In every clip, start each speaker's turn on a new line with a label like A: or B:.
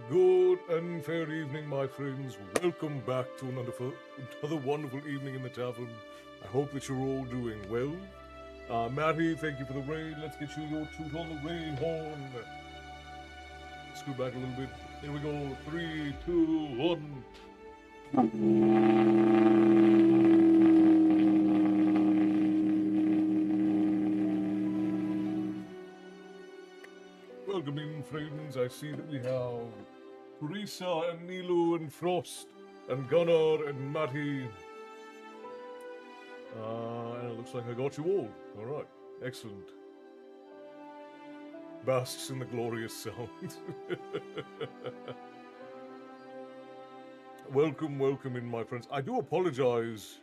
A: Good and fair evening, my friends. Welcome back to another wonderful evening in the tavern. I hope that you're all doing well. Matty, thank you for the raid. Let's get you your toot on the rain horn. Scoot back a little bit. Here we go. Three, two, one. Welcome in, friends. I see that we have Teresa and Nilo and Frost and Gunnar and Matty. And it looks like I got you all. Alright, excellent. Basks in the glorious sound. welcome in, my friends. I do apologize.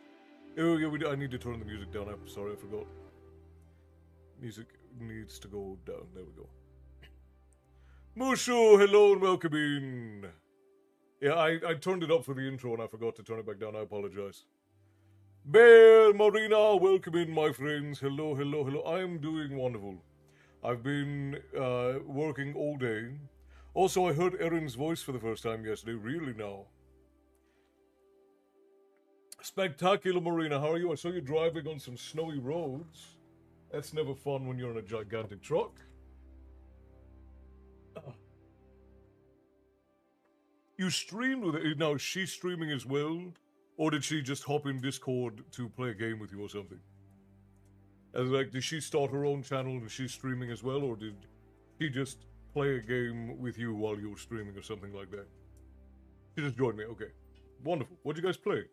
A: Oh, yeah, I need to turn the music down. I'm sorry, I forgot. Music needs to go down. There we go. Mushu, hello and welcome in. Yeah, I turned it up for the intro and I forgot to turn it back down. I apologize. Bear, Marina, welcome in, my friends. Hello. I am doing wonderful. I've been working all day. Also, I heard Erin's voice for the first time yesterday. Really now. Spectacular, Marina. How are you? I saw you driving on some snowy roads. That's never fun when you're in a gigantic truck. You streamed with it. Now, is she streaming as well? Or did she just hop in Discord to play a game with you or something? And like, did she start her own channel and she's streaming as well? Or did she just play a game with you while you were streaming or something like that? She just joined me. Okay. Wonderful. What'd you guys play?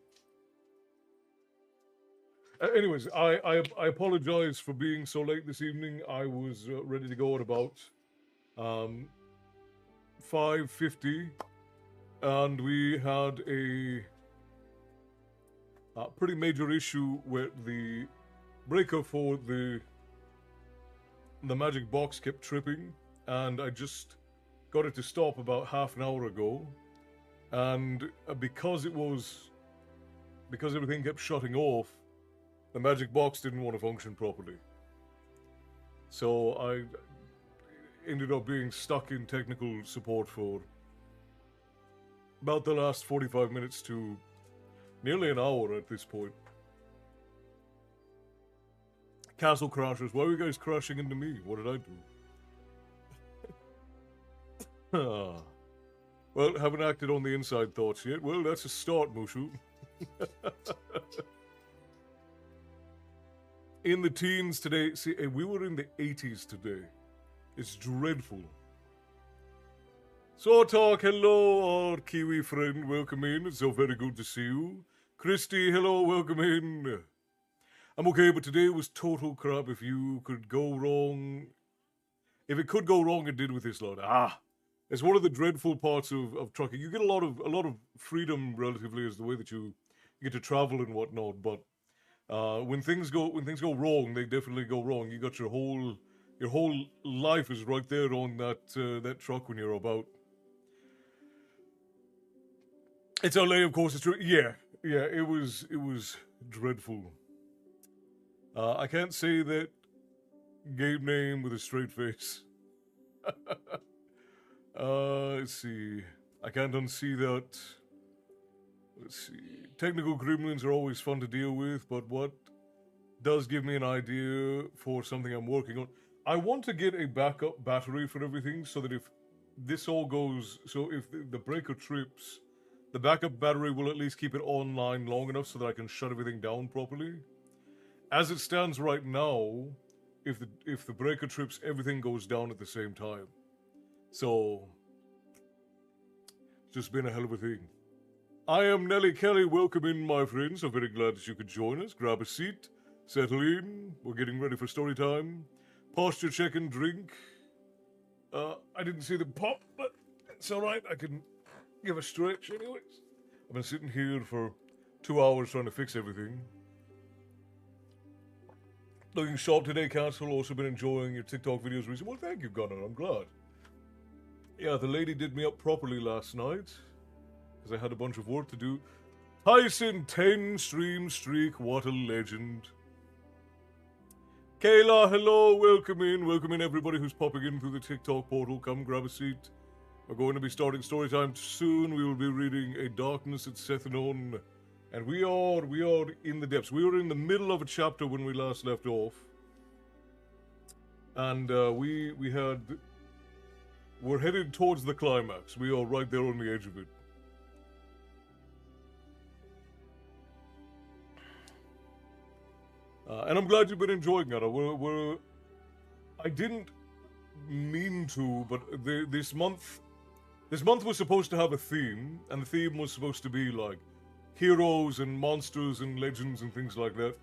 A: Anyways, I apologize for being so late this evening. I was ready to go at about 5:50. And we had a pretty major issue where the breaker for the magic box kept tripping, and I just got it to stop about half an hour ago. And because everything kept shutting off, the magic box didn't want to function properly. So I ended up being stuck in technical support for about the last 45 minutes to nearly an hour at this point. Castle Crashers, why were you guys crashing into me? What did I do? Well, haven't acted on the inside thoughts yet. Well, that's a start, Mushu. In the teens today, see, we were in the 80s today. It's dreadful. So talk, hello, our Kiwi friend, welcome in. It's so very good to see you. Christy, hello, welcome in. I'm okay, but today was total crap. If you could go wrong, if it could go wrong, it did with this lot. It's one of the dreadful parts of trucking. You get a lot of freedom relatively as the way that you get to travel and whatnot. But when things go wrong, they definitely go wrong. You got your whole life is right there on that truck when you're about. It's LA, of course. It's true. Yeah. It was dreadful. I can't say that game name with a straight face. Let's see. I can't unsee that. Let's see. Technical gremlins are always fun to deal with, but what does give me an idea for something I'm working on. I want to get a backup battery for everything so that if this all goes, so if the breaker trips, the backup battery will at least keep it online long enough so that I can shut everything down properly. As it stands right now, if the breaker trips, everything goes down at the same time. So, it's just been a hell of a thing. I am Nelly Kelly. Welcome in, my friends. I'm very glad that you could join us. Grab a seat, settle in. We're getting ready for story time. Posture check and drink. I didn't see the pop, but it's alright. I can give a stretch anyways. I've been sitting here for 2 hours trying to fix everything. Looking sharp today, Castle. Also been enjoying your TikTok videos recently. Well, thank you, Gunnar. I'm glad. Yeah, the lady did me up properly last night because I had a bunch of work to do. Tyson, 10 stream streak. What a legend. Kayla, hello. Welcome in everybody who's popping in through the TikTok portal. Come grab a seat. We're going to be starting Storytime soon. We will be reading A Darkness at Sethanon. And we are in the depths. We were in the middle of a chapter when we last left off. And we're headed towards the climax. We are right there on the edge of it. And I'm glad you've been enjoying it. I didn't mean to, but this month was supposed to have a theme, and the theme was supposed to be like heroes and monsters and legends and things like that.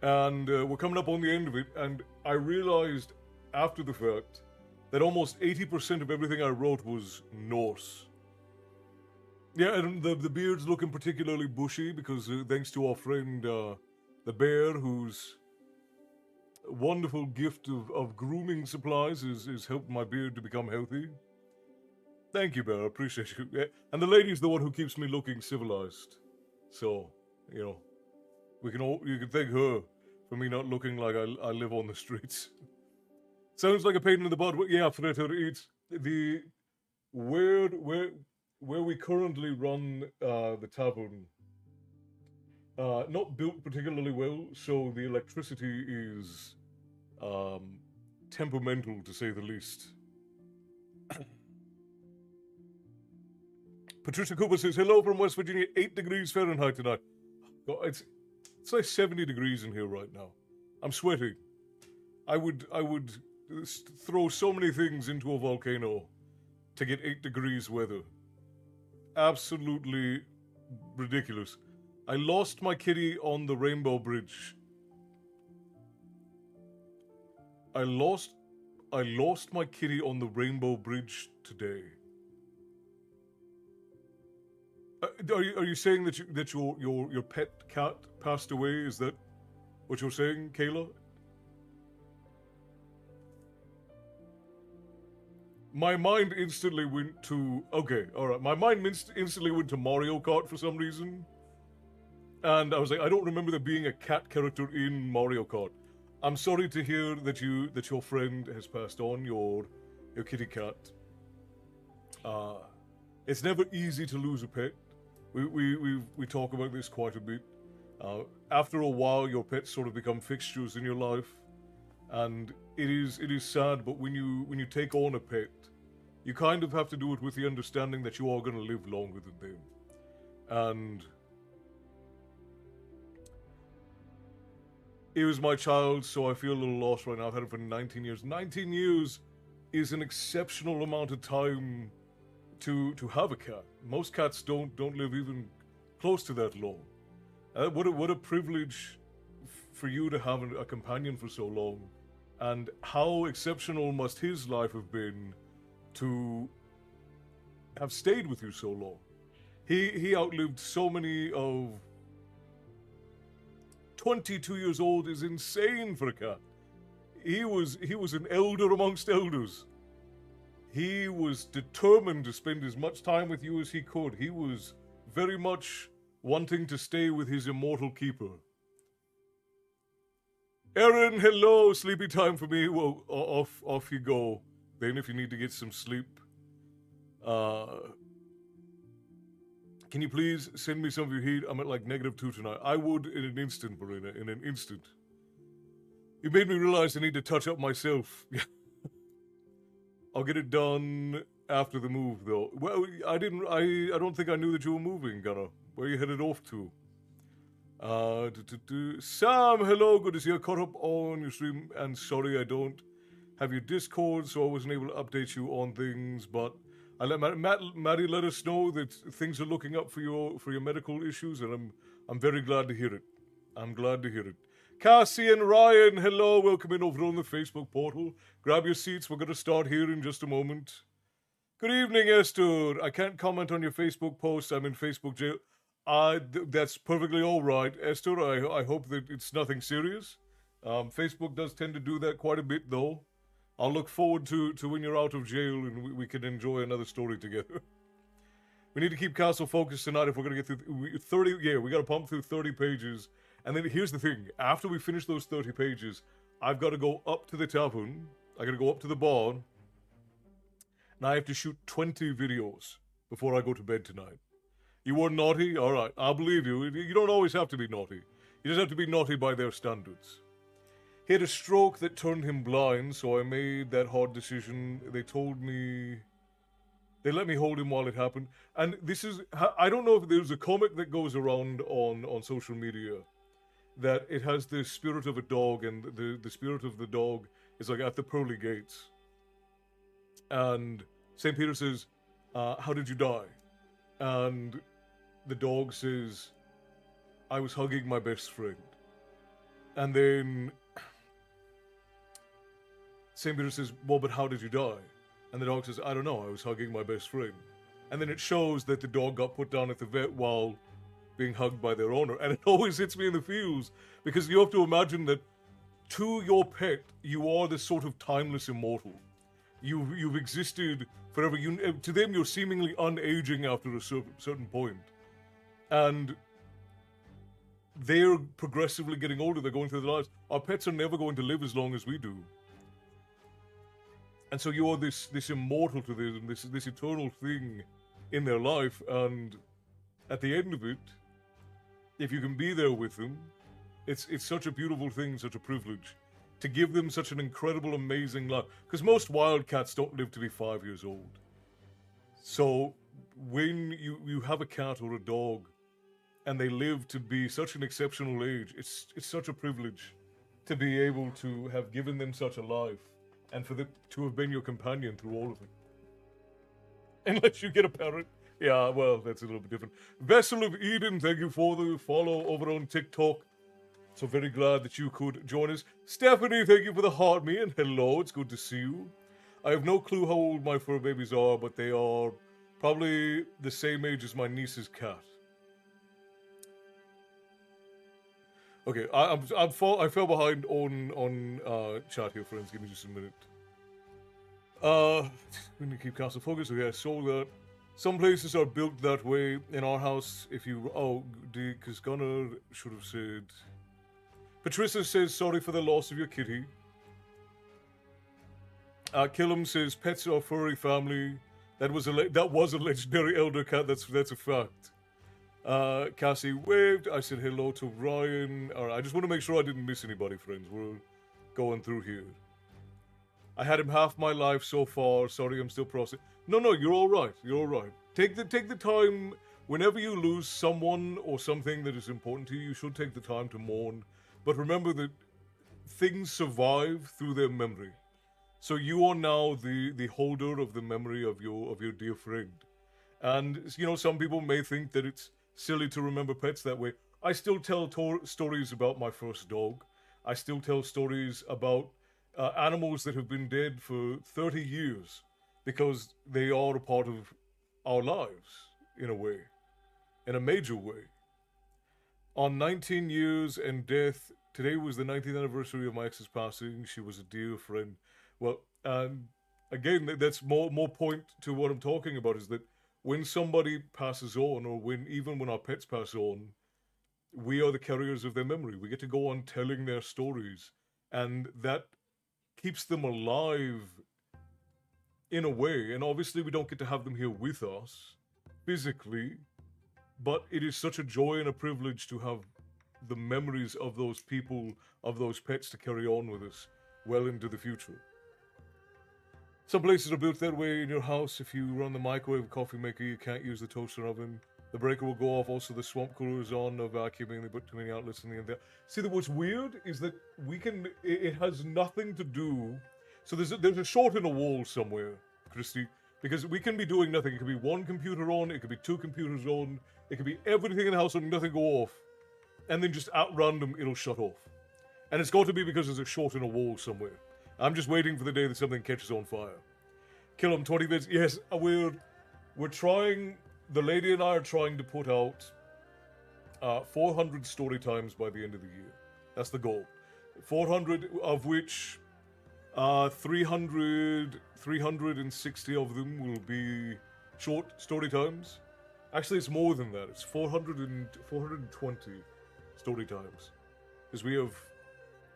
A: And we're coming up on the end of it, and I realized after the fact that almost 80% of everything I wrote was Norse. Yeah, and the beard's looking particularly bushy because thanks to our friend the bear, whose wonderful gift of grooming supplies has helped my beard to become healthy. Thank you, bear. I appreciate you. Yeah. And the lady's the one who keeps me looking civilized. So, you can thank her for me not looking like I live on the streets. Sounds like a pain in the butt. Yeah, Fretter, it's the where we currently run the tavern. Not built particularly well, so the electricity is temperamental, to say the least. Patricia Cooper says, hello from West Virginia, 8 degrees Fahrenheit tonight. God, it's like 70 degrees in here right now. I'm sweating. I would throw so many things into a volcano to get 8 degrees weather. Absolutely ridiculous. I lost my kitty on the Rainbow Bridge. I lost my kitty on the Rainbow Bridge today. Are you saying that your pet cat passed away? Is that what you're saying, Kayla? My mind instantly went to... Okay, alright. My mind instantly went to Mario Kart for some reason. And I was like, I don't remember there being a cat character in Mario Kart. I'm sorry to hear that your friend has passed on, your kitty cat. It's never easy to lose a pet. We talk about this quite a bit. After a while, your pets sort of become fixtures in your life, and it is sad. But when you take on a pet, you kind of have to do it with the understanding that you are going to live longer than them, and it was my child, so I feel a little lost right now. I've had it for 19 years. 19 years is an exceptional amount of time to have a cat. Most cats don't live even close to that long. What a privilege for you to have a companion for so long, and how exceptional must his life have been to have stayed with you so long. He outlived so many of... 22 years old is insane for a cat. He was an elder amongst elders. He was determined to spend as much time with you as he could. He was very much wanting to stay with his immortal keeper. Aaron, hello. Sleepy time for me. Well, off you go. Then if you need to get some sleep. Can you please send me some of your heat? I'm at like -2 tonight. I would in an instant, Marina. In an instant. You made me realize I need to touch up myself. I'll get it done after the move, though. Well, I don't think I knew that you were moving, Gunnar. Where are you headed off to? Sam, hello. Good to see you. Caught up on your stream, and sorry I don't have your Discord, so I wasn't able to update you on things, but I let Maddie let us know that things are looking up for your medical issues, and I'm very glad to hear it. I'm glad to hear it. Cassie and Ryan, hello, welcome in over on the Facebook portal. Grab your seats, we're going to start here in just a moment. Good evening, Esther. I can't comment on your Facebook post, I'm in Facebook jail. That's perfectly all right, Esther. I hope that it's nothing serious. Facebook does tend to do that quite a bit, though. I'll look forward to when you're out of jail and we can enjoy another story together. We need to keep Castle focused tonight if we're going to get through 30... Yeah, we got to pump through 30 pages. And then here's the thing. After we finish those 30 pages, I've got to go up to the tavern. I got to go up to the bar. and I have to shoot 20 videos before I go to bed tonight. You were naughty? All right, I'll believe you. You don't always have to be naughty. You just have to be naughty by their standards. He had a stroke that turned him blind, so I made that hard decision. They told me... They let me hold him while it happened. And this is... I don't know if there's a comic that goes around on social media that it has the spirit of a dog, and the spirit of the dog is like at the pearly gates. And St. Peter says, how did you die? And the dog says, I was hugging my best friend. And then St. Peter says, well, but how did you die? And the dog says, I don't know, I was hugging my best friend. And then it shows that the dog got put down at the vet while being hugged by their owner. And it always hits me in the feels, because you have to imagine that to your pet, you are this sort of timeless immortal. You've existed forever. To them, you're seemingly unaging after a certain point. And they're progressively getting older. They're going through their lives. Our pets are never going to live as long as we do. And so you're this immortal to them, this eternal thing in their life. And at the end of it, if you can be there with them, it's such a beautiful thing, such a privilege to give them such an incredible, amazing life. Because most wild cats don't live to be 5 years old. So when you have a cat or a dog and they live to be such an exceptional age, it's such a privilege to be able to have given them such a life and for them to have been your companion through all of it. Unless you get a parrot. Yeah, well, that's a little bit different. Vessel of Eden, thank you for the follow over on TikTok. So very glad that you could join us. Stephanie, thank you for the heart me, and hello, it's good to see you. I have no clue how old my fur babies are, but they are probably the same age as my niece's cat. Okay, I fell behind on chat here, friends. Give me just a minute. We need to keep constant focus. Okay, I saw that. Some places are built that way. In our house, if you... because Gunnar should have said... Patricia says, sorry for the loss of your kitty. Killam says, pets are furry family. That was a legendary elder cat. That's a fact. Cassie waved. I said hello to Ryan. All right, I just want to make sure I didn't miss anybody, friends. We're going through here. I had him half my life so far. Sorry, I'm still processing. No, you're all right. You're all right. Take the time. Whenever you lose someone or something that is important to you, you should take the time to mourn. But remember that things survive through their memory. So you are now the holder of the memory of your dear friend. And, you know, some people may think that it's silly to remember pets that way. I still tell stories about my first dog. I still tell stories about animals that have been dead for 30 years because they are a part of our lives, in a way, in a major way. On 19 years and death, today was the 19th anniversary of my ex's passing. She was a dear friend. Well, again, that's more point to what I'm talking about, is that when somebody passes on, or even when our pets pass on, we are the carriers of their memory. We get to go on telling their stories, and that keeps them alive in a way. And obviously we don't get to have them here with us physically, but it is such a joy and a privilege to have the memories of those people, of those pets, to carry on with us well into the future. Some places are built that way in your house. If you run the microwave coffee maker, you can't use the toaster oven. The breaker will go off. Also, the swamp cooler is on, no vacuuming. They put too many outlets in the end there. See, what's weird is that it has nothing to do... So there's a short in a wall somewhere, Christy, because we can be doing nothing. It could be one computer on, it could be two computers on, it could be everything in the house and nothing go off. And then just at random, it'll shut off. And it's got to be because there's a short in a wall somewhere. I'm just waiting for the day that something catches on fire. Kill 'em 20 bits. Yes, we're trying... The lady and I are trying to put out 400 story times by the end of the year. That's the goal. 400 of which 360 of them will be short story times. Actually, it's more than that. It's 420 story times. Because we're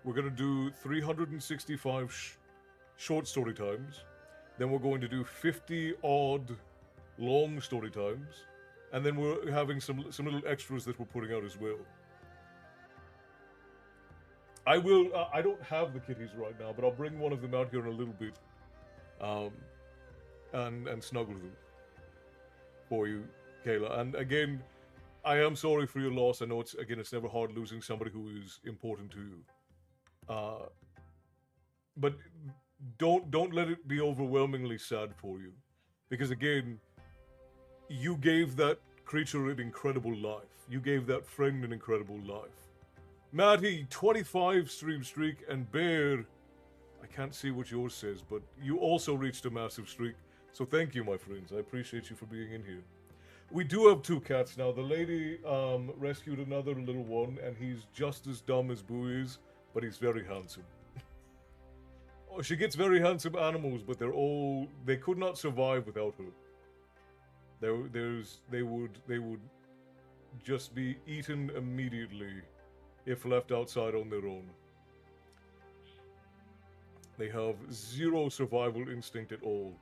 A: going to do 365 short story times, Then we're going to do 50 odd long story times. And then we're having some little extras that we're putting out as well. I will. I don't have the kitties right now, but I'll bring one of them out here in a little bit, um, and snuggle them for you, Kayla. And again, I am sorry for your loss. I know it's never hard losing somebody who is important to you. Uh, but don't let it be overwhelmingly sad for you, because again, you gave that creature an incredible life. You gave that friend an incredible life. Matty, 25 stream streak, and Bear, I can't see what yours says, but you also reached a massive streak. So thank you, my friends. I appreciate you for being in here. We do have 2 cats now. The lady rescued another little one, and he's just as dumb as Boo is, but he's very handsome. Oh, she gets very handsome animals, but they could not survive without her. They would just be eaten immediately if left outside on their own. They have zero survival instinct at all.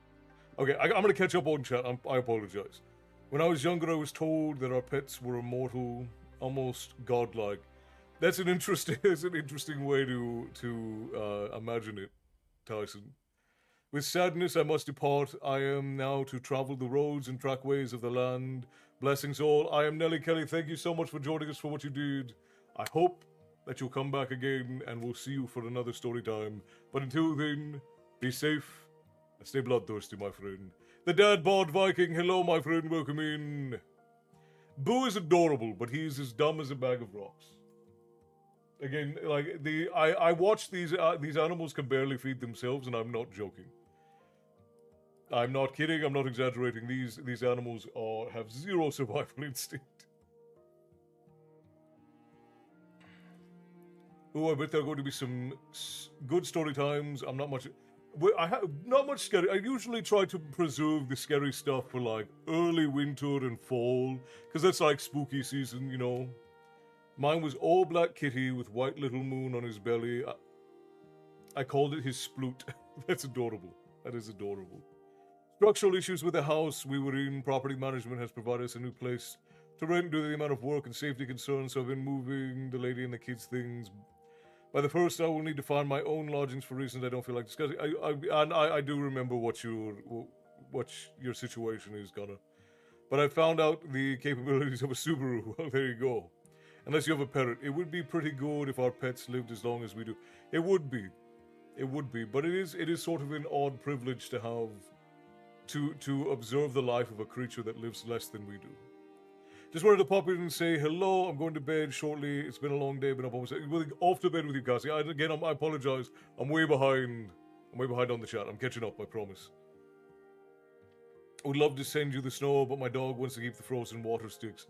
A: Okay, I'm gonna catch up on chat. I apologize. When I was younger, I was told that our pets were immortal, almost godlike. That's an interesting way to imagine it, Tyson. With sadness I must depart. I am now to travel the roads and trackways of the land. Blessings all. I am Nelly Kelly. Thank you so much for joining us for what you did. I hope that you'll come back again, and we'll see you for another story time. But until then, be safe and stay bloodthirsty, my friend. The Dad Bod Viking, hello, my friend, welcome in. Boo is adorable, but he's as dumb as a bag of rocks. Again, like I watch these animals can barely feed themselves, and I'm not joking. I'm not kidding. I'm not exaggerating. These animals have zero survival instinct. Oh, I bet there are going to be some good story times. I'm not much. I have not much scary. I usually try to preserve the scary stuff for like early winter and fall, because that's like spooky season, you know. Mine was all black kitty with white little moon on his belly. I called it his sploot. That's adorable. That is adorable. Structural issues with the house we were in. Property management has provided us a new place to rent due to the amount of work and safety concerns, so I've been moving the lady and the kids' things. By the first, I will need to find my own lodgings for reasons I don't feel like discussing. I do remember what your situation is, Gunnar. But I found out the capabilities of a Subaru. Well, there you go. Unless you have a parrot, it would be pretty good if our pets lived as long as we do. It would be, but it is sort of an odd privilege to have to observe the life of a creature that lives less than we do. Just wanted to pop in and say hello. I'm going to bed shortly. It's been a long day, but I'm almost off to bed with you, Cassie. I apologize. I'm way behind. I'm way behind on the chat. I'm catching up, I promise. I would love to send you the snow, but my dog wants to keep the frozen water sticks.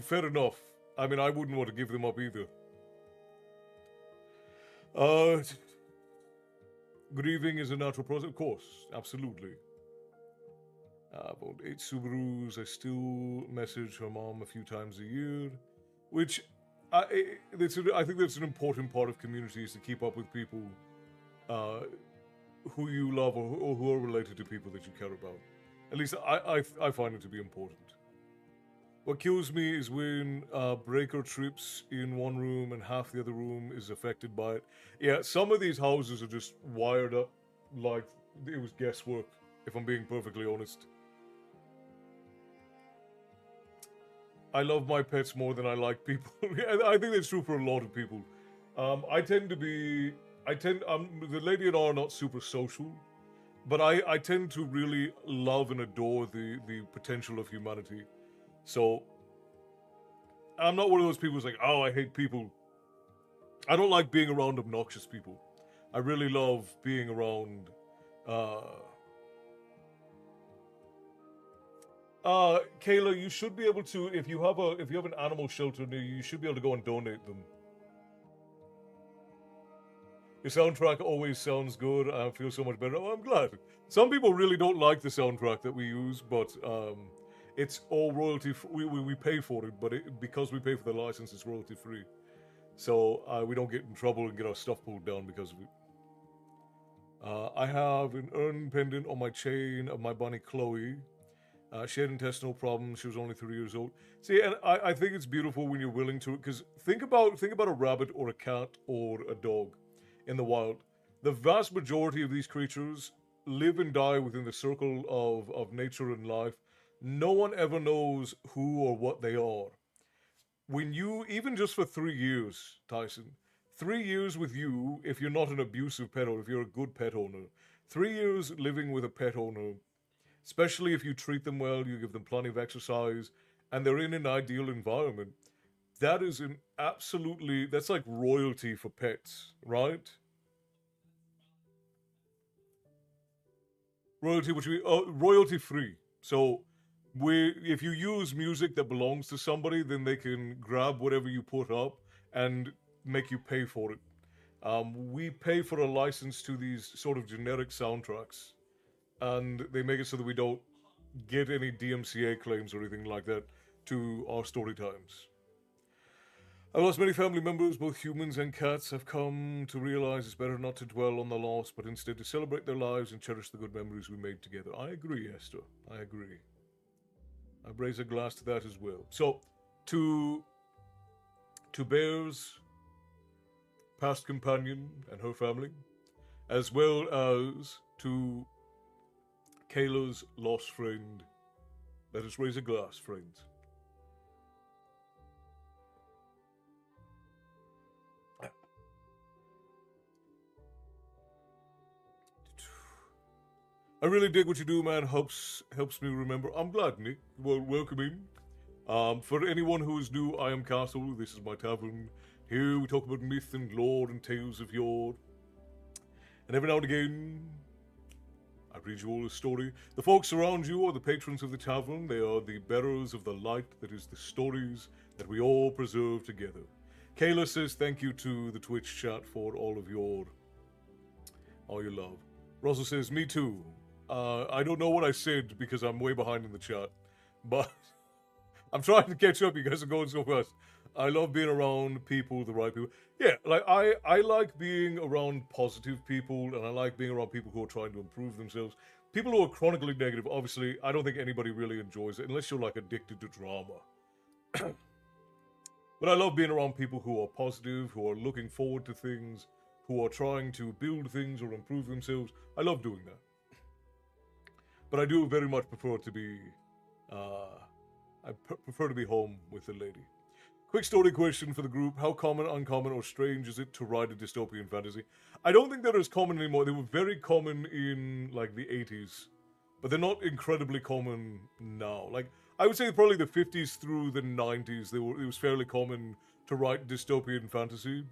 A: Fair enough. I mean, I wouldn't want to give them up either. Grieving is a natural process, of course, absolutely. About 8 Subarus. I still message her mom a few times a year, which I think that's an important part of communities, to keep up with people who you love or who are related to people that you care about. At least I find it to be important. What kills me is when breaker trips in one room and half the other room is affected by it. Yeah, some of these houses are just wired up like it was guesswork, if I'm being perfectly honest. I love my pets more than I like people. I think that's true for a lot of people. The lady and I are not super social, but I tend to really love and adore the potential of humanity. So, I'm not one of those people who's like, oh, I hate people. I don't like being around obnoxious people. I really love being around, Kayla, you should be able to, if you have an animal shelter near you, you should be able to go and donate them. Your soundtrack always sounds good. I feel so much better. Oh, I'm glad. Some people really don't like the soundtrack that we use, but, it's all royalty. We pay for it, but because we pay for the license, it's royalty free. So we don't get in trouble and get our stuff pulled down because of it. I have an urn pendant on my chain of my bunny Chloe. She had intestinal problems. She was only 3 years old. See, and I think it's beautiful when you're willing to, because think about a rabbit or a cat or a dog in the wild. The vast majority of these creatures live and die within the circle of nature and life. No one ever knows who or what they are. When you, even just for 3 years, Tyson, 3 years with you, if you're not an abusive pet owner, if you're a good pet owner, 3 years living with a pet owner, especially if you treat them well, you give them plenty of exercise, and they're in an ideal environment. That is an absolutely, that's like royalty for pets, right? Royalty, which we royalty free. So, if you use music that belongs to somebody, then they can grab whatever you put up and make you pay for it. We pay for a license to these sort of generic soundtracks, and they make it so that we don't get any DMCA claims or anything like that to our story times. I've lost many family members, both humans and cats. Have come to realize it's better not to dwell on the loss, but instead to celebrate their lives and cherish the good memories we made together. I agree, Esther. I agree. I raise a glass to that as well. So, to to Bear's past companion and her family, as well as to Kayla's lost friend, let us raise a glass, friends. I really dig what you do, man. Helps me remember. I'm glad, Nick. Well, welcome in. For anyone who is new, I am Castle. This is my tavern. Here we talk about myth and lore and tales of yore. And every now and again, I read you all a story. The folks around you are the patrons of the tavern. They are the bearers of the light that is the stories that we all preserve together. Kayla says thank you to the Twitch chat for all your love. Russell says, me too. I don't know what I said because I'm way behind in the chat, but I'm trying to catch up. You guys are going so fast. I love being around people, the right people. Yeah, like I like being around positive people, and I like being around people who are trying to improve themselves. People who are chronically negative, obviously, I don't think anybody really enjoys it unless you're like addicted to drama. But I love being around people who are positive, who are looking forward to things, who are trying to build things or improve themselves. I love doing that. But I do very much prefer to be, uh, prefer to be home with the lady. Quick story question for the group. How common, uncommon, or strange is it to write a dystopian fantasy? I don't think they're as common anymore. They were very common in, like, the 80s. But they're not incredibly common now. Like, I would say probably the 50s through the 90s, it was fairly common to write dystopian fantasy.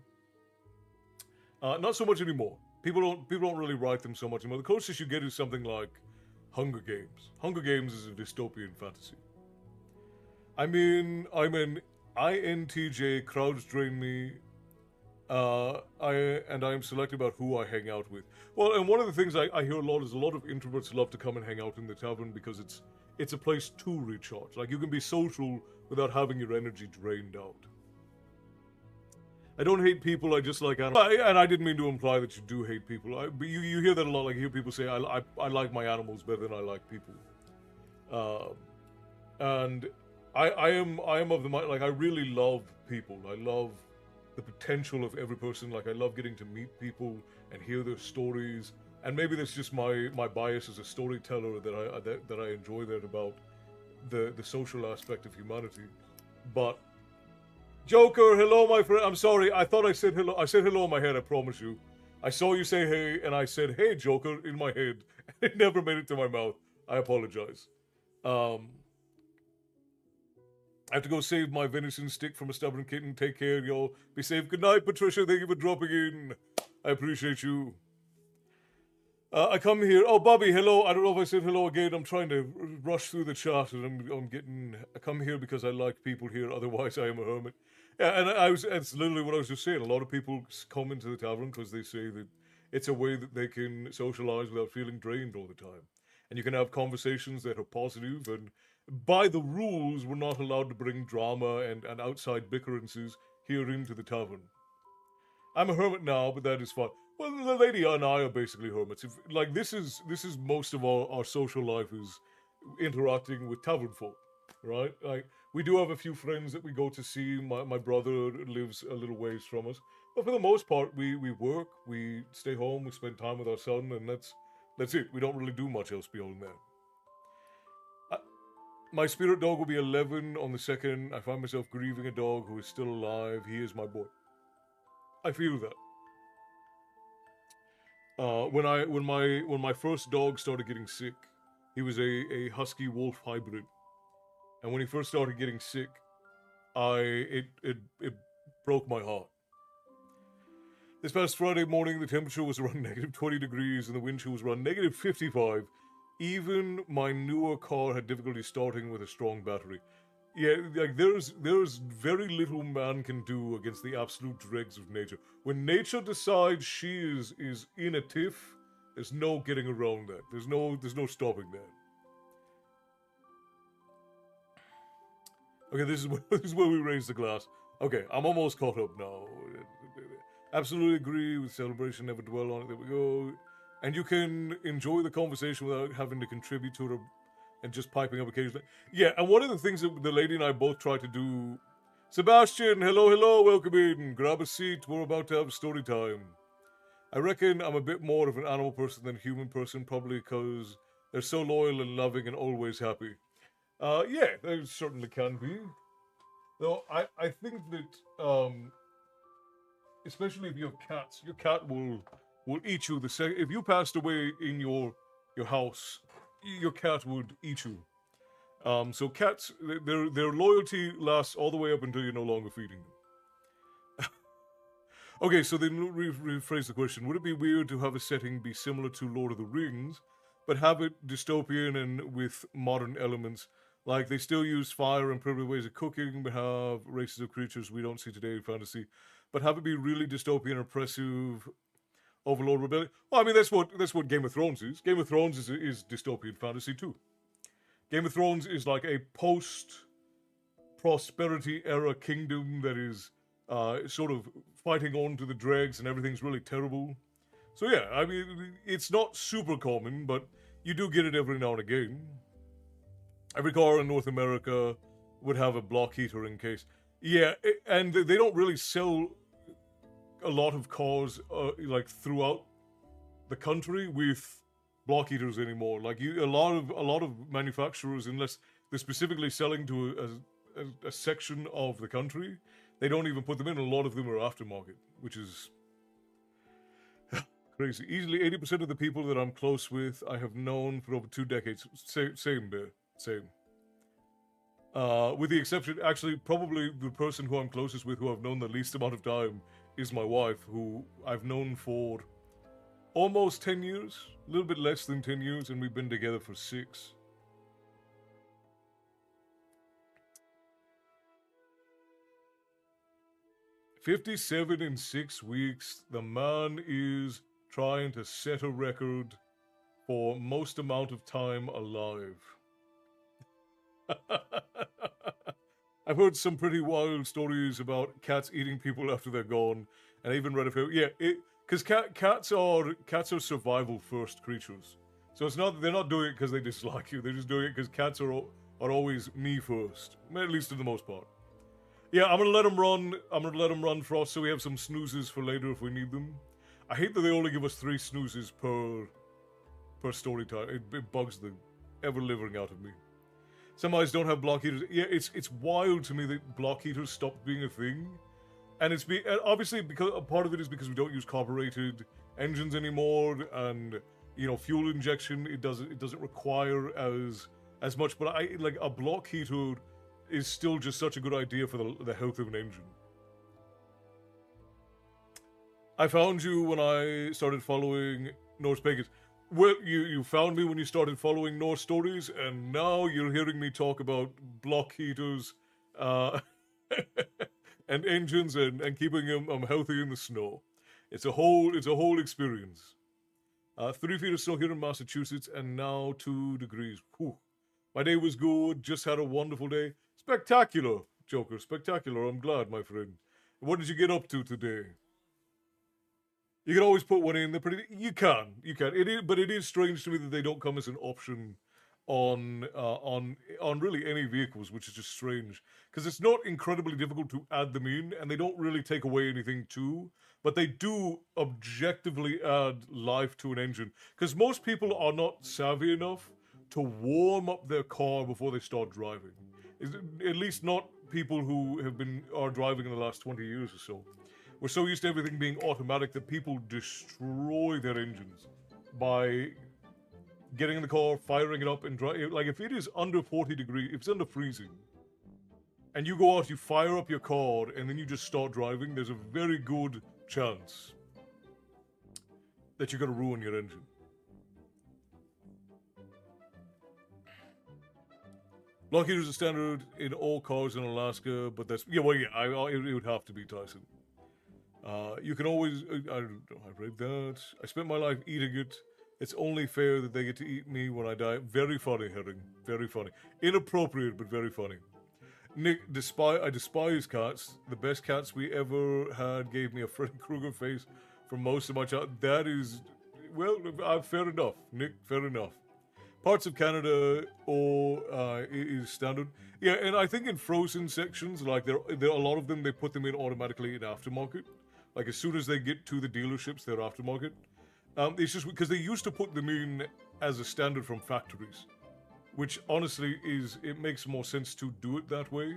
A: Not so much anymore. People don't really write them so much anymore. The closest you get is something like Hunger Games. Hunger Games is a dystopian fantasy. I'm an INTJ, crowds drain me. I am selective about who I hang out with. Well, and one of the things I hear a lot is a lot of introverts love to come and hang out in the tavern because it's a place to recharge. Like, you can be social without having your energy drained out. I don't hate people. I just like animals. And I didn't mean to imply that you do hate people. But you hear that a lot. Like, you hear people say, I like my animals better than I like people. And I am of the mind, like, I really love people. I love the potential of every person. Like, I love getting to meet people and hear their stories. And maybe that's just my bias as a storyteller that I enjoy that about the social aspect of humanity. But Joker, hello, my friend. I'm sorry. I thought I said hello. I said hello in my head. I promise you. I saw you say hey, and I said hey, Joker, in my head. It never made it to my mouth. I apologize. Um, I have to go save my venison stick from a stubborn kitten. Take care, y'all. Be safe. Good night, Patricia. Thank you for dropping in. I appreciate you. I come here. Oh, Bobby, hello. I don't know if I said hello again. I'm trying to rush through the chat, and I'm getting. I come here because I like people here. Otherwise, I am a hermit. Yeah, and I was. That's literally what I was just saying. A lot of people come into the tavern because they say that it's a way that they can socialize without feeling drained all the time, and you can have conversations that are positive. And by the rules, we're not allowed to bring drama and outside bickerances here into the tavern. I'm a hermit now, but that is fine. Well, the lady and I are basically hermits. If, like this is most of our social life is interacting with tavern folk, right? Like we do have a few friends that we go to see. My brother lives a little ways from us, but for the most part, we work, we stay home, we spend time with our son, and that's it. We don't really do much else beyond that. Uh, my spirit dog will be 11 on the second. I find myself grieving a dog who is still alive. He is my boy. I feel that. When my first dog started getting sick, he was a husky wolf hybrid, and when he first started getting sick, I it broke my heart. This past Friday morning, the temperature was around -20 degrees and the wind chill was around -55. Even my newer car had difficulty starting with a strong battery. Yeah, like there's very little man can do against the absolute dregs of nature. When nature decides she is in a tiff, there's no getting around that. There's no stopping that. Okay, this is where, this is where we raise the glass. Okay, I'm almost caught up now. Absolutely agree with celebration. Never dwell on it. There we go. And you can enjoy the conversation without having to contribute to it and just piping up occasionally. Yeah, and one of the things that the lady and I both try to do. Sebastian, hello, hello, welcome in. Grab a seat. We're about to have story time. I reckon I'm a bit more of an animal person than a human person, probably because they're so loyal and loving and always happy. Yeah, there certainly can be. Though I think that especially if you have cats, your cat will eat you the same. If you passed away in your house, your cat would eat you. So cats, their loyalty lasts all the way up until you're no longer feeding them. Okay, so then rephrase the question: would it be weird to have a setting be similar to Lord of the Rings, but have it dystopian and with modern elements? Like they still use fire and primitive ways of cooking, but have races of creatures we don't see today in fantasy, but have it be really dystopian, oppressive, overlord rebellion. Well, I mean that's what Game of Thrones is. Game of Thrones is dystopian fantasy too. Game of Thrones is like a post prosperity era kingdom that is sort of fighting on to the dregs and everything's really terrible. So yeah, I mean it's not super common, but you do get it every now and again. Every car in North America would have a block heater in case. Yeah, and they don't really sell a lot of cars like throughout the country with block heaters anymore. Like a lot of manufacturers, unless they're specifically selling to a section of the country, they don't even put them in. A lot of them are aftermarket, which is crazy. Easily 80% of the people that I'm close with, I have known for over 2 decades. Same there. Same. With the exception, actually, probably the person who I'm closest with, who I've known the least amount of time, is my wife, who I've known for almost 10 years, a little bit less than 10 years, and we've been together for 6. 57 in 6 weeks. The man is trying to set a record for most amount of time alive. I've heard some pretty wild stories about cats eating people after they're gone, and I even read a few. Yeah, because cats are survival first creatures. So it's not they're not doing it because they dislike you. They're just doing it because cats are always me first, at least for the most part. Yeah, I'm gonna let them run. I'm gonna let them run, Frost, so we have some snoozes for later if we need them. I hate that they only give us 3 snoozes per story time. It bugs the ever living out of me. Some eyes don't have block heaters. Yeah, it's wild to me that block heaters stopped being a thing, and obviously because a part of it is because we don't use carbureted engines anymore, and fuel injection it doesn't require as much. But I like a block heater is still just such a good idea for the health of an engine. I found you when I started following Norse pagans. Well, you found me when you started following Norse stories, and now you're hearing me talk about block heaters, and engines, and keeping them healthy in the snow. It's a whole experience. 3 feet of snow here in Massachusetts, and now 2 degrees. Whew. My day was good. Just had a wonderful day. Spectacular, Joker. Spectacular. I'm glad, my friend. What did you get up to today? You can always put one in. They're pretty. You can. It is, but it is strange to me that they don't come as an option on really any vehicles, which is just strange because it's not incredibly difficult to add them in, and they don't really take away anything too. But they do objectively add life to an engine because most people are not savvy enough to warm up their car before they start driving. At least not people who are driving in the last 20 years or so. We're so used to everything being automatic that people destroy their engines by getting in the car, firing it up, and drive. Like if it is under 40 degrees, if it's under freezing, and you go out, you fire up your car, and then you just start driving, there's a very good chance that you're going to ruin your engine. Block heaters are standard in all cars in Alaska, but that's it would have to be, Tyson. You can always. I read that. I spent my life eating it. It's only fair that they get to eat me when I die. Very funny, Herring. Very funny. Inappropriate, but very funny. Nick, I despise cats. The best cats we ever had gave me a Freddy Krueger face for most of my childhood. That is, well, fair enough, Nick. Fair enough. Parts of Canada is standard. Yeah, and I think in frozen sections, like there are a lot of them, they put them in automatically in aftermarket. Like as soon as they get to the dealerships, they're aftermarket. It's just because they used to put them in as a standard from factories, which honestly it makes more sense to do it that way,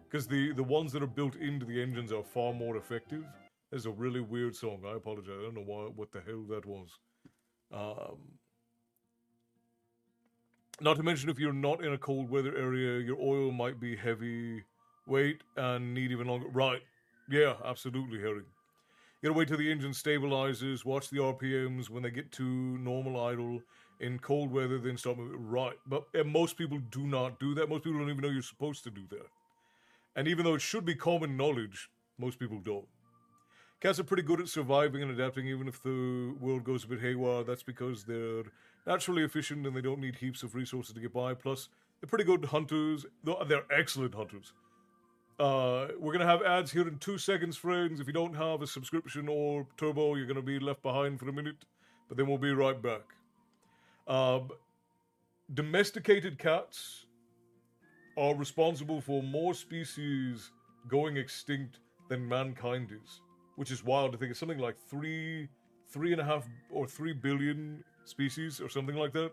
A: because the ones that are built into the engines are far more effective. There's a really weird song. I apologize. I don't know what the hell that was. Not to mention, if you're not in a cold weather area, your oil might be heavy weight and need even longer. Right. Yeah, absolutely, Harry. You gotta wait till the engine stabilizes, watch the RPMs when they get to normal idle. In cold weather, then start moving. Right. But most people do not do that. Most people don't even know you're supposed to do that. And even though it should be common knowledge, most people don't. Cats are pretty good at surviving and adapting even if the world goes a bit haywire. That's because they're naturally efficient and they don't need heaps of resources to get by. Plus, they're pretty good hunters. They're excellent hunters. We're going to have ads here in 2 seconds, friends. If you don't have a subscription or Turbo, you're going to be left behind for a minute. But then we'll be right back. Domesticated cats are responsible for more species going extinct than mankind is, which is wild to think. It's something like 3.5 or 3 billion species or something like that.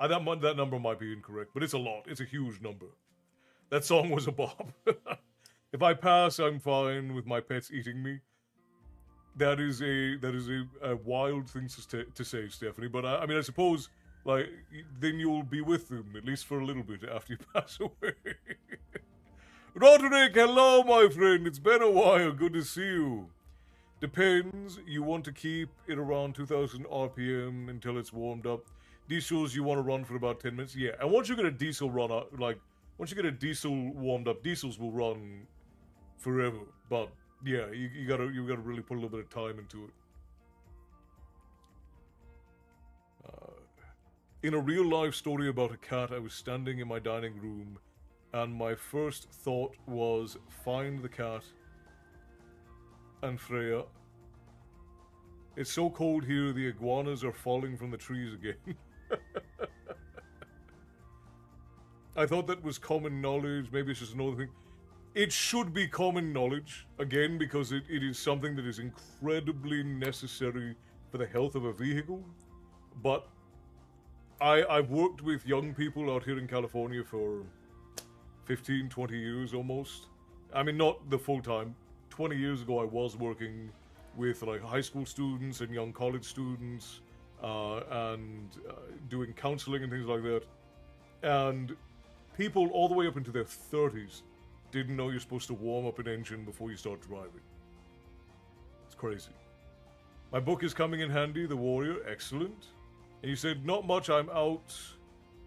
A: That number might be incorrect, but it's a lot. It's a huge number. That song was a bop. If I pass, I'm fine with my pets eating me. That is a wild thing to say, Stephanie. But I suppose, like, then you'll be with them, at least for a little bit after you pass away. Roderick, hello, my friend. It's been a while. Good to see you. Depends. You want to keep it around 2,000 RPM until it's warmed up. Diesels, you want to run for about 10 minutes. Yeah, and once you get a diesel once you get a diesel warmed up, diesels will run forever. But yeah, you gotta really put a little bit of time into it. In a real life story about a cat, I was standing in my dining room, and my first thought was find the cat and Freya. It's so cold here, the iguanas are falling from the trees again. I thought that was common knowledge. Maybe it's just another thing. It should be common knowledge, again, because it is something that is incredibly necessary for the health of a vehicle. But I've worked with young people out here in California for 15, 20 years almost. I mean, not the full time. 20 years ago, I was working with like high school students and young college students and doing counseling and things like that. And people all the way up into their 30s didn't know you're supposed to warm up an engine before you start driving. It's crazy. My book is coming in handy, The Warrior. Excellent. And you said, not much, I'm out.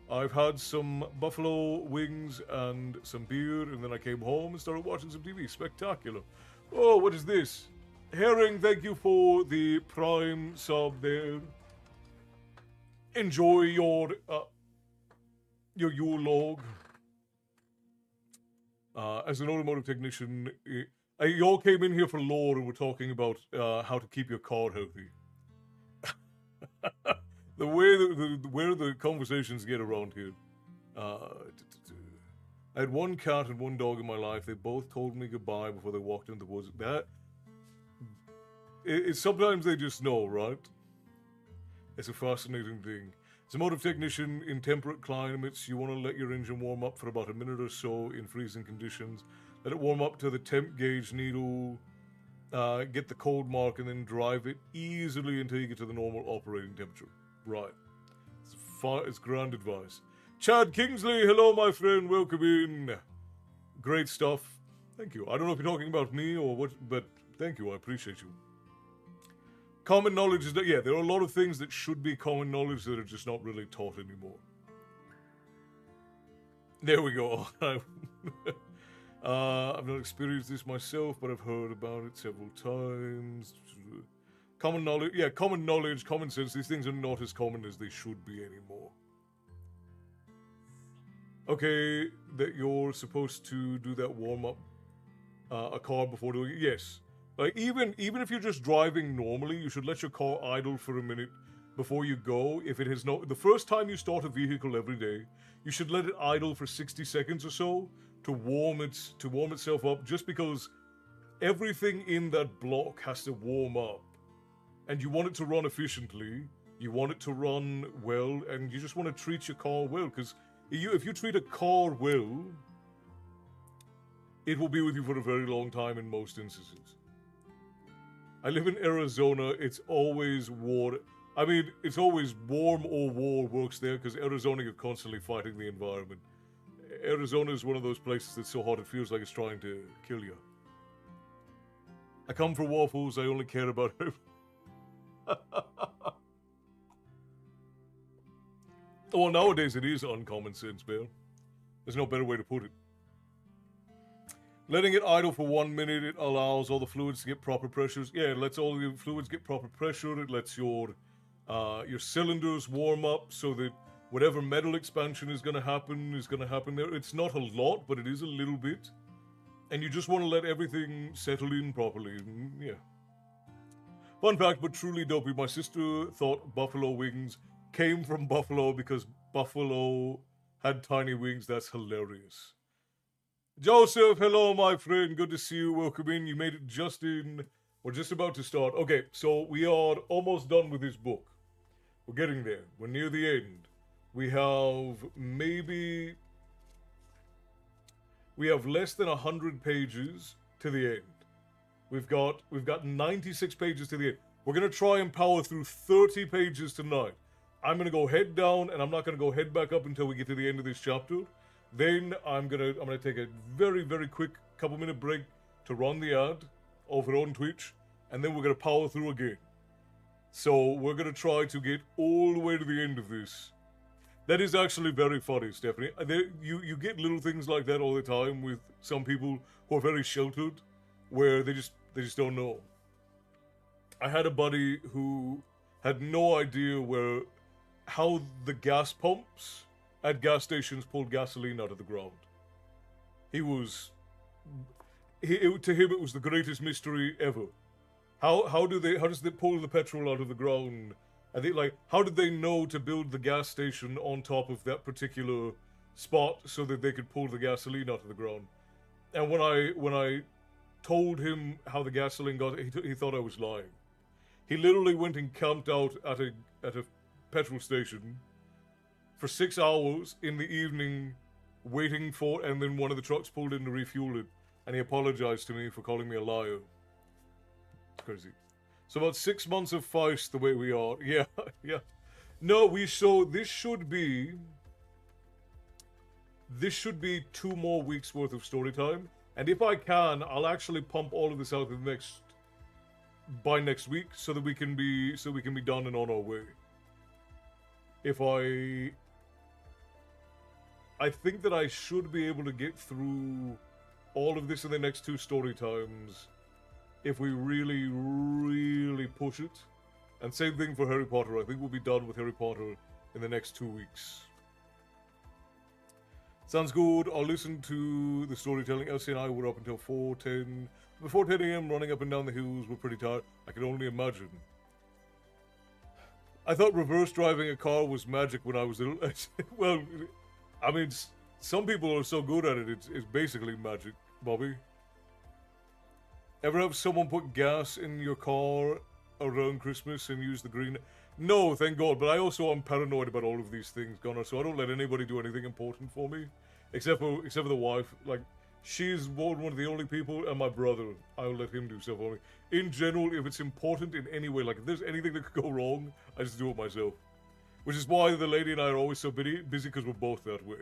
A: I've had some buffalo wings and some beer, and then I came home and started watching some TV. Spectacular. Oh, what is this? Herring, thank you for the Prime sub there. Enjoy your Yule log. As an automotive technician, You all came in here for lore and we're talking about how to keep your car healthy. The way where the conversations get around here. I had one cat and one dog in my life. They both told me goodbye before they walked into the woods. Sometimes they just know, right? It's a fascinating thing. As a motive technician in temperate climates, you want to let your engine warm up for about a minute or so in freezing conditions. Let it warm up to the temp gauge needle, get the cold mark, and then drive it easily until you get to the normal operating temperature. Right. It's grand advice. Chad Kingsley, hello, my friend. Welcome in. Great stuff. Thank you. I don't know if you're talking about me or what, but thank you. I appreciate you. Common knowledge is that, yeah, there are a lot of things that should be common knowledge that are just not really taught anymore. There we go. I've not experienced this myself, but I've heard about it several times. Common knowledge, yeah, common knowledge, common sense, these things are not as common as they should be anymore. Okay, that you're supposed to do that warm-up a car before doing it, yes. Like, even if you're just driving normally, you should let your car idle for a minute before you go. If it has no... The first time you start a vehicle every day, you should let it idle for 60 seconds or so to warm itself up, just because everything in that block has to warm up. And you want it to run efficiently, you want it to run well, and you just want to treat your car well, because if you treat a car well, it will be with you for a very long time in most instances. I live in Arizona. It's always war. I mean, it's always warm or war works there because Arizona, you're constantly fighting the environment. Arizona is one of those places that's so hot it feels like it's trying to kill you. I come for waffles. I only care about her. Well, nowadays it is uncommon sense, Bill. There's no better way to put it. Letting it idle for 1 minute, it allows all the fluids to get proper pressures. Yeah, it lets all the fluids get proper pressure. It lets your cylinders warm up so that whatever metal expansion is going to happen there. It's not a lot, but it is a little bit. And you just want to let everything settle in properly. Yeah. Fun fact, but truly dopey. My sister thought buffalo wings came from buffalo because buffalo had tiny wings. That's hilarious. Joseph, hello, my friend. Good to see you. Welcome in. You made it just in. We're just about to start. Okay, so we are almost done with this book. We're getting there. We're near the end. We have less than 100 pages to the end. We've got 96 pages to the end. We're gonna try and power through 30 pages tonight. I'm gonna go head down, and I'm not gonna go head back up until we get to the end of this chapter. Then I'm gonna take a very, very quick couple-minute break to run the ad over on Twitch, and then we're gonna power through again. So we're gonna try to get all the way to the end of this. That is actually very funny, Stephanie. You get little things like that all the time with some people who are very sheltered, where they just don't know. I had a buddy who had no idea how the gas pumps at gas stations pulled gasoline out of the ground. To him it was the greatest mystery ever. How does they pull the petrol out of the ground? And how did they know to build the gas station on top of that particular spot so that they could pull the gasoline out of the ground? And when I told him how the gasoline got, he thought I was lying. He literally went and camped out at a petrol station for 6 hours in the evening, waiting for, and then one of the trucks pulled in to refuel it, and he apologized to me for calling me a liar. It's crazy. So about 6 months of Feist the way we are. Yeah, yeah. No, this should be 2 more weeks worth of story time, and if I can, I'll actually pump all of this out by next week, so that we can be done and on our way. I think that I should be able to get through all of this in the next 2 story times if we really, really push it. And same thing for Harry Potter. I think we'll be done with Harry Potter in the next 2 weeks. Sounds good. I'll listen to the storytelling. Elsie and I were up until 4:10. before 10 a.m. running up and down the hills were pretty tired. I can only imagine. I thought reverse driving a car was magic when I was little. Well, I mean, some people are so good at it, it's basically magic, Bobby. Ever have someone put gas in your car around Christmas and use the green? No, thank God, but I also am paranoid about all of these things, Gunnar, so I don't let anybody do anything important for me. Except for the wife. Like, she's one of the only people, and my brother, I'll let him do stuff for me. In general, if it's important in any way, like if there's anything that could go wrong, I just do it myself. Which is why the lady and I are always so busy because we're both that way.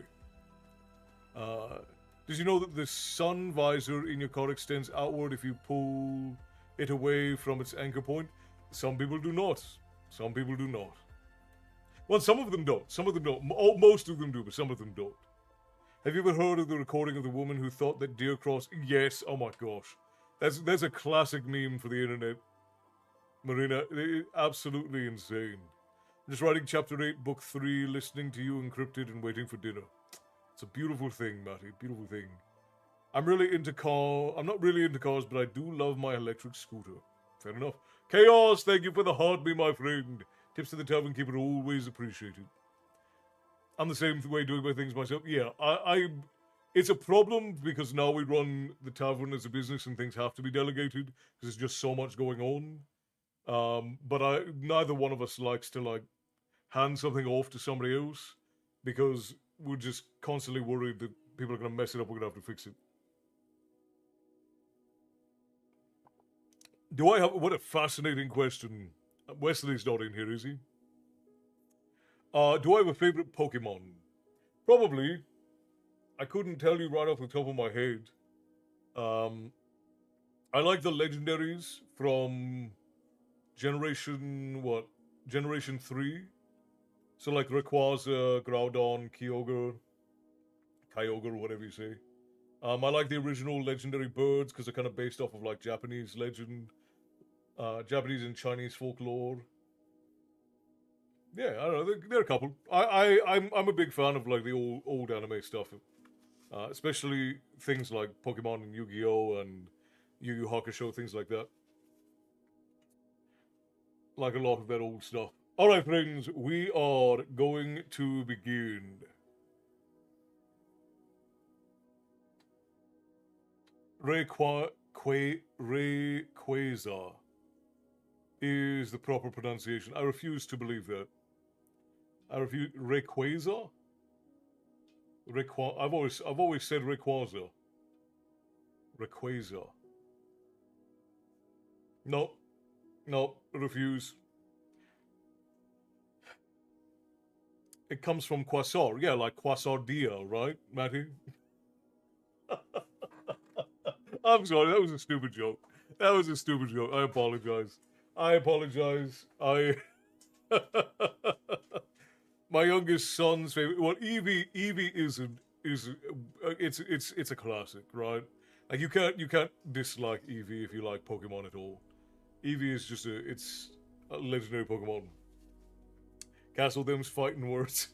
A: Did you know that the sun visor in your car extends outward if you pull it away from its anchor point? Some people do not. Some people do not. Well, some of them don't. Some of them don't. Most of them do, but some of them don't. Have you ever heard of the recording of the woman who thought that deer crossed? Yes. Oh my gosh. That's a classic meme for the internet. Marina, absolutely insane. I'm just writing chapter 8, book 3, listening to you encrypted and waiting for dinner. It's a beautiful thing, Matty. Beautiful thing. I'm not really into cars, but I do love my electric scooter. Fair enough. Chaos, thank you for the heart, me, my friend. Tips to the tavern keeper always appreciated. I'm the same way doing my things myself. Yeah, it's a problem because now we run the tavern as a business and things have to be delegated because there's just so much going on. But neither one of us likes to hand something off to somebody else because we're just constantly worried that people are going to mess it up. We're going to have to fix it. What a fascinating question. Wesley's not in here, is he? Do I have a favorite Pokemon? Probably. I couldn't tell you right off the top of my head. I like the legendaries from Generation 3? So like Rayquaza, Groudon, Kyogre, whatever you say. I like the original legendary birds because they're kind of based off of like Japanese legend, Japanese and Chinese folklore. Yeah, I don't know. There are a couple. I'm a big fan of like the old anime stuff, especially things like Pokemon and Yu-Gi-Oh and Yu Yu Hakusho, things like that. Like a lot of that old stuff. All right, friends, we are going to begin. Rayquaza is the proper pronunciation. I refuse to believe that. I refuse. Rayquaza? I've always said Rayquaza. Rayquaza. No, refuse. It comes from Quasar. Yeah, like Quasardia, right, Matty? I'm sorry, that was a stupid joke. I apologize. My youngest son's favorite. Well, Eevee it's a classic, right? Like you can't dislike Eevee if you like Pokemon at all. Eevee is just it's a legendary Pokemon. Castle them's fighting words.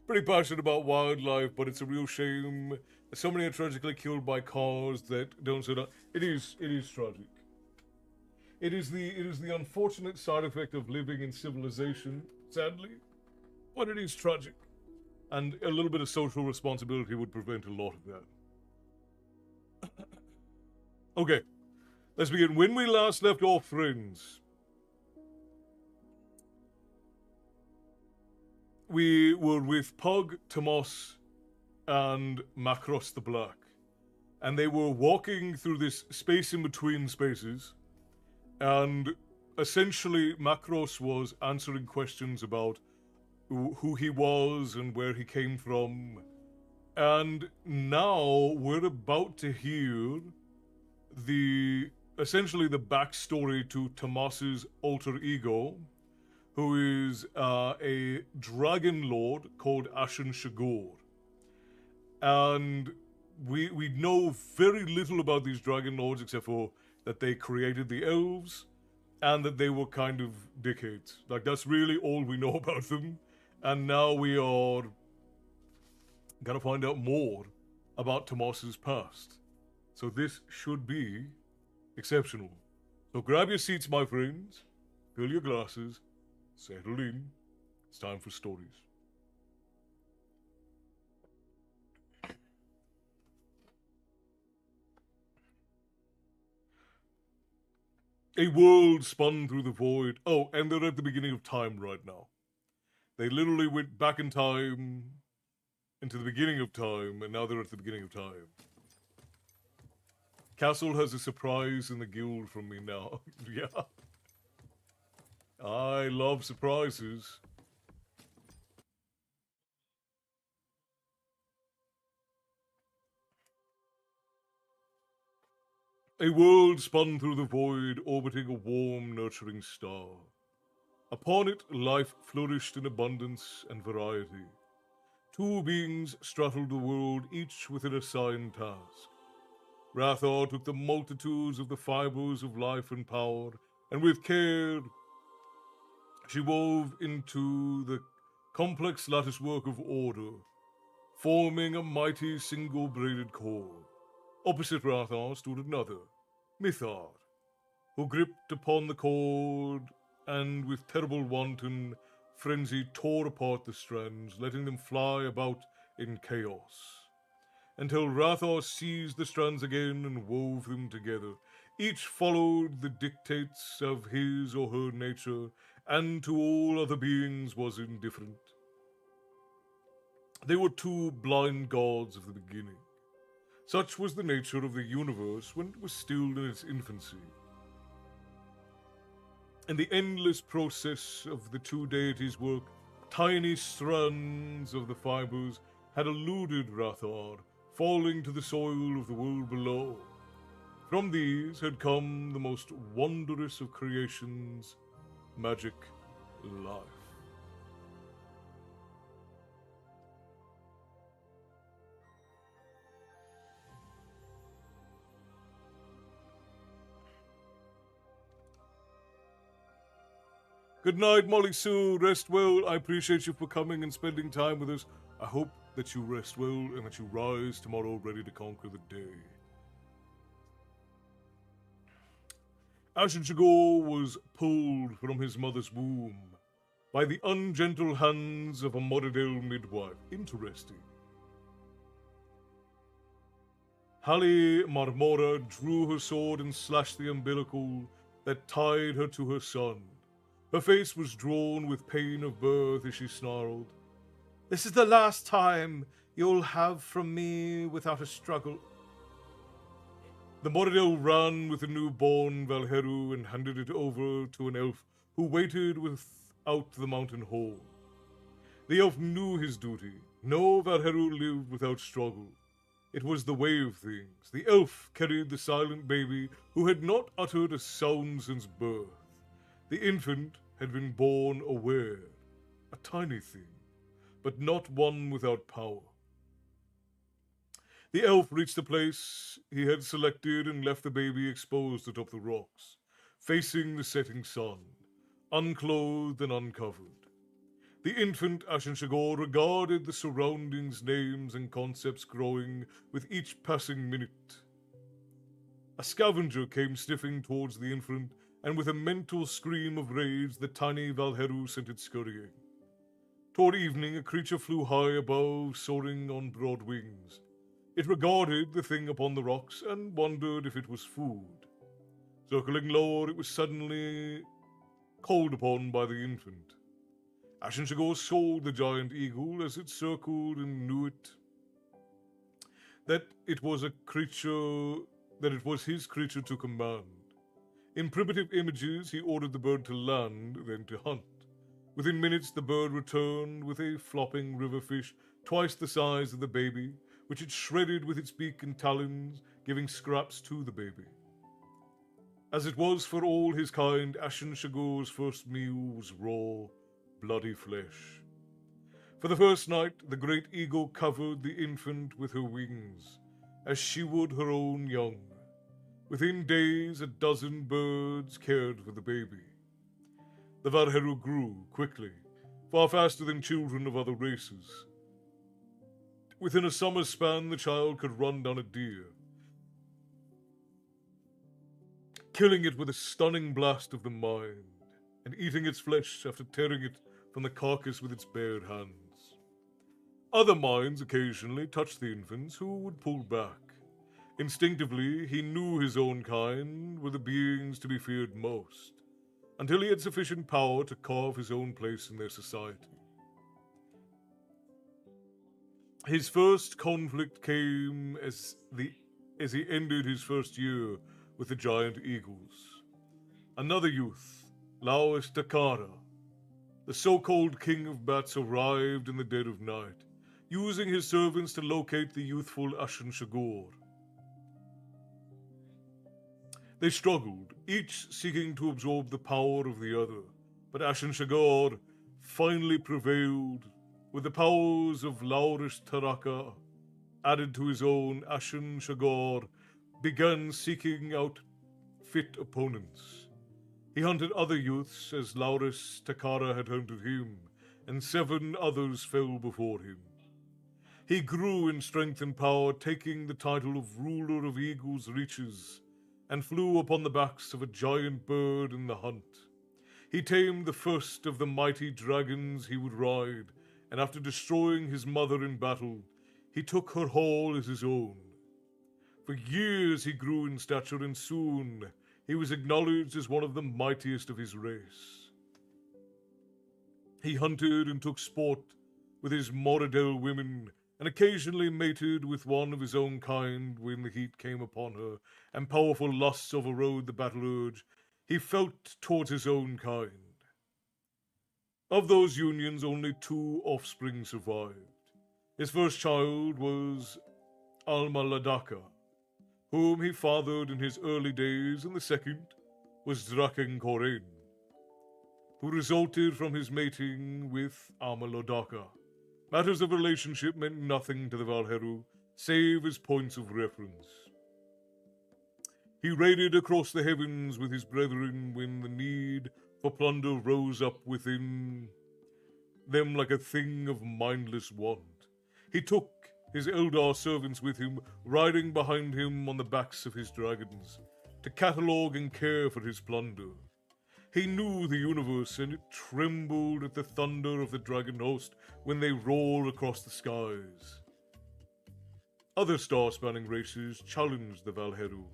A: Pretty passionate about wildlife, but it's a real shame. So many are tragically killed by cars that don't sit up. It is tragic. It is the unfortunate side effect of living in civilization, sadly, but it is tragic. And a little bit of social responsibility would prevent a lot of that. Okay, let's begin. When we last left off, friends, we were with Pug, Tomas, and Macross the Black. And they were walking through this space in between spaces. And essentially, Macross was answering questions about who he was and where he came from. And now we're about to hear essentially the backstory to Tomas's alter ego, who is a dragon lord called Ashen Shagor. And we know very little about these dragon lords except for that they created the elves and that they were kind of dickheads. Like, that's really all we know about them. And now we are gonna find out more about Tomas's past. So this should be exceptional. So grab your seats, my friends, fill your glasses, settle in. It's time for stories. A world spun through the void. Oh, and they're at the beginning of time right now. They literally went back in time into the beginning of time, and now they're at the beginning of time. Castle has a surprise in the guild from me now. Yeah. I love surprises. A world spun through the void, orbiting a warm, nurturing star. Upon it, life flourished in abundance and variety. Two beings straddled the world, each with an assigned task. Rathor took the multitudes of the fibers of life and power, and with care she wove into the complex latticework of order, forming a mighty single-braided cord. Opposite Rathor stood another, Mithar, who gripped upon the cord and with terrible wanton frenzy tore apart the strands, letting them fly about in chaos, until Rathor seized the strands again and wove them together. Each followed the dictates of his or her nature, and to all other beings was indifferent. They were two blind gods of the beginning. Such was the nature of the universe when it was still in its infancy. In the endless process of the two deities' work, tiny strands of the fibers had eluded Rathor, falling to the soil of the world below. From these had come the most wondrous of creations, magic, life. Good night, Molly Sue. Rest well. I appreciate you for coming and spending time with us. I hope that you rest well and that you rise tomorrow ready to conquer the day. Ashen Chagor was pulled from his mother's womb by the ungentle hands of a Moradel midwife. Interesting. Hallie Marmora drew her sword and slashed the umbilical that tied her to her son. Her face was drawn with pain of birth as she snarled, "This is the last time you'll have from me without a struggle." The Moradel ran with the newborn Valheru and handed it over to an elf who waited without the mountain hall. The elf knew his duty. No Valheru lived without struggle. It was the way of things. The elf carried the silent baby who had not uttered a sound since birth. The infant had been born aware, a tiny thing, but not one without power. The elf reached the place he had selected and left the baby exposed atop the rocks, facing the setting sun, unclothed and uncovered. The infant Ashen Chagor regarded the surroundings, names, and concepts growing with each passing minute. A scavenger came sniffing towards the infant, and with a mental scream of rage, the tiny Valheru sent it scurrying. Toward evening, a creature flew high above, soaring on broad wings. It regarded the thing upon the rocks and wondered if it was food. Circling lower, it was suddenly called upon by the infant. Ashen Chagor saw the giant eagle as it circled and knew that it was his creature to command. In primitive images, he ordered the bird to land, then to hunt. Within minutes, the bird returned with a flopping river fish twice the size of the baby, which it shredded with its beak and talons, giving scraps to the baby. As it was for all his kind, Ashen Chagor's first meal was raw, bloody flesh. For the first night, the great eagle covered the infant with her wings, as she would her own young. Within days, 12 birds cared for the baby. The Valheru grew quickly, far faster than children of other races. Within a summer span, the child could run down a deer. killing it with a stunning blast of the mind, and eating its flesh after tearing it from the carcass with its bare hands. Other minds occasionally touched the infants, who would pull back. Instinctively, he knew his own kind were the beings to be feared most, until he had sufficient power to carve his own place in their society. His first conflict came as he ended his first year with the giant eagles. Another youth, Lauis Takara, the so-called king of bats, arrived in the dead of night, using his servants to locate the youthful Ashen Shagor. They struggled, each seeking to absorb the power of the other, but Ashen Shagor finally prevailed. With the powers of Lauris Taraka added to his own, Ashen Shagor began seeking out fit opponents. He hunted other youths as Lauris Takara had hunted him, and 7 others fell before him. He grew in strength and power, taking the title of ruler of Eagle's Reaches, and flew upon the backs of a giant bird in the hunt. He tamed the first of the mighty dragons he would ride, and after destroying his mother in battle, he took her hall as his own. For years he grew in stature, and soon he was acknowledged as one of the mightiest of his race. He hunted and took sport with his Moradel women, and occasionally mated with one of his own kind when the heat came upon her, and powerful lusts overrode the battle urge he felt towards his own kind. Of those unions, only 2 offspring survived. His first child was Alma Ladaka, whom he fathered in his early days, and the second was Draken Koren, who resulted from his mating with Alma Ladaka. Matters of relationship meant nothing to the Valheru, save as points of reference. He raided across the heavens with his brethren when the need for plunder rose up within them like a thing of mindless want. He took his Eldar servants with him, riding behind him on the backs of his dragons, to catalogue and care for his plunder. He knew the universe, and it trembled at the thunder of the dragon host when they roared across the skies. Other star-spanning races challenged the Valheru,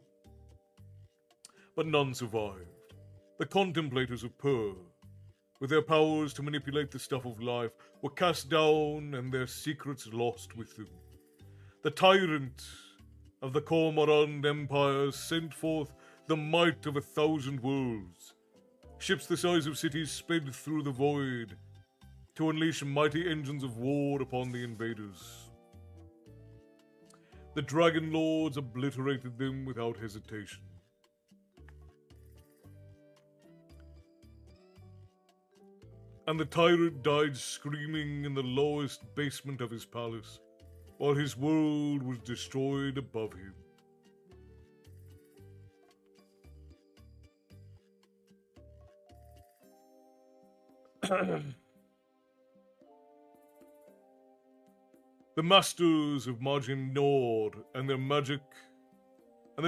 A: but none survived. The contemplators of Pur, with their powers to manipulate the stuff of life, were cast down and their secrets lost with them. The tyrant of the Cormorant Empire sent forth the might of 1,000 worlds. Ships the size of cities sped through the void to unleash mighty engines of war upon the invaders. The Dragon Lords obliterated them without hesitation. And the tyrant died screaming in the lowest basement of his palace, while his world was destroyed above him. The masters of Majin Nord and their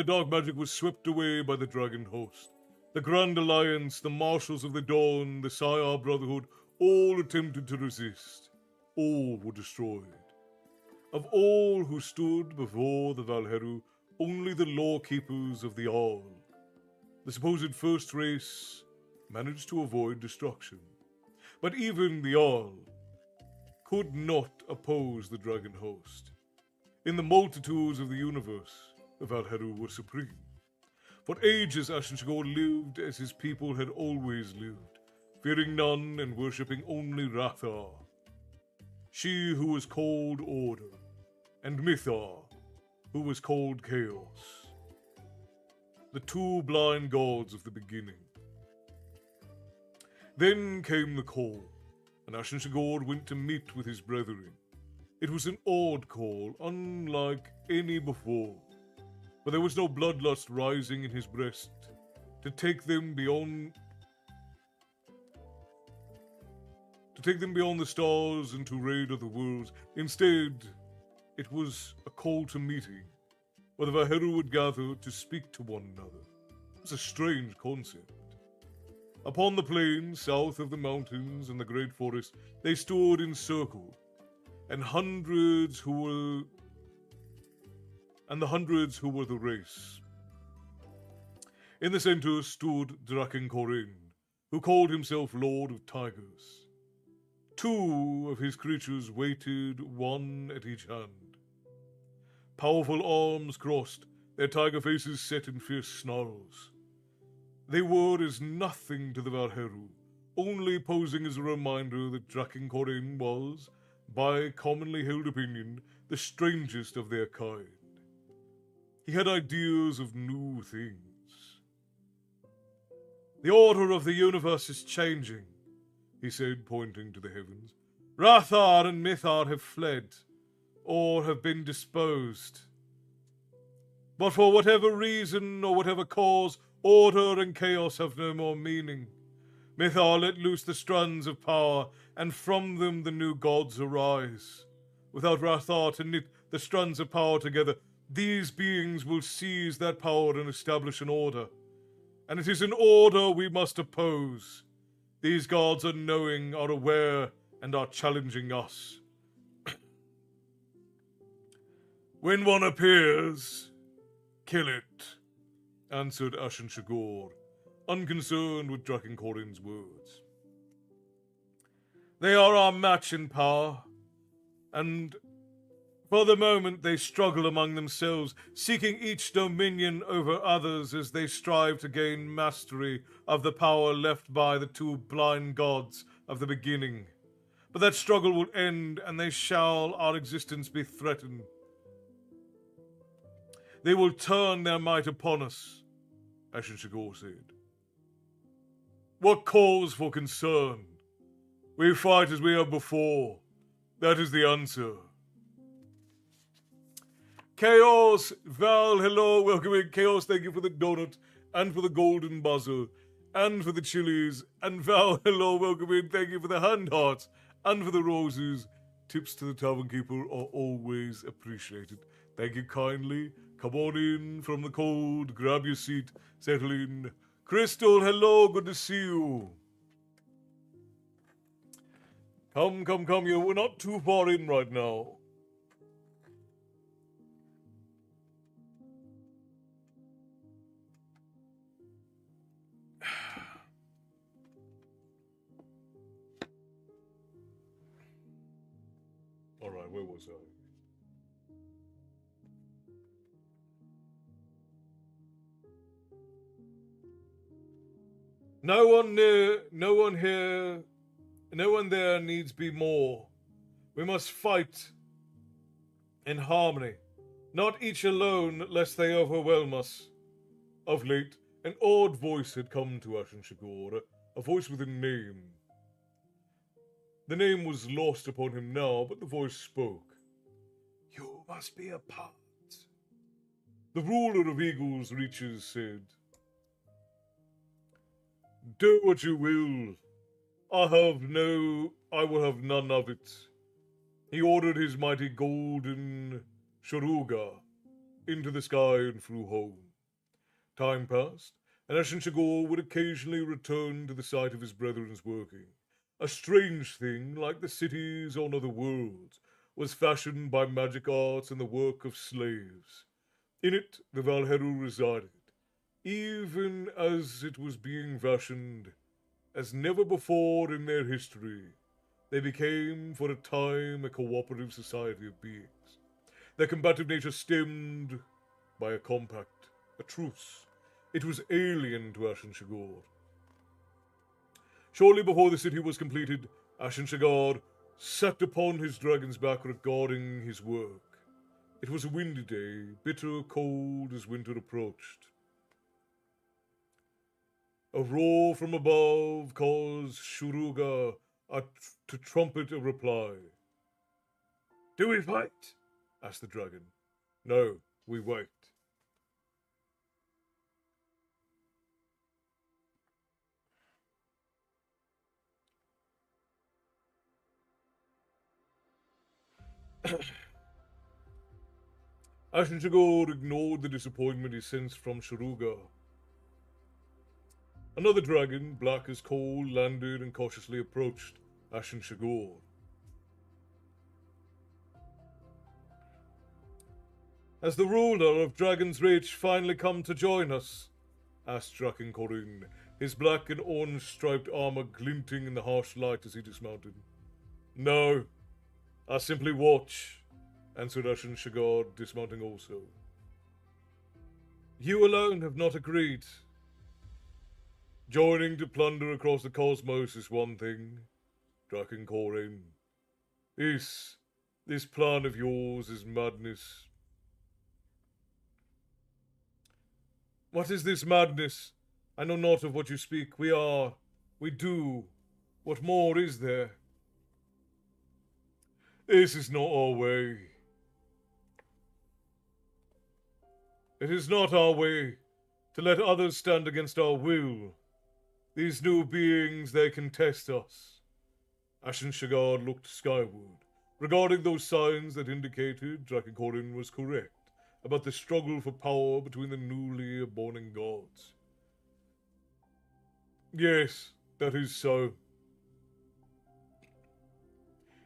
A: dark magic was swept away by the dragon host. The Grand Alliance, the Marshals of the Dawn, the Sayar Brotherhood, all attempted to resist. All were destroyed. Of all who stood before the Valheru, only the law-keepers of the All, the supposed first race, managed to avoid destruction. But even the All could not oppose the dragon host. In the multitudes of the universe, the Valheru were supreme. For ages Ashen Shagor lived as his people had always lived, fearing none and worshipping only Rathar, she who was called Order, and Mithar, who was called Chaos, the 2 blind gods of the beginning. Then came the call, and Ashen Shagor went to meet with his brethren. It was an odd call, unlike any before, but there was no bloodlust rising in his breast to take them beyond the stars and to raid other worlds. Instead, it was a call to meeting, where the Valheru would gather to speak to one another. was a strange concept. Upon the plains south of the mountains and the great forest, they stood in circle, and the hundreds who were the race. In the center stood Draken Korin, who called himself Lord of Tigers. Two of his creatures waited, one at each hand. Powerful arms crossed, their tiger faces set in fierce snarls. They were as nothing to the Valheru, only posing as a reminder that Draken Korin was, by commonly held opinion, the strangest of their kind. He had ideas of new things. The order of the universe is changing, he said, pointing to the heavens. Rathar and Mithar have fled, or have been disposed. But for whatever reason or whatever cause, order and chaos have no more meaning. Mithar let loose the strands of power, and from them the new gods arise. Without Rathar to knit the strands of power together, these beings will seize that power and establish an order. And it is an order we must oppose. These gods are knowing, are aware, and are challenging us. When one appears, kill it, answered Ashen Shagor, unconcerned with Draken Korin's words. They are our match in power, and for the moment they struggle among themselves, seeking each dominion over others as they strive to gain mastery of the power left by the two blind gods of the beginning. But that struggle will end, and our existence be threatened. They will turn their might upon us, Ashen Shagor said. What cause for concern? We fight as we have before. That is the answer. Chaos, Val, hello, welcome in. Chaos, thank you for the donut, and for the golden buzzer, and for the chilies, and Val, hello, welcome in. Thank you for the hand hearts, and for the roses. Tips to the tavern keeper are always appreciated. Thank you kindly. Come on in from the cold, grab your seat, settle in. Crystal, hello, good to see you. Come, we're not too far in right now. Alright, where was I? No one there needs be more. We must fight in harmony, not each alone, lest they overwhelm us. Of late, an odd voice had come to Ashen Shagor, a voice with a name. The name was lost upon him now, but the voice spoke. You must be a part. The ruler of Eagle's Reaches said, do what you will. I will have none of it. He ordered his mighty golden Sharuga into the sky and flew home. Time passed, and Ashen Shagor would occasionally return to the site of his brethren's working. A strange thing, like the cities on other worlds, was fashioned by magic arts and the work of slaves. In it the Valheru resided, even as it was being fashioned, as never before in their history. They became, for a time, a cooperative society of beings. Their combative nature stemmed by a compact, a truce. It was alien to Ashen Shagor. Shortly before the city was completed, Ashen Shagor sat upon his dragon's back regarding his work. It was a windy day, bitter cold as winter approached. A roar from above caused Shuruga to trumpet a reply. Do we fight? Asked the dragon. No, we wait. Ashen Shagor ignored the disappointment he sensed from Sharuga. Another dragon, black as coal, landed and cautiously approached Ashen Shagor. Has the ruler of Dragon's Reach finally come to join us? Asked Draken Corin, his black and orange striped armor glinting in the harsh light as he dismounted. No, I simply watch, answered Ashen Shagor, dismounting also. You alone have not agreed. Joining to plunder across the cosmos is one thing, Draken Corin. This plan of yours is madness. What is this madness? I know not of what you speak. We do. What more is there? This is not our way. It is not our way to let others stand against our will. These new beings, they can test us. Ashen Shagard looked skyward, regarding those signs that indicated Draken Corin was correct about the struggle for power between the newly born gods. Yes, that is so.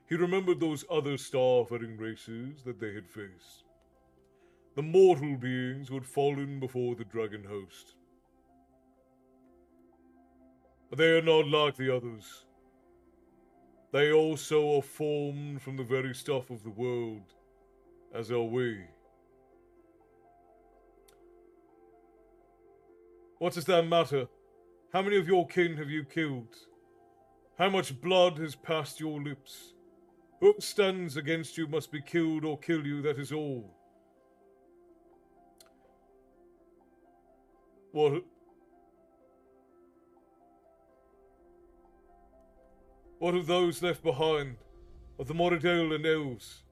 A: He remembered those other starfaring races that they had faced. The mortal beings who had fallen before the dragon host. But they are not like the others. They also are formed from the very stuff of the world, as are we. What does that matter? How many of your kin have you killed? How much blood has passed your lips? Who stands against you must be killed or kill you, that is all. What of those left behind, of the Moridel and elves?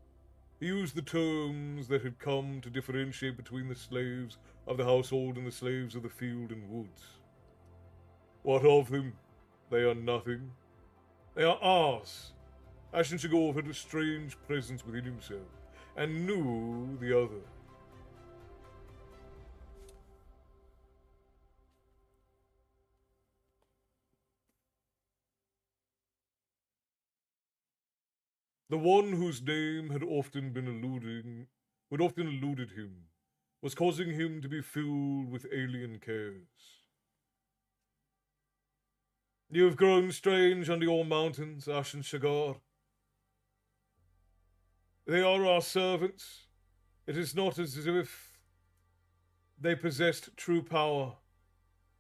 A: He used the terms that had come to differentiate between the slaves of the household and the slaves of the field and woods. What of them? They are nothing. They are ours. Ashen Shagor had a strange presence within himself, and knew the other. The one whose name had often eluded him, was causing him to be filled with alien cares. You have grown strange under your mountains, Ashen Shagor. They are our servants. It is not as if they possessed true power.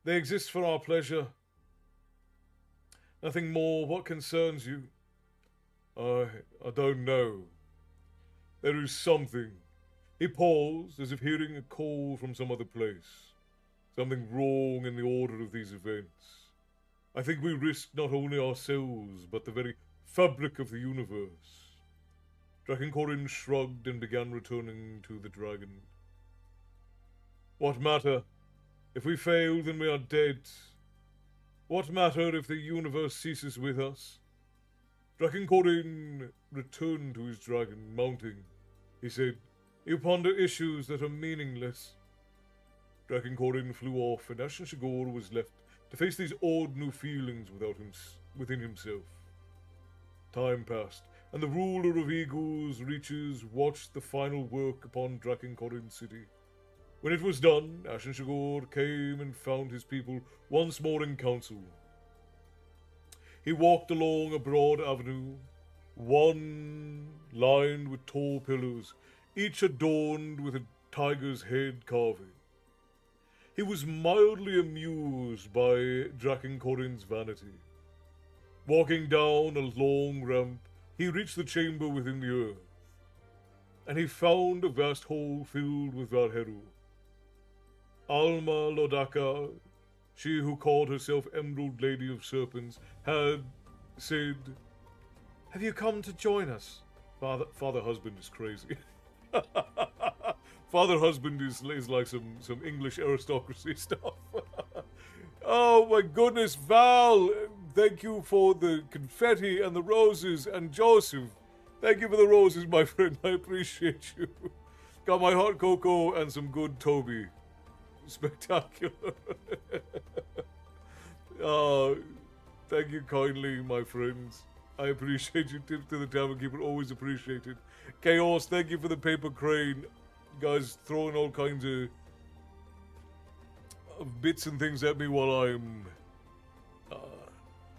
A: They exist for our pleasure. Nothing more. What concerns you? I don't know. There is something. He paused, as if hearing a call from some other place. Something wrong in the order of these events. I think we risk not only ourselves, but the very fabric of the universe. Draken Corin shrugged and began returning to the dragon. What matter? If we fail, then we are dead. What matter if the universe ceases with us? Draken Corin returned to his dragon, mounting. He said, You ponder issues that are meaningless. Draken Corin flew off, and Ashen Shagor was left to face these odd new feelings within himself. Time passed, and the ruler of Eagle's Reaches watched the final work upon Draken Corin City. When it was done, Ashen Shagor came and found his people once more in council. He walked along a broad avenue, one lined with tall pillars, each adorned with a tiger's head carving. He was mildly amused by Draken Corin's vanity. Walking down a long ramp, he reached the chamber within the earth, and he found a vast hall filled with Valheru. Alma Lodaka, she who called herself Emerald Lady of Serpents, had said, Have you come to join us? Father husband is crazy. Father husband is like some English aristocracy stuff. Oh my goodness, Val! Thank you for the confetti and the roses, and Joseph. Thank you for the roses, my friend. I appreciate you. Got my hot cocoa and some good Toby. Spectacular. Uh, thank you kindly, my friends. I appreciate your tips to the tavern keeper. Always appreciated. Chaos, thank you for the paper crane. You guys throwing all kinds of bits and things at me while I'm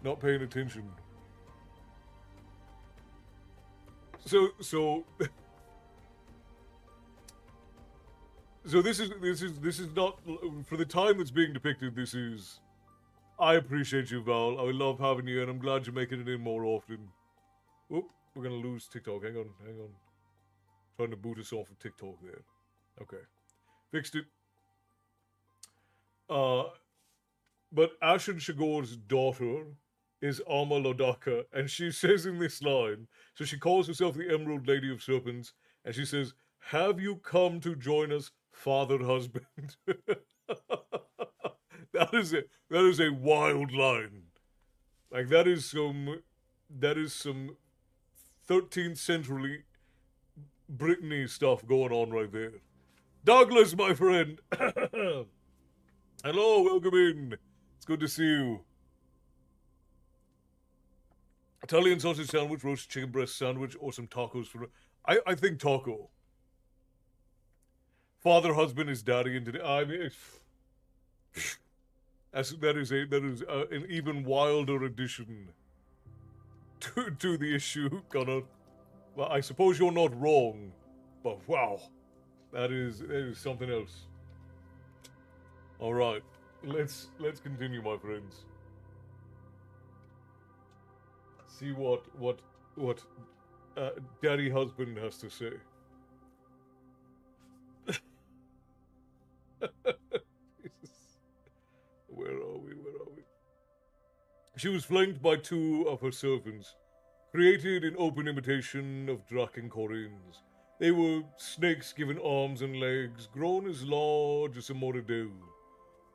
A: not paying attention. So so this is not for the time that's being depicted. This is. I appreciate you, Val. I love having you, and I'm glad you're making it in more often. Oh, we're gonna lose TikTok. Hang on. Trying to boot us off of TikTok there. Okay, fixed it. But Ashen Shagor's daughter is Alma Lodaka, and she says in this line, so she calls herself the Emerald Lady of Serpents, and she says, "Have you come to join us, father husband?" That is a wild line. Like that is some 13th century Brittany stuff going on right there. Douglas, my friend. Hello, welcome in. It's good to see you. Italian sausage sandwich, roasted chicken breast sandwich, or some tacos for. I think taco. Father, husband is daddy, and today I mean, that is an even wilder addition to the issue, Connor. Well, I suppose you're not wrong, but wow, that is something else. All right, let's continue, my friends. See what daddy husband has to say. Where are we? She was flanked by two of her servants, created in open imitation of Draken Corins. They were snakes given arms and legs, grown as large as a Moradil.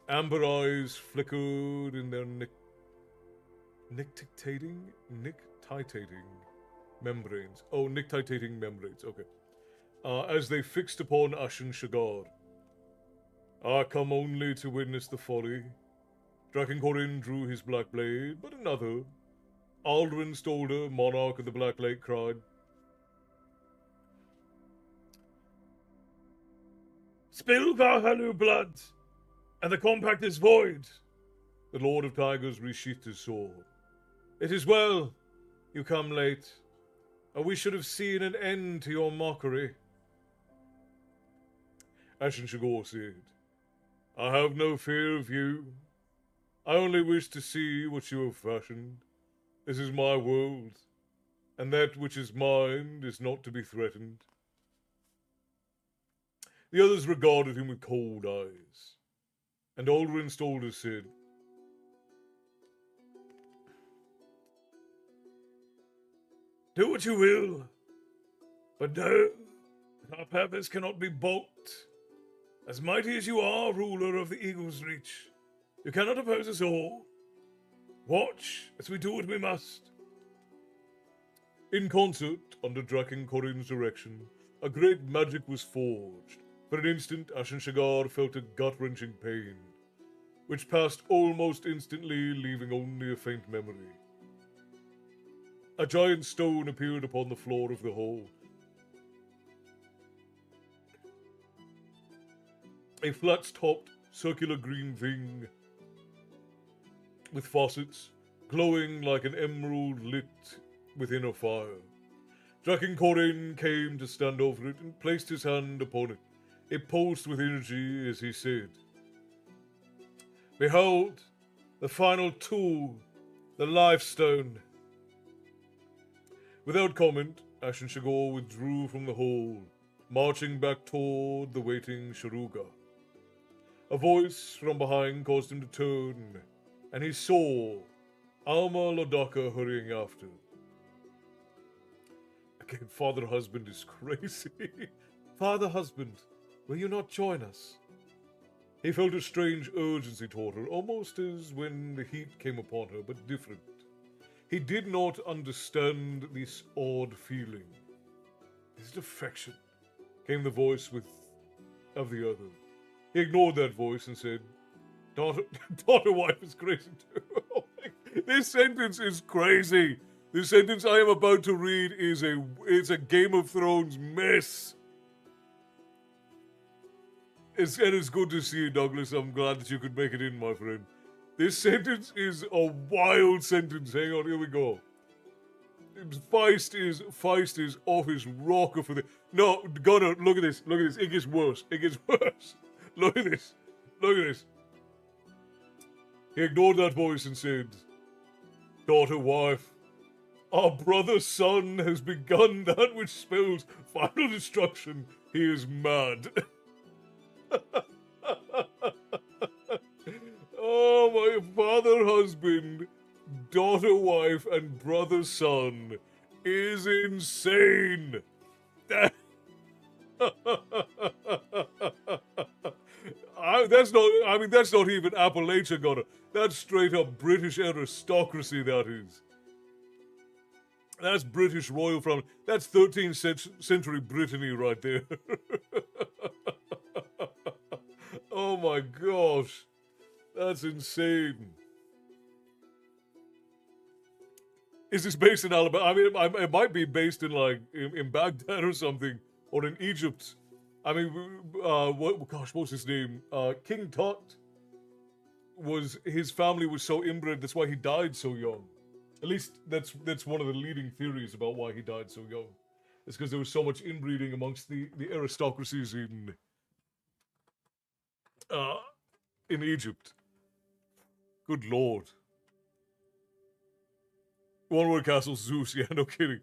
A: Amber eyes flickered in their nictitating membranes. Oh, nictitating membranes, okay. As they fixed upon Ashen Shagar. I come only to witness the folly. Drakencorin drew his black blade, but another, Aldrin Stolder, monarch of the Black Lake, cried, "Spill Valhalu blood, and the compact is void." The Lord of Tigers resheathed his sword. "It is well, you come late, or we should have seen an end to your mockery." Ashen Shagor said, "I have no fear of you. I only wish to see what you have fashioned. This is my world, and that which is mine is not to be threatened." The others regarded him with cold eyes, and Aldrin Stolder said, "Do what you will, but know that our purpose cannot be balked. As mighty as you are, ruler of the Eagle's Reach, you cannot oppose us all. Watch as we do what we must." In concert, under Draken Corin's direction, a great magic was forged. For an instant, Ashen Shagar felt a gut-wrenching pain, which passed almost instantly, leaving only a faint memory. A giant stone appeared upon the floor of the hall. A flat-topped, circular green thing with faucets, glowing like an emerald lit within a fire. Draken Corin came to stand over it and placed his hand upon it. It pulsed with energy as he said, "Behold, the final tool, the Life Stone." Without comment, Ashen Shagor withdrew from the hall, marching back toward the waiting Sharuga. A voice from behind caused him to turn, and he saw Alma Lodaka hurrying after. Again, Father Husband is crazy. "Father Husband, will you not join us?" He felt a strange urgency toward her, almost as when the heat came upon her, but different. He did not understand this odd feeling. "Is it affection?" came the voice of the other. He ignored that voice and said, Daughter, daughter wife is crazy too. Oh this sentence is crazy. This sentence I am about to read is it's a Game of Thrones mess. It's good to see you, Douglas. I'm glad that you could make it in, my friend. This sentence is a wild sentence. Hang on, here we go. Feist is off his rocker for the. No, Gunnar, look at this. Look at this. It gets worse. It gets worse. Look at this. Look at this. He ignored that voice and said, "Daughter, wife, our brother's son has begun that which spells final destruction. He is mad." Oh, my father, husband, daughter, wife, and brother, son is insane. That's not even Appalachia, Gunner. That's straight up British aristocracy, that is. That's British royal family. That's 13th century Brittany right there. Oh my gosh. That's insane. Is this based in Alabama? I mean, it might be based in, like, in Baghdad or something, or in Egypt. I mean, what's his name? King Tut his family was so inbred, that's why he died so young. At least that's one of the leading theories about why he died so young. It's because there was so much inbreeding amongst the aristocracies in Egypt. Good lord. One word castle, Zeus, yeah, no kidding.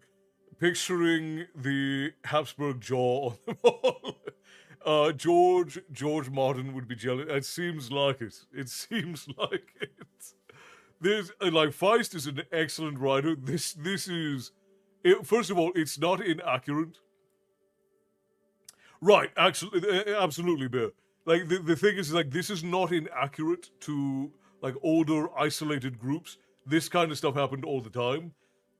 A: Picturing the Habsburg jaw on the wall. George Martin would be jealous. It seems like it. It seems like it. There's, like, Feist is an excellent writer. This is... first of all, it's not inaccurate. Right, actually, absolutely, Bear. Like, the thing is, like, this is not inaccurate to, like, older, isolated groups. This kind of stuff happened all the time.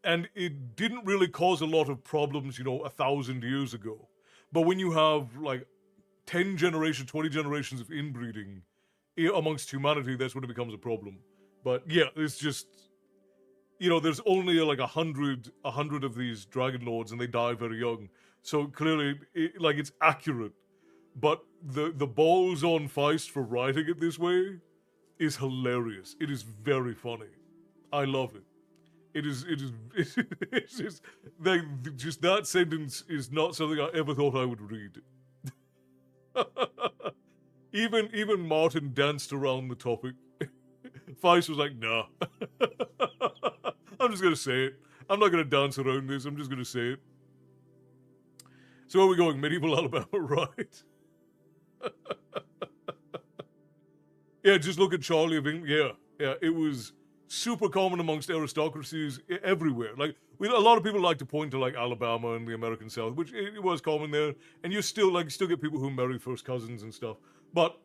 A: And it didn't really cause a lot of problems, 1,000 years ago. But when you have, like, 10 generations, 20 generations of inbreeding amongst humanity, that's when it becomes a problem. But, yeah, it's just... there's only, like, 100 of these Dragon Lords, and they die very young. So, clearly, it's accurate. But the balls on Feist for writing it this way is hilarious. It is very funny. I love it. It's just, like, just that sentence is not something I ever thought I would read. Even Martin danced around the topic. Feist was like, nah. I'm just gonna say it. I'm not gonna dance around this. I'm just gonna say it. So where are we going? Medieval Alabama, right? Yeah, just look at Charlie of England. Yeah, it was super common amongst aristocracies everywhere. Like, a lot of people like to point to, like, Alabama and the American South, which it was common there, and you still get people who marry first cousins and stuff. But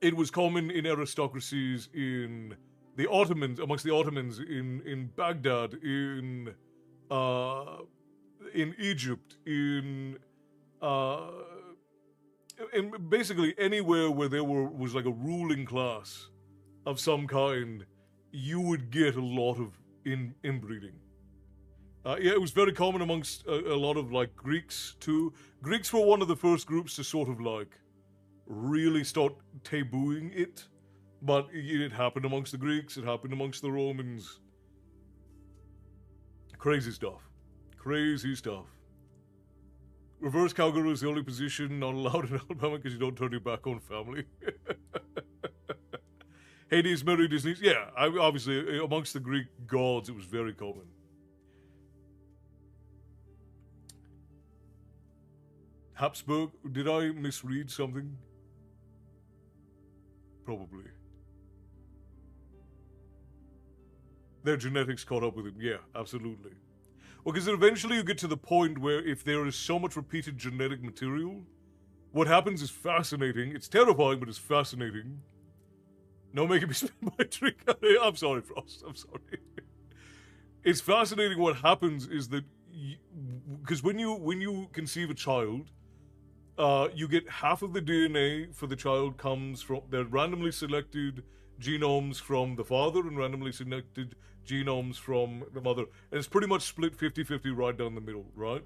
A: it was common in aristocracies in the Ottomans, amongst the Ottomans, in Baghdad, in Egypt, in basically anywhere where there was like a ruling class of some kind, you would get a lot of inbreeding. Yeah, it was very common amongst a lot of, like, Greeks too. Greeks were one of the first groups to sort of, like, really start tabooing it. But it happened amongst the Greeks, it happened amongst the Romans. Crazy stuff. Crazy stuff. Reverse cowgirl is the only position not allowed in Alabama because you don't turn your back on family. Hades married Disney. Yeah, obviously, amongst the Greek gods, it was very common. Habsburg, did I misread something? Probably. Their genetics caught up with him. Yeah, absolutely. Well, because eventually you get to the point where if there is so much repeated genetic material, what happens is fascinating. It's terrifying, but it's fascinating. No making me spin my drink. I'm sorry, Frost. I'm sorry. It's fascinating what happens is that... Because when you conceive a child, you get half of the DNA for the child comes from their randomly selected genomes from the father and randomly selected genomes from the mother. And it's pretty much split 50-50 right down the middle, right?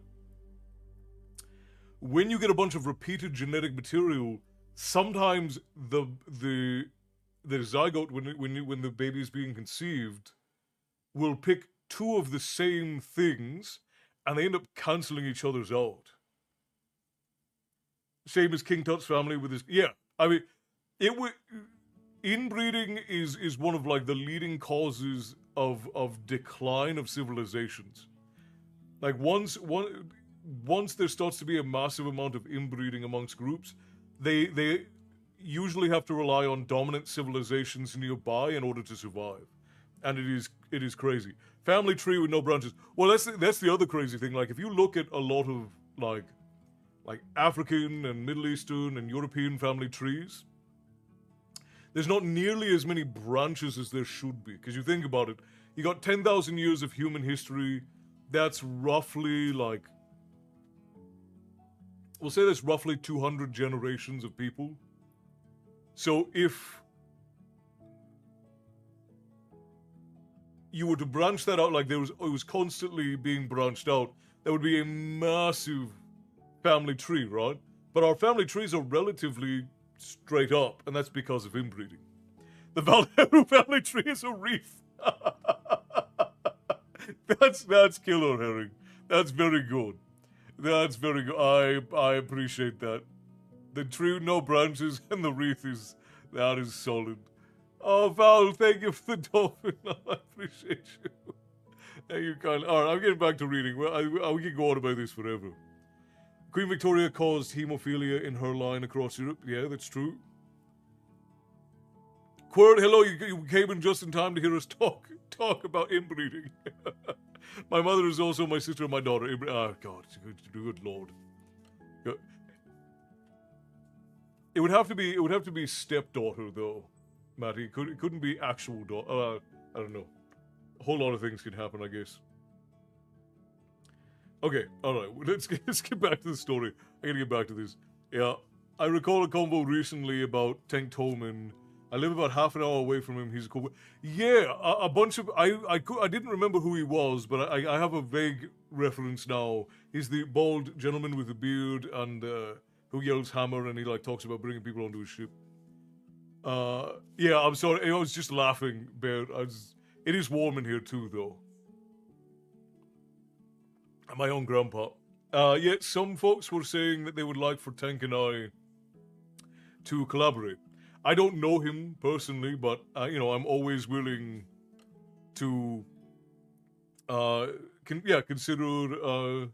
A: When you get a bunch of repeated genetic material, sometimes the zygote when the baby is being conceived will pick two of the same things, and they end up canceling each other's out. Same as King Tut's family with his I mean, inbreeding is one of like the leading causes of decline of civilizations. Like once there starts to be a massive amount of inbreeding amongst groups, they usually have to rely on dominant civilizations nearby in order to survive, and it is crazy. Family tree with no branches. Well, that's the other crazy thing. Like if you look at a lot of like African and Middle Eastern and European family trees, there's not nearly as many branches as there should be. Because you think about it, you got 10,000 years of human history. That's roughly like, we'll say that's roughly 200 generations of people. So if you were to branch that out, like it was constantly being branched out, that would be a massive family tree, right? But our family trees are relatively straight up, and that's because of inbreeding. The Valheru family tree is a reef. That's killer, Herring. That's very good. That's very good. I appreciate that. The tree with no branches and the wreath that is solid. Oh, Val, thank you for the dolphin. I appreciate you. Thank you, kindly. All right, I'm getting back to reading. We can go on about this forever. Queen Victoria caused hemophilia in her line across Europe. Yeah, that's true. Quirt, hello, you came in just in time to hear us talk about inbreeding. My mother is also my sister and my daughter. Oh, God, good Lord. It would have to be stepdaughter, though, Matty. It couldn't be actual daughter. I don't know. A whole lot of things can happen, I guess. Okay, alright, let's get back to the story. I gotta get back to this. Yeah, I recall a convo recently about Tank Tolman. I live about half an hour away from him. He's cool. Yeah, a bunch of... I didn't remember who he was, but I have a vague reference now. He's the bald gentleman with the beard and who yells hammer, and he like talks about bringing people onto his ship. Yeah, I'm sorry. I was just laughing, Bear. It is warm in here too, though. My own grandpa. Yet some folks were saying that they would like for Tank and I to collaborate. I don't know him personally, but I'm always willing to consider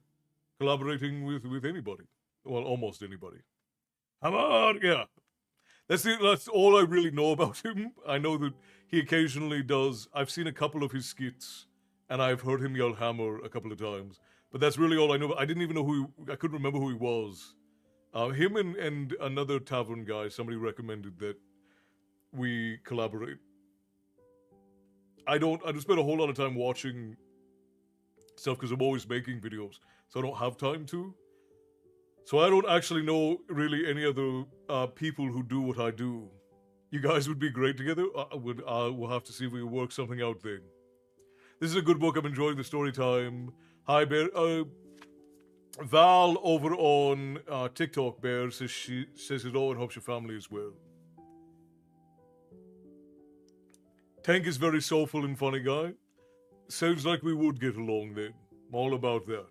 A: collaborating with anybody. Well, almost anybody. Hammer, yeah. That's all I really know about him. I know that he occasionally does. I've seen a couple of his skits, and I've heard him yell hammer a couple of times. But that's really all I know. I didn't even know I couldn't remember who he was. Him and another tavern guy, somebody recommended that we collaborate. I just spend a whole lot of time watching stuff because I'm always making videos, so I don't have time to. So I don't actually know really any other people who do what I do. You guys would be great together. We'll have to see if we can work something out then. This is a good book. I'm enjoying the story time. Hi, Bear. Val over on TikTok, Bear, says it all and hopes your family is well. Tank is very soulful and funny guy. Sounds like we would get along then. I'm all about that.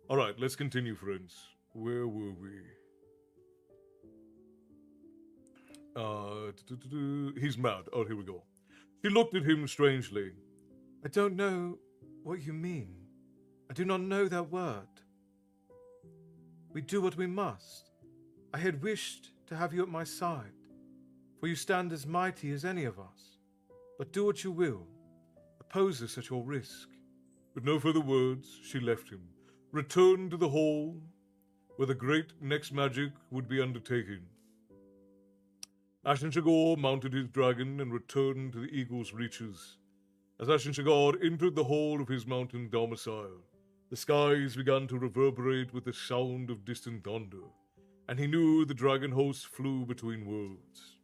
A: Alright, let's continue, friends. Where were we? He's mad. Oh, here we go. She looked at him strangely.
B: I don't know what you mean. I do not know that word. We do what we must. I had wished to have you at my side, for you stand as mighty as any of us. But do what you will. Oppose us at your risk.
A: With no further words, she left him, returned to the hall where the great next magic would be undertaken. Ashen Chagor mounted his dragon and returned to the eagle's reaches. As Ashen Chagor entered the hall of his mountain domicile, the skies began to reverberate with the sound of distant thunder. and he knew the dragon host flew between worlds.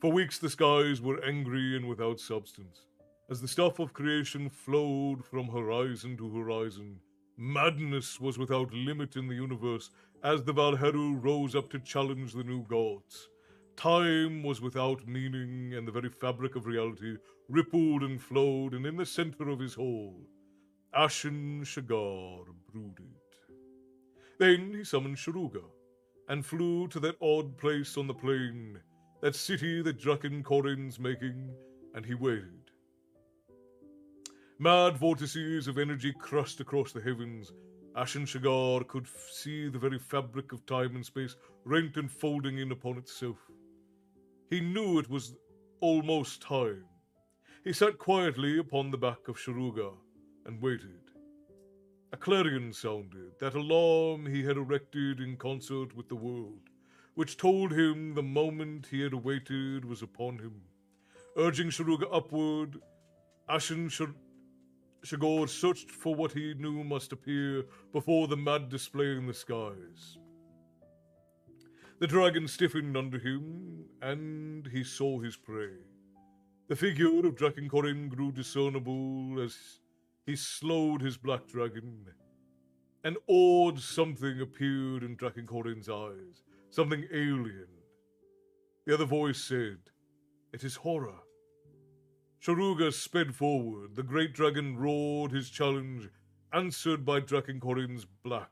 A: For weeks the skies were angry and without substance. As the stuff of creation flowed from horizon to horizon, madness was without limit in the universe as the Valheru rose up to challenge the new gods. Time was without meaning, and the very fabric of reality rippled and flowed, and in the center of his hall, Ashen Shagar brooded. Then he summoned Sharuga, and flew to that odd place on the plain, that city that Draken Corin's making, and he waited. Mad vortices of energy crushed across the heavens. Ashen Shagar could see the very fabric of time and space rent and folding in upon itself. He knew it was almost time. He sat quietly upon the back of Sharuga and waited. A clarion sounded, that alarm he had erected in concert with the world, which told him the moment he had awaited was upon him. Urging Sharuga upward, Ashen Shagar searched for what he knew must appear before the mad display in the skies. The dragon stiffened under him, and he saw his prey. The figure of Draken Corin grew discernible as he slowed his black dragon. An odd something appeared in Draken Corin's eyes, something alien. The other voice said, "It is horror." Sharuga sped forward. The great dragon roared his challenge, answered by Draken Corin's black.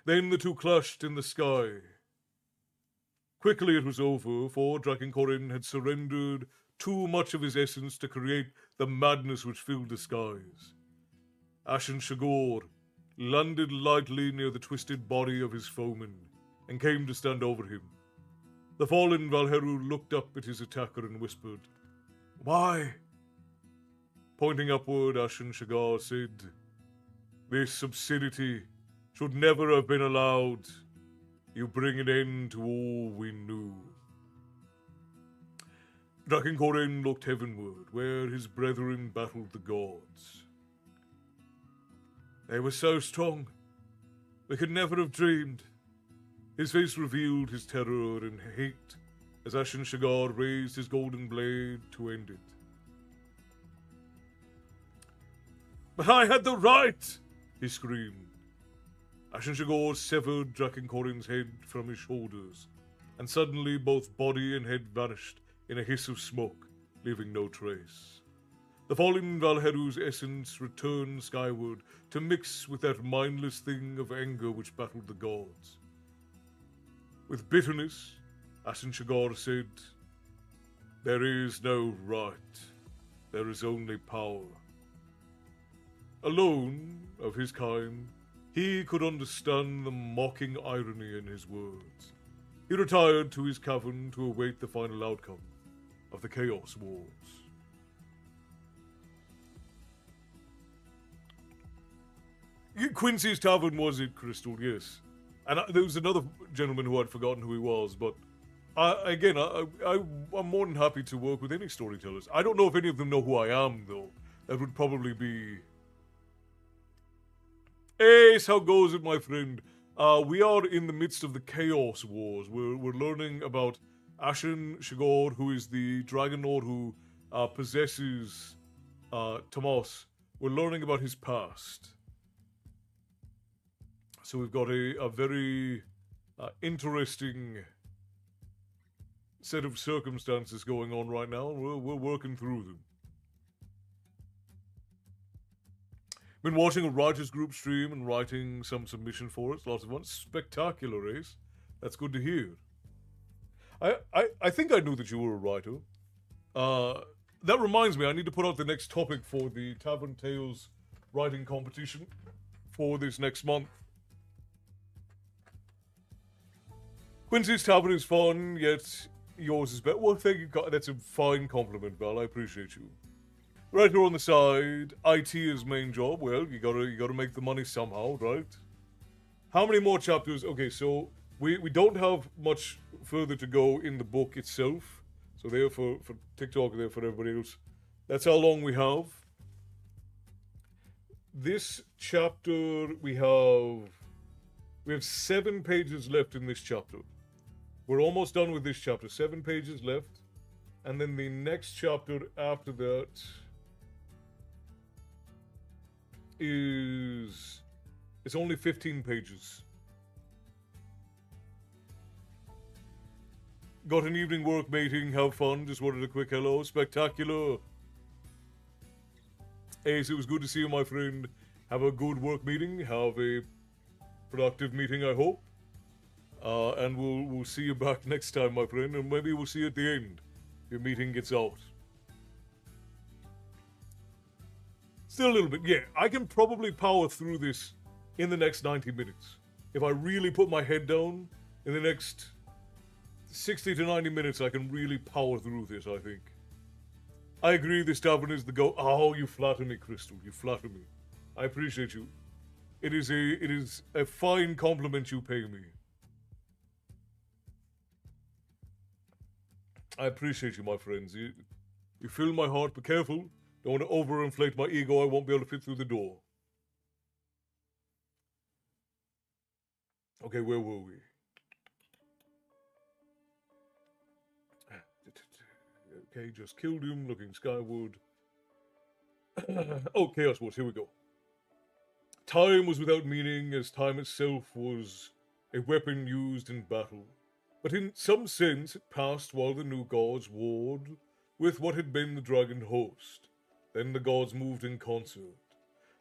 A: Then the two clashed in the sky. Quickly it was over, for Draken Corin had surrendered too much of his essence to create the madness which filled the skies. Ashen Shagar landed lightly near the twisted body of his foeman, and came to stand over him. The fallen Valheru looked up at his attacker and whispered, "Why?" Pointing upward, Ashen Shagar said, "This obscenity should never have been allowed. You bring an end to all we knew." Draken Corin looked heavenward, where his brethren battled the gods. "They were so strong. We could never have dreamed." His face revealed his terror and hate as Ashen Shagar raised his golden blade to end it. "But I had the right!" he screamed. Ashen Shagar severed Draken Corin's head from his shoulders, and suddenly both body and head vanished in a hiss of smoke, leaving no trace. The fallen Valheru's essence returned skyward to mix with that mindless thing of anger which battled the gods. With bitterness, Ashen Shagar said, "There is no right. There is only power." Alone of his kind, he could understand the mocking irony in his words. He retired to his cavern to await the final outcome of the Chaos Wars. Quincy's Tavern was it, Crystal, yes. And there was another gentleman who I'd forgotten who he was, but I'm more than happy to work with any storytellers. I don't know if any of them know who I am, though. That would probably be... Ace, how goes it, my friend? We are in the midst of the Chaos Wars. We're learning about Ashen Shagar, who is the Dragon Lord who possesses Tomas. We're learning about his past. So we've got a very interesting set of circumstances going on right now, and we're working through them. Been watching a writers group stream and writing some submission for it. Lots of fun. Spectacular, Ace. That's good to hear. I think I knew that you were a writer. That reminds me, I need to put out the next topic for the Tavern Tales writing competition for this next month. Quincy's Tavern is fun, yet yours is better. Well, thank you. That's a fine compliment, Val. I appreciate you. Right here on the side, IT is main job. Well, you gotta make the money somehow, right? How many more chapters? Okay, so we don't have much further to go in the book itself. So there for TikTok, there for everybody else. That's how long we have. This chapter we have We have 7 pages left in this chapter. We're almost done with this chapter. 7 pages left. And then the next chapter after that is... It's only 15 pages. Got an evening work meeting, have fun, just wanted a quick hello. Spectacular. Ace, it was good to see you, my friend. Have a good work meeting. Have a productive meeting, I hope. And we'll see you back next time, my friend. And maybe we'll see you at the end. If your meeting gets out. Still a little bit. Yeah, I can probably power through this in the next 90 minutes. If I really put my head down, in the next 60 to 90 minutes, I can really power through this, I think. I agree this tavern is the go. Oh, you flatter me, Crystal. You flatter me. I appreciate you. It is a fine compliment you pay me. I appreciate you, my friends. You fill my heart, but careful. Don't want to overinflate my ego. I won't be able to fit through the door. Okay, where were we? Okay, just killed him, looking skyward. Oh, Chaos Wars, here we go. Time was without meaning, as time itself was a weapon used in battle. But in some sense, it passed while the new gods warred with what had been the dragon host. Then the gods moved in concert.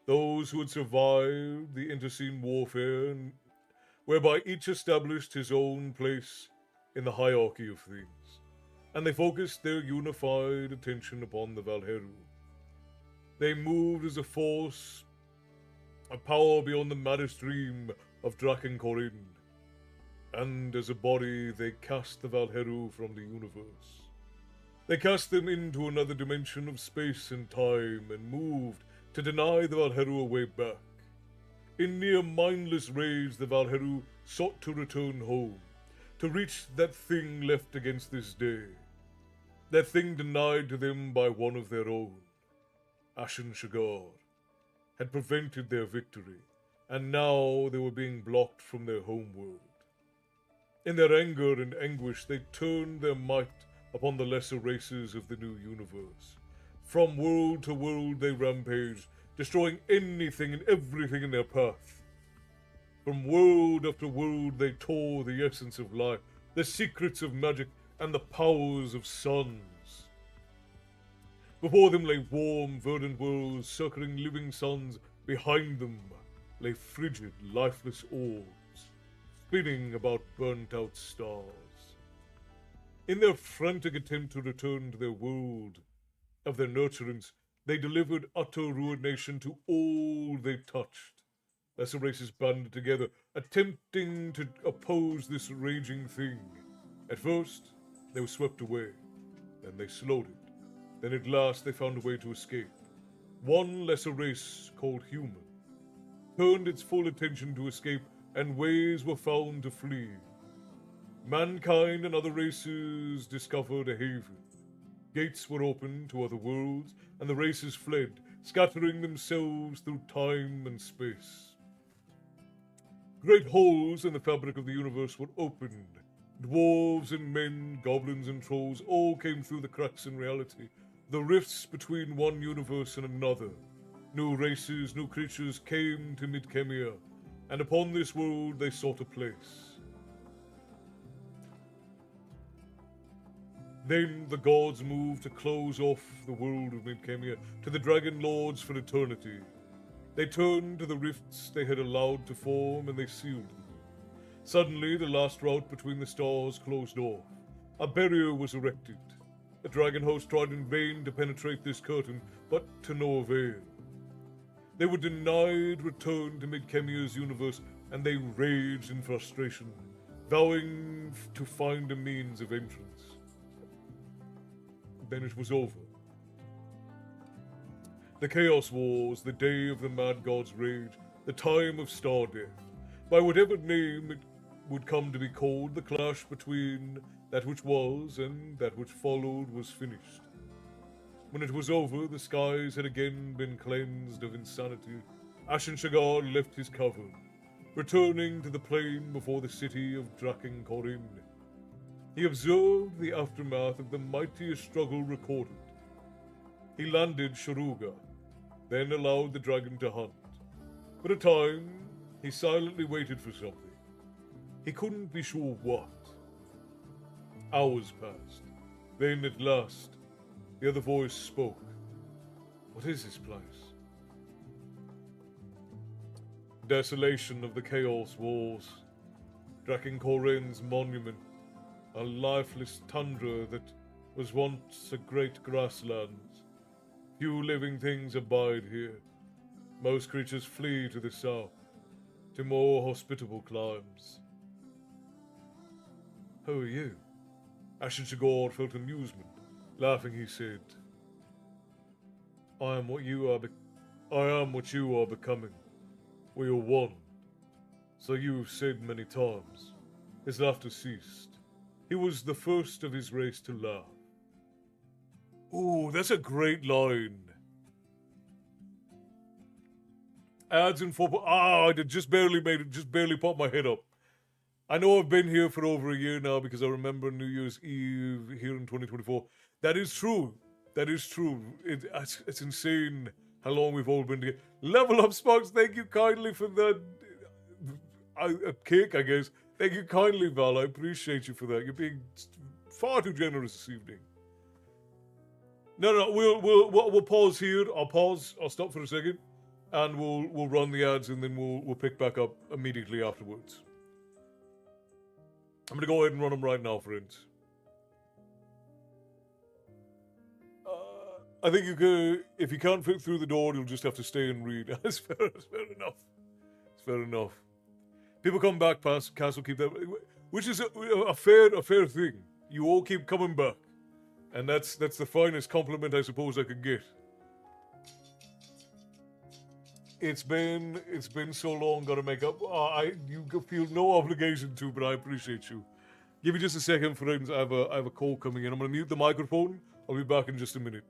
A: Those who had survived the interscene warfare, whereby each established his own place in the hierarchy of things, and they focused their unified attention upon the Valheru. They moved as a force, a power beyond the maddest dream of Draken Corin, and as a body they cast the Valheru from the universe. They cast them into another dimension of space and time, and moved to deny the Valheru a way back. In near mindless rage, the Valheru sought to return home, to reach that thing left against this day, that thing denied to them by one of their own. Ashen Shagar had prevented their victory, and now they were being blocked from their homeworld. In their anger and anguish, they turned their might upon the lesser races of the new universe. From world to world they rampaged, destroying anything and everything in their path. From world after world they tore the essence of life, the secrets of magic, and the powers of suns. Before them lay warm, verdant worlds, circling living suns. Behind them lay frigid, lifeless orbs, spinning about burnt-out stars. In their frantic attempt to return to their world of their nurturance, they delivered utter ruination to all they touched. Lesser races banded together, attempting to oppose this raging thing. At first, they were swept away. Then they slowed it. Then at last they found a way to escape. One lesser race, called human, turned its full attention to escape, and ways were found to flee. Mankind and other races discovered a haven. Gates were opened to other worlds, and the races fled, scattering themselves through time and space. Great holes in the fabric of the universe were opened. Dwarves and men, goblins and trolls all came through the cracks in reality. The rifts between one universe and another. New races, new creatures came to Midkemia, and upon this world they sought a place. Then the gods moved to close off the world of Midkemia to the Dragon Lords for eternity. They turned to the rifts they had allowed to form, and they sealed them. Suddenly, the last route between the stars closed off. A barrier was erected. The dragon host tried in vain to penetrate this curtain, but to no avail. They were denied return to Midkemia's universe, and they raged in frustration, vowing to find a means of entrance. Then it was over. The Chaos Wars, the day of the Mad God's rage, the time of star death. By whatever name it would come to be called, the clash between that which was and that which followed was finished. When it was over, the skies had again been cleansed of insanity. Ashen Shagar left his cover. returning to the plain before the city of Drakenkorin. He observed the aftermath of the mightiest struggle recorded. He landed Sharuga, then allowed the dragon to hunt. For a time, he silently waited for something. He couldn't be sure what. Hours passed. Then, at last, the other voice spoke. What is this place? Desolation of the Chaos Wars. Drakenkoren's monument. A lifeless tundra that was once a great grassland. Few living things abide here. Most creatures flee to the south, to more hospitable climes. Who are you? Ashen Shagor felt amusement. Laughing, he said, I am what you are becoming. We are one. So you have said many times. His laughter ceased. He was the first of his race to laugh. Ooh, that's a great line. Ads in 4. I just barely made it, just barely popped my head up. I know I've been here for over a year now because I remember New Year's Eve here in 2024. That is true. That is true. It's insane how long we've all been together. Level Up Sparks, thank you kindly for that. A cake, I guess. Thank you kindly, Val. I appreciate you for that. You're being far too generous this evening. No, we'll pause here. I'll pause. I'll stop for a second, and we'll run the ads, and then we'll pick back up immediately afterwards. I'm gonna go ahead and run them right now, friends. I think you could, if you can't fit through the door, you'll just have to stay and read. That's fair enough. It's fair enough. People come back past Castle, keep that, which is a fair thing. You all keep coming back, and that's the finest compliment I suppose I could get. It's been so long. Got to make up. You feel no obligation to, but I appreciate you. Give me just a second, friends. I have a call coming in. I'm gonna mute the microphone. I'll be back in just a minute.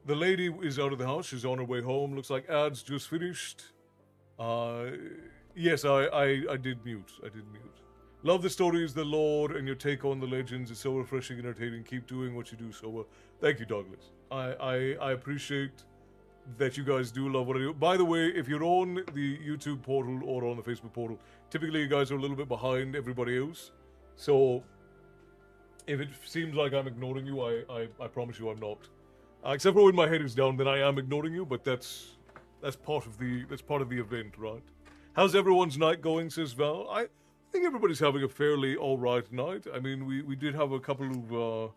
A: The lady is out of the house. She's on her way home. Looks like ads just finished. Yes, I did mute. I did mute. Love the stories, the lore, and your take on the legends. It's so refreshing and entertaining. Keep doing what you do so well. Thank you, Douglas. I appreciate that you guys do love what I do. By the way, if you're on the YouTube portal or on the Facebook portal, typically you guys are a little bit behind everybody else. So if it seems like I'm ignoring you, I promise you I'm not. Except for when my head is down, then I am ignoring you. But that's part of the event, right? How's everyone's night going? Says Val. I think everybody's having a fairly all right night. I mean, we did have a couple of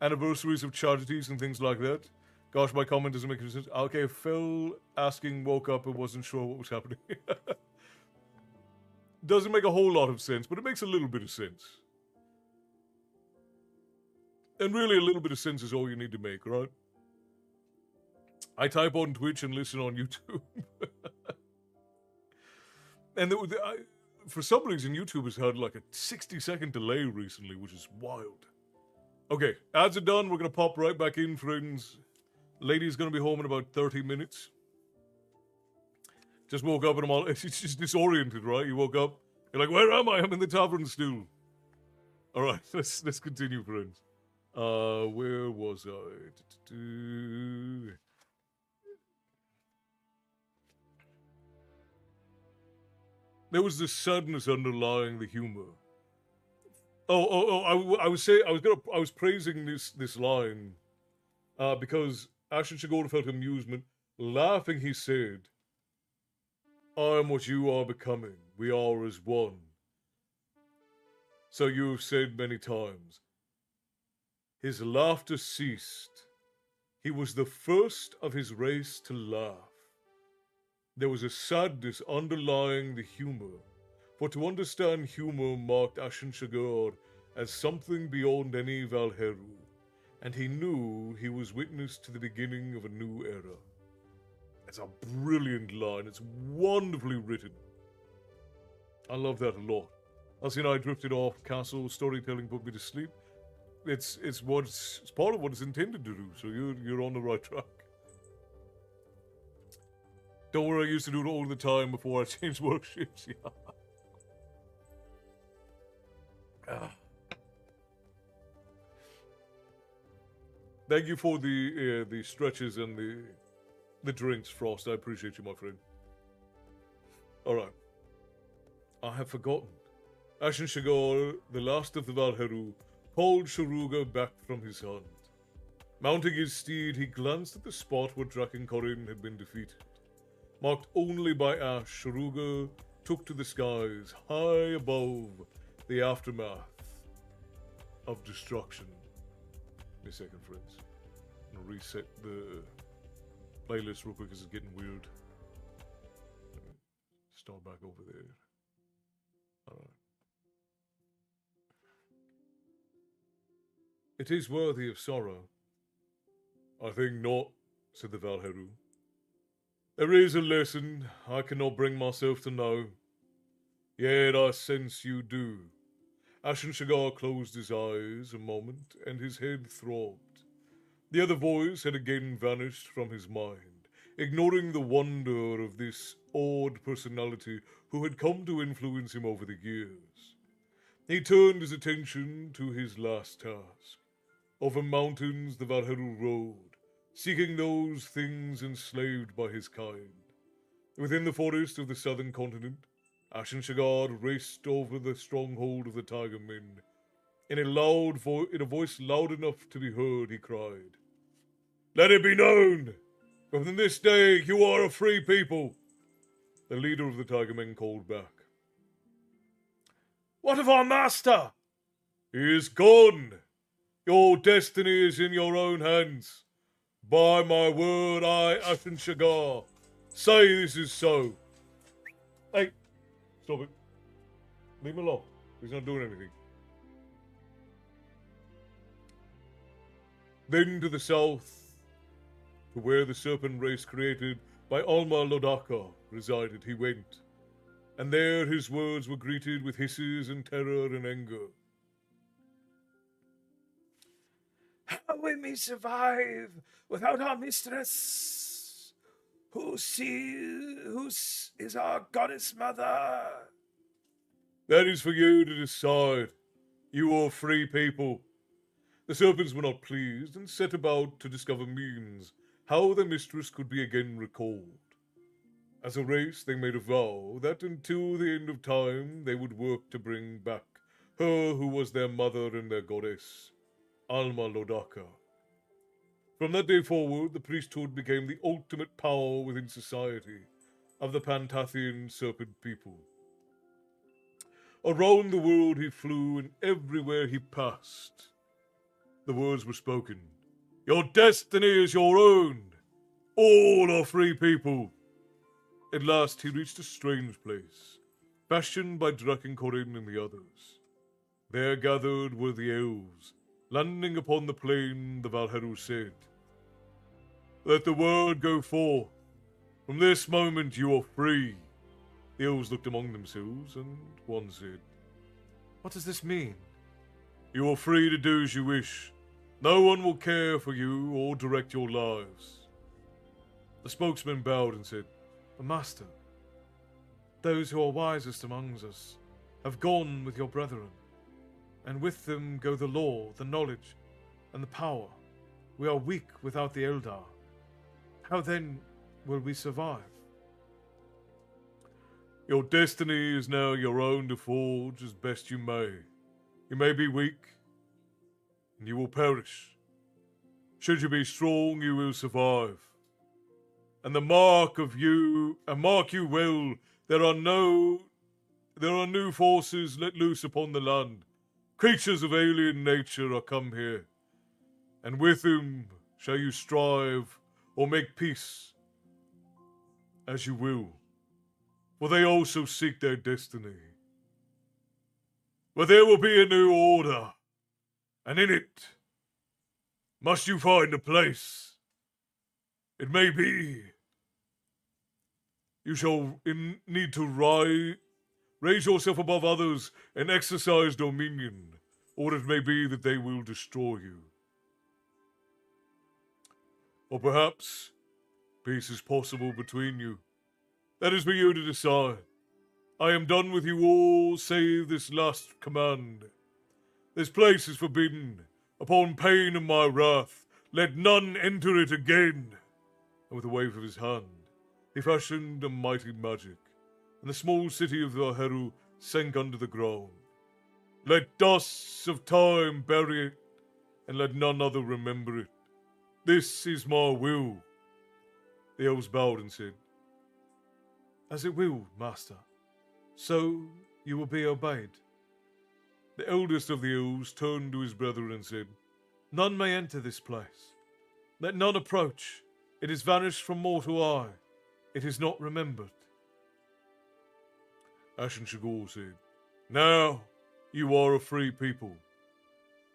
A: anniversaries of charities and things like that. Gosh, my comment doesn't make any sense. Okay, Phil asking woke up and wasn't sure what was happening. Doesn't make a whole lot of sense, but it makes a little bit of sense. And really, a little bit of sense is all you need to make, right? I type on Twitch and listen on YouTube. And for some reason, YouTube has had like a 60-second delay recently, which is wild. Okay, ads are done. We're going to pop right back in, friends. Lady's going to be home in about 30 minutes. Just woke up and I'm all... It's just disoriented, right? You woke up. You're like, where am I? I'm in the tavern still. All right, let's continue, friends. Where was I? There was this sadness underlying the humor. I was praising this line because Ashen Shigota felt amusement. Laughing, he said, I am what you are becoming. We are as one. So you have said many times. His laughter ceased. He was the first of his race to laugh. There was a sadness underlying the humor, for to understand humor marked Ashen Shigard as something beyond any Valheru, and he knew he was witness to the beginning of a new era. It's a brilliant line. It's wonderfully written. I love that a lot. As and I drifted off castle, storytelling put me to sleep. It's part of what it's intended to do, so you're on the right track. Don't worry, I used to do it all the time before I changed workshops. Yeah. Thank you for the stretches and the drinks, Frost. I appreciate you, my friend. All right. I have forgotten. Ashen Shigor, the last of the Valheru, pulled Sharuga back from his hunt. Mounting his steed, he glanced at the spot where Drakenkorin had been defeated. Marked only by ash, Sharuga took to the skies, high above the aftermath of destruction. Give me a second, friends. I'm gonna reset the playlist real quick because it's getting weird. Start back over there. Alright. It is worthy of sorrow. I think not, said the Valheru. There is a lesson I cannot bring myself to know. Yet I sense you do. Ashen Shagar closed his eyes a moment, and his head throbbed. The other voice had again vanished from his mind, ignoring the wonder of this odd personality who had come to influence him over the years. He turned his attention to his last task. Over mountains the Valheru rode, seeking those things enslaved by his kind. Within the forest of the southern continent, Ashen Shagard raced over the stronghold of the Tiger Men. In a voice loud enough to be heard, he cried, Let it be known! From this day you are a free people! The leader of the Tiger Men called back. What of our master? He is gone! Your destiny is in your own hands. By my word, I, Ashen Shagar, say this is so. Hey, stop it. Leave him alone. He's not doing anything. Then to the south, to where the serpent race created by Alma Lodaka resided, he went. And there his words were greeted with hisses and terror and anger. How
B: we may survive without our mistress? Who is our goddess mother?
A: That is for you to decide. You are free people. The serpents were not pleased and set about to discover means how their mistress could be again recalled. As a race, they made a vow that until the end of time they would work to bring back her who was their mother and their goddess, Alma Lodaka. From that day forward, the priesthood became the ultimate power within society of the Pantathian serpent people. Around the world he flew, and everywhere he passed, the words were spoken. Your destiny is your own. All are free people. At last he reached a strange place, fashioned by Drakenkorin and the others. There gathered were the elves. Landing upon the plain, the Valheru said, Let the word go forth. From this moment you are free. The elves looked among themselves, and one said,
B: What does this mean?
A: You are free to do as you wish. No one will care for you or direct your lives. The spokesman bowed and said,
B: But Master, those who are wisest among us have gone with your brethren, and with them go the law, the knowledge, and the power. We are weak without the Eldar. How then will we survive?
A: Your destiny is now your own to forge as best you may. You may be weak, and you will perish. Should you be strong, you will survive. And mark you well, there are new forces let loose upon the land. Creatures of alien nature are come here, and with them shall you strive or make peace, as you will. For they also seek their destiny. But there will be a new order, and in it must you find a place. It may be you shall need to raise yourself above others and exercise dominion, or it may be that they will destroy you. Or perhaps peace is possible between you. That is for you to decide. I am done with you all save this last command. This place is forbidden. Upon pain of my wrath, let none enter it again. And with a wave of his hand, he fashioned a mighty magic, and the small city of Valheru sank under the ground. Let dusts of time bury it, and let none other remember it. This is my will. The elves bowed and said,
B: As it will, Master. So you will be obeyed.
A: The eldest of the elves turned to his brethren and said,
B: None may enter this place. Let none approach. It is vanished from mortal eye. It is not remembered.
A: Ashen Shagor said, Now you are a free people.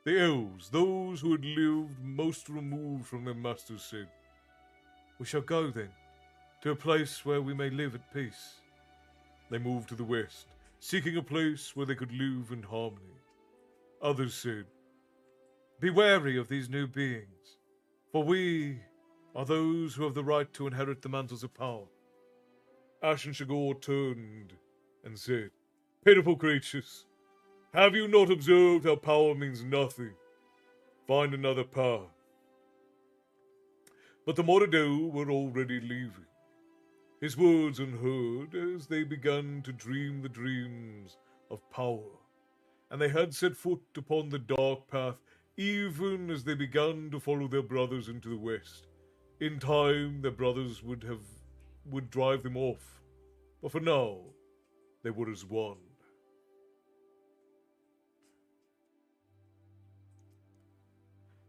A: The elves, those who had lived most removed from their masters, said,
B: We shall go then, to a place where we may live at peace.
A: They moved to the west, seeking a place where they could live in harmony. Others said,
B: Be wary of these new beings, for we are those who have the right to inherit the mantles of power.
A: Ashen Shagor turned and said, Pitiful creatures, have you not observed how power means nothing? Find another path. But the Moradel were already leaving. His words unheard as they began to dream the dreams of power, and they had set foot upon the dark path even as they began to follow their brothers into the west. In time, their brothers would drive them off, but for now, they were as one.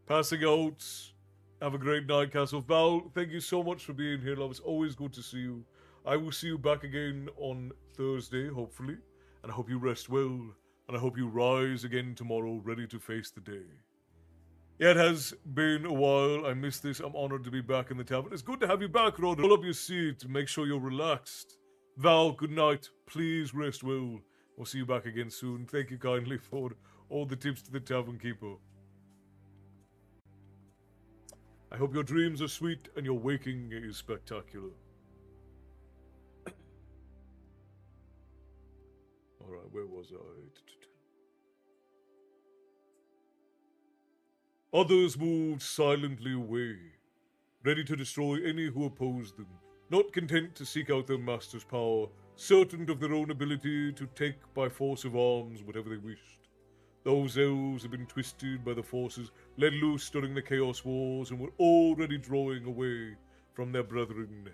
A: Passing out. Have a great night, Castle Val. Thank you so much for being here, love. It's always good to see you. I will see you back again on Thursday, hopefully. And I hope you rest well. And I hope you rise again tomorrow, ready to face the day. Yeah, it has been a while. I missed this. I'm honored to be back in the tavern. It's good to have you back, Rod. Roll up your seat. Make sure you're relaxed. Val, good night. Please rest well. We'll see you back again soon. Thank you kindly for all the tips to the tavern keeper. I hope your dreams are sweet and your waking is spectacular. Alright, where was I? Others moved silently away, ready to destroy any who opposed them, not content to seek out their master's power, certain of their own ability to take by force of arms whatever they wished. Those elves had been twisted by the forces let loose during the Chaos Wars and were already drawing away from their brethren.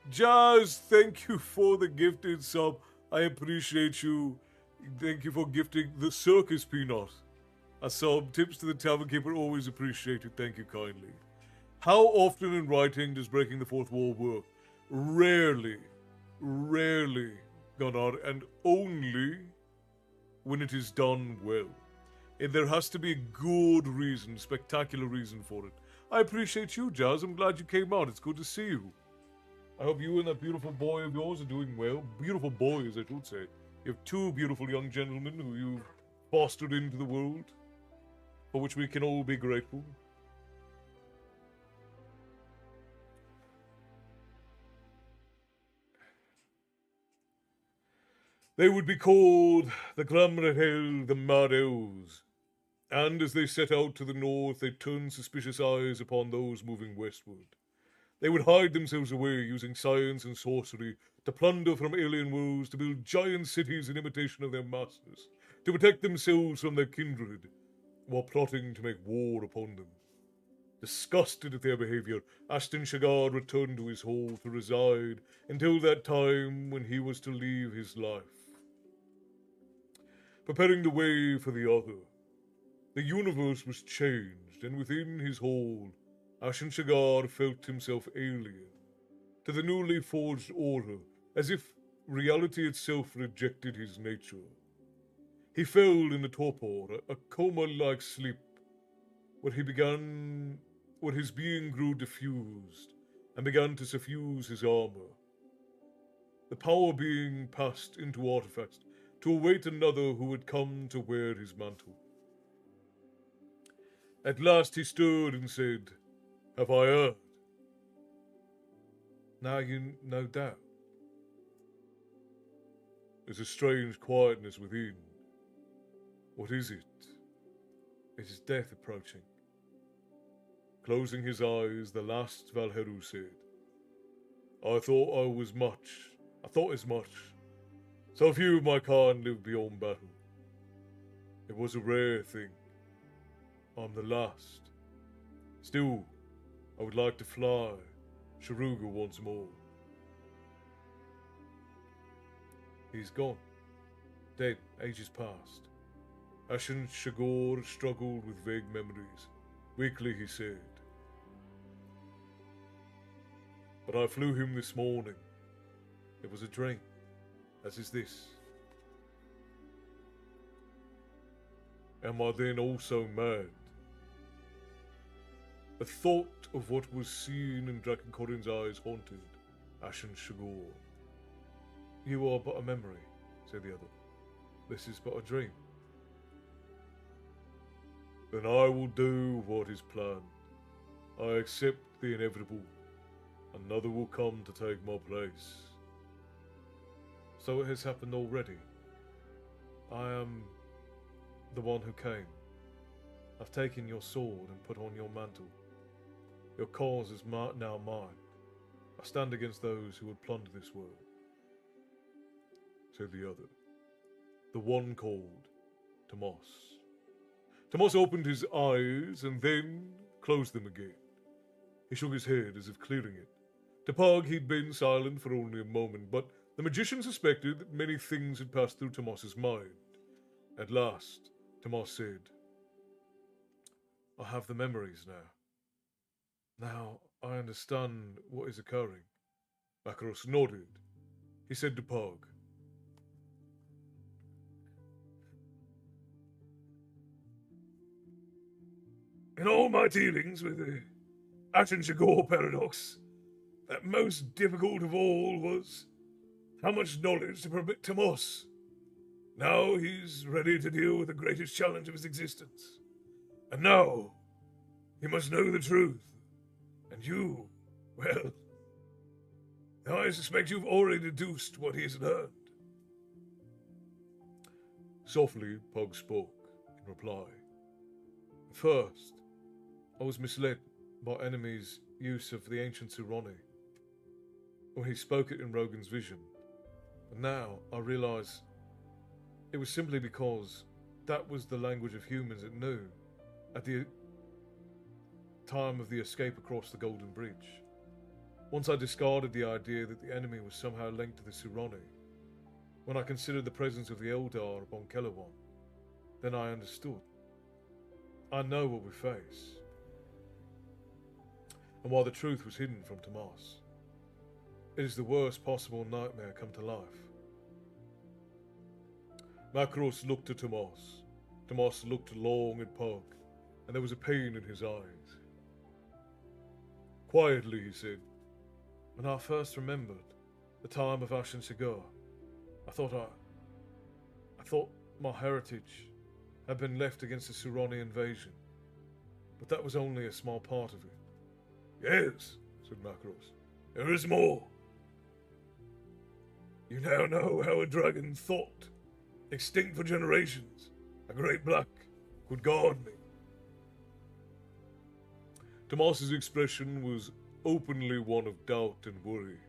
A: Jazz, thank you for the gifted sub. I appreciate you. Thank you for gifting the circus peanut. A sub. Tips to the tavern keeper always appreciated. Thank you kindly. How often in writing does breaking the fourth wall work? Rarely. Rarely, Gunnar, and only when it is done well. And there has to be a good reason, spectacular reason for it. I appreciate you, Jazz. I'm glad you came out. It's good to see you. I hope you and that beautiful boy of yours are doing well. Beautiful boys, I should say. You have two beautiful young gentlemen who you've fostered into the world, for which we can all be grateful. They would be called the Glamrahel, the Mad Elves. And as they set out to the north, they turned suspicious eyes upon those moving westward. They would hide themselves away using science and sorcery to plunder from alien worlds, to build giant cities in imitation of their masters, to protect themselves from their kindred, while plotting to make war upon them. Disgusted at their behavior, Ashton Shagard returned to his hall to reside until that time when he was to leave his life. Preparing the way for the other, the universe was changed, and within his hall, Ashen Shagard felt himself alien to the newly forged order, as if reality itself rejected his nature. He fell in a torpor, a coma-like sleep, where his being grew diffused and began to suffuse his armor. The power being passed into artifacts to await another who would come to wear his mantle. At last he stood and said, "Have I erred?" "Now you no doubt." There's a strange quietness within. What is it? It is death approaching. Closing his eyes, the last Valheru said, I thought as much. So few of my kind live beyond battle. It was a rare thing. I'm the last. Still, I would like to fly Sharuga once more. He's gone. Dead, ages past. Ashen Shagor struggled with vague memories. Weakly he said, "But I flew him this morning. It was a dream, as is this. Am I then also mad? The thought of what was seen in Drakenkorin's eyes haunted Ashen Shagor. You are but a memory," said the other. "This is but a dream." Then I will do what is planned. I accept the inevitable. Another will come to take my place. So it has happened already. I am the one who came. I've taken your sword and put on your mantle. Your cause is now mine. I stand against those who would plunder this world, said the other. The one called Tomas. Tomas opened his eyes and then closed them again. He shook his head as if clearing it. To Pog, he'd been silent for only a moment, but the magician suspected that many things had passed through Tomas's mind. At last, Tomas said, I have the memories now. Now I understand what is occurring. Makaros nodded. He said to Pog, in all my dealings with the Ashen Shagor paradox, that most difficult of all was how much knowledge to permit Tomas. Now he's ready to deal with the greatest challenge of his existence. And now, he must know the truth. And you, well, now I suspect you've already deduced what he has learned. Softly, Pug spoke in reply. At first, I was misled by enemy's use of the ancient Suroni when he spoke it in Rogan's vision. But now I realize it was simply because that was the language of humans it knew at the time of the escape across the Golden Bridge. Once I discarded the idea that the enemy was somehow linked to the Suroni, when I considered the presence of the Eldar upon Kelawon, then I understood. I know what we face. And while the truth was hidden from Tomas, it is the worst possible nightmare come to life. Macros looked at Tomas. Tomas looked long at Pug, and there was a pain in his eyes. Quietly, he said, when I first remembered the time of Ashen Cigar, I thought my heritage had been left against the Suroni invasion, but that was only a small part of it. Yes, said Macros, there is more. You now know how a dragon thought, extinct for generations, a great black, could guard me. Tomas's expression was openly one of doubt and worry.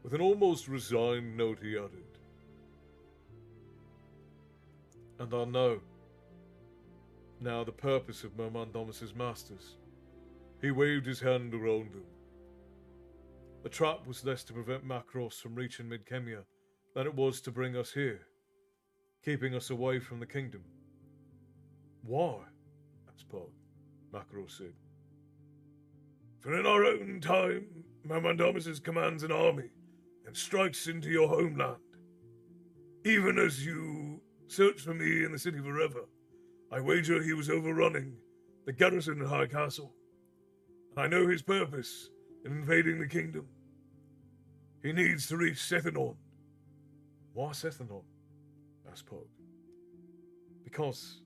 A: With an almost resigned note he added, and I know now the purpose of Mermandomus's masters. He waved his hand around them. The trap was less to prevent Macros from reaching Midkemia than it was to bring us here, keeping us away from the kingdom. Why? asked Pog. Macros said. For in our own time, Mermandomus commands an army and strikes into your homeland. Even as you search for me in the city forever, I wager he was overrunning the garrison in High Castle. I know his purpose in invading the kingdom. He needs to reach Sethanon. Why Sethanon? asked Pog. Because,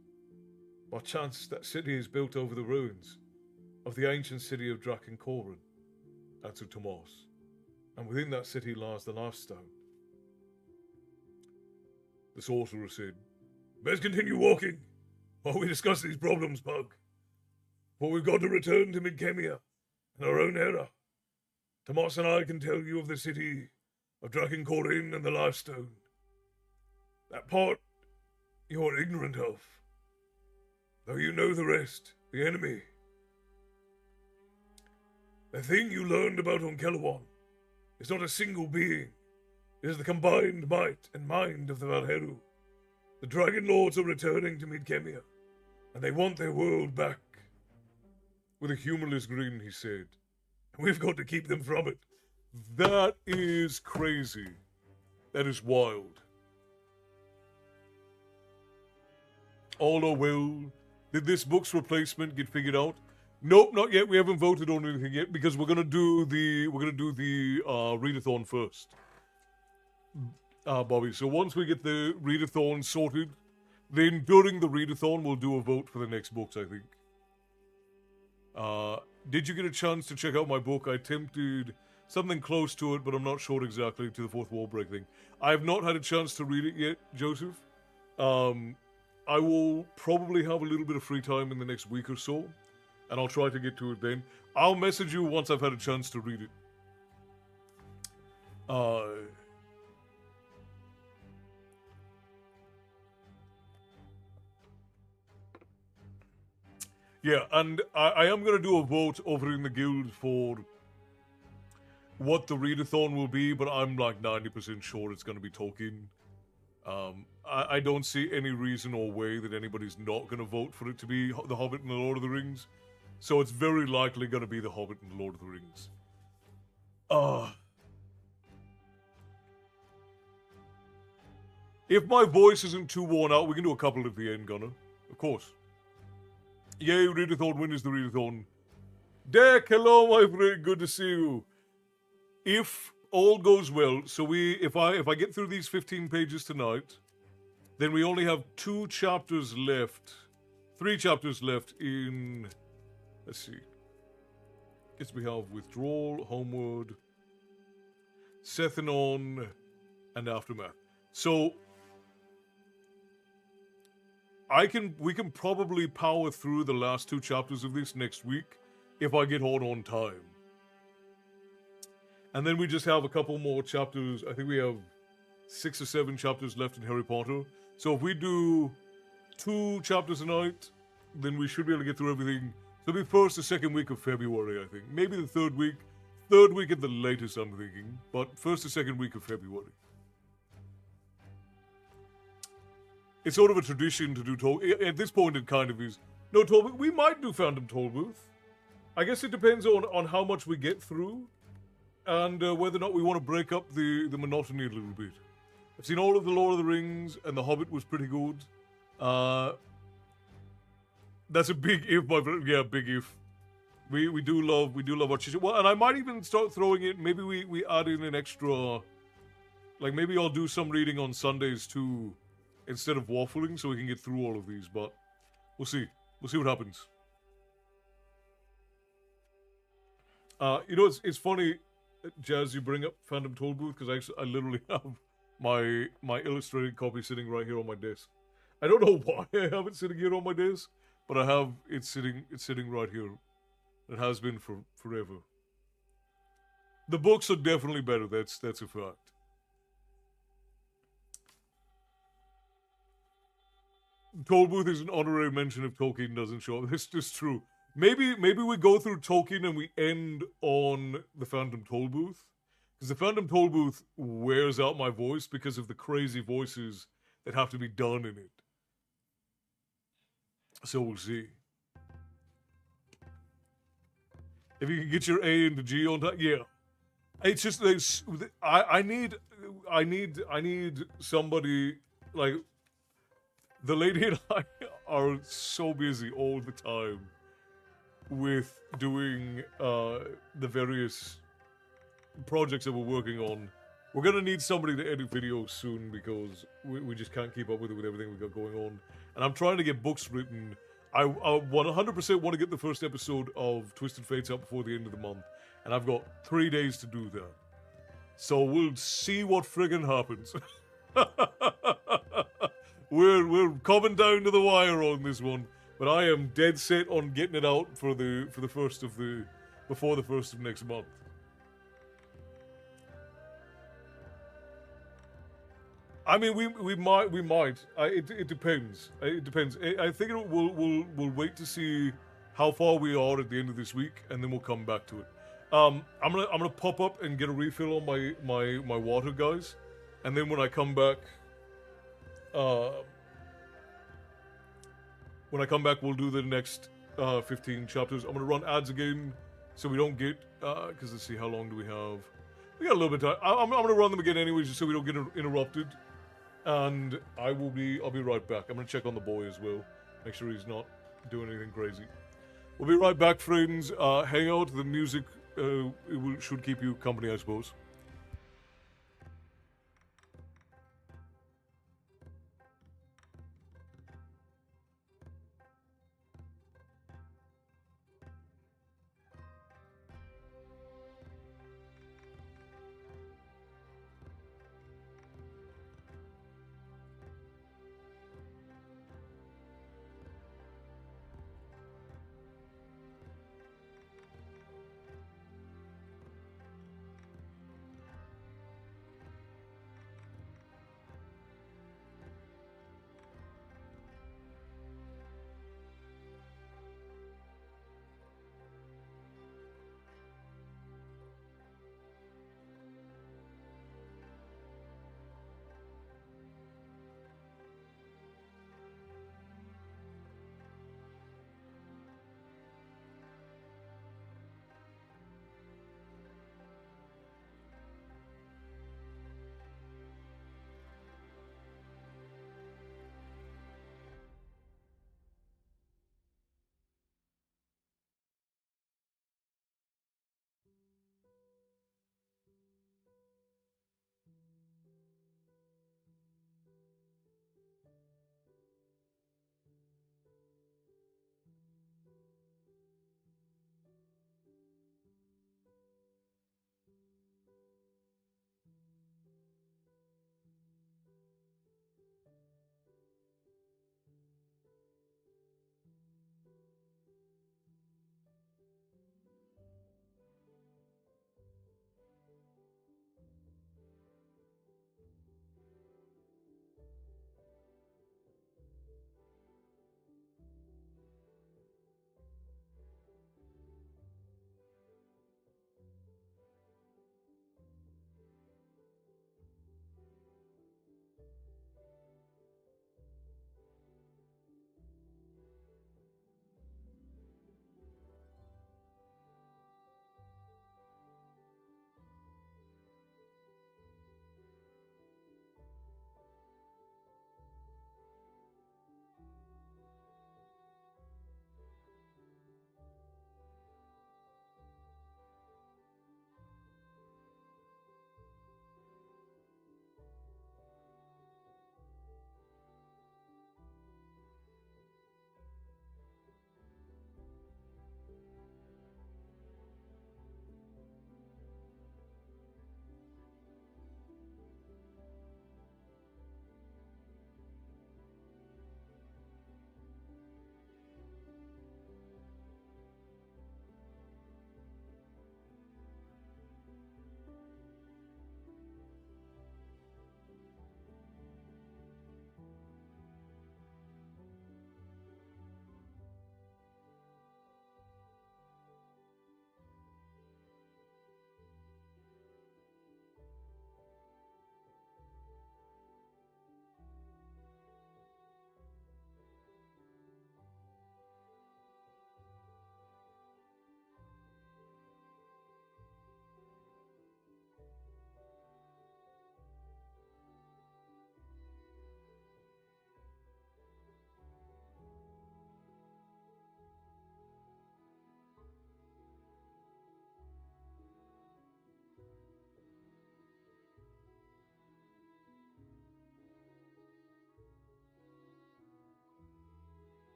A: by chance, that city is built over the ruins of the ancient city of Drakenkoran, answered Tomas, and within that city lies the Lifestone. The sorcerer said, Best continue walking while we discuss these problems, Pug. For we've got to return to Midkemia in our own era. Tomas and I can tell you of the city of Drakenkoran and the Lifestone. That part you're ignorant of, though you know the rest, the enemy. The thing you learned about on Kelawon is not a single being. It is the combined might and mind of the Valheru. The Dragon Lords are returning to Midkemia, and they want their world back. With a humorless grin, he said, and we've got to keep them from it. That is crazy. That is wild. All are well. Did this book's replacement get figured out? Nope, not yet. We haven't voted on anything yet because we're gonna do the readathon first, Bobby. So once we get the readathon sorted, then during the readathon we'll do a vote for the next books. I think. Did you get a chance to check out my book? I attempted something close to it, but I'm not sure exactly to the fourth wall break thing. I have not had a chance to read it yet, Joseph. I will probably have a little bit of free time in the next week or so, and I'll try to get to it then. I'll message you once I've had a chance to read it. Yeah, and I am going to do a vote over in the guild for what the readathon will be, but I'm like 90% sure it's going to be Tolkien. I don't see any reason or way that anybody's not going to vote for it to be The Hobbit and The Lord of the Rings. So it's very likely going to be The Hobbit and The Lord of the Rings. If my voice isn't too worn out, we can do a couple at the end, Gunnar. Of course. Yay, readathon, when is the readathon? Deck, hello, my friend, good to see you. If all goes well, so if I get through these 15 pages tonight, then we only have 2 chapters left. 3 chapters left in... Let's see. Guess we have Withdrawal, Homeward, Sethanon, and Aftermath. So... we can probably power through the last 2 chapters of this next week if I get on time. And then we just have a couple more chapters. I think we have 6 or 7 chapters left in Harry Potter. So if we do 2 chapters a night, then we should be able to get through everything. So it'll be first or second week of February, I think. Maybe the third week. Third week at the latest, I'm thinking. But first or second week of February. It's sort of a tradition to do at this point it kind of is. No, Tollbooth. We might do Phantom Tollbooth. I guess it depends on how much we get through. And whether or not we want to break up the monotony a little bit. I've seen all of the Lord of the Rings, and The Hobbit was pretty good. That's a big if, my friend. Yeah, big if. We do love our chit. Well, and I might even start throwing in. Maybe we add in an extra. Like maybe I'll do some reading on Sundays too, instead of waffling, so we can get through all of these. But we'll see. We'll see what happens. It's funny, Jazz, you bring up Phantom Tollbooth because I literally have my illustrated copy sitting right here on my desk. I don't know why I have it sitting here on my desk, but I have it sitting right here. It has been for forever. The books are definitely better. That's a fact. Tollbooth is an honorary mention if Tolkien doesn't show up. This is true. Maybe we go through Tolkien and we end on the Phantom Tollbooth. Because the Phantom Tollbooth wears out my voice because of the crazy voices that have to be done in it. So we'll see. If you can get your A into G on time, yeah. It's just I need somebody like the lady and I are so busy all the time with doing the various projects that we're working on. We're gonna need somebody to edit videos soon because we just can't keep up with it with everything we got going on. And I'm trying to get books written. I 100% want to get the first episode of Twisted Fates out before the end of the month. And I've got 3 days to do that. So we'll see what friggin' happens. We're coming down to the wire on this one. But I am dead set on getting it out before the first of next month. I mean, we might. It depends. It depends. I think we'll wait to see how far we are at the end of this week, and then we'll come back to it. I'm gonna pop up and get a refill on my water, guys, and then when I come back, we'll do the next 15 chapters. I'm gonna run ads again, so we don't get because let's see, how long do we have? We got a little bit of time. I'm gonna run them again anyway, just so we don't get interrupted. And I'll be right back. I'm gonna check on the boy as well. Make sure he's not doing anything crazy. We'll be right back, friends. Hang out. The music should keep you company, I suppose.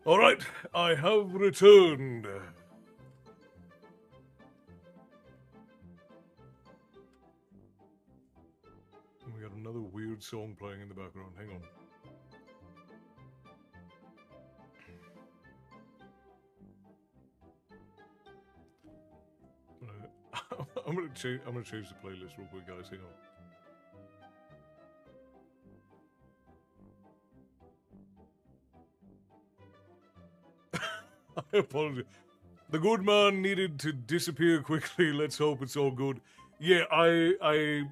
A: Alright, I have returned. We got another weird song playing in the background. Hang on. I'm gonna change the playlist real quick, guys. Hang on. I apologize. The good man needed to disappear quickly. Let's hope it's all good. Yeah, I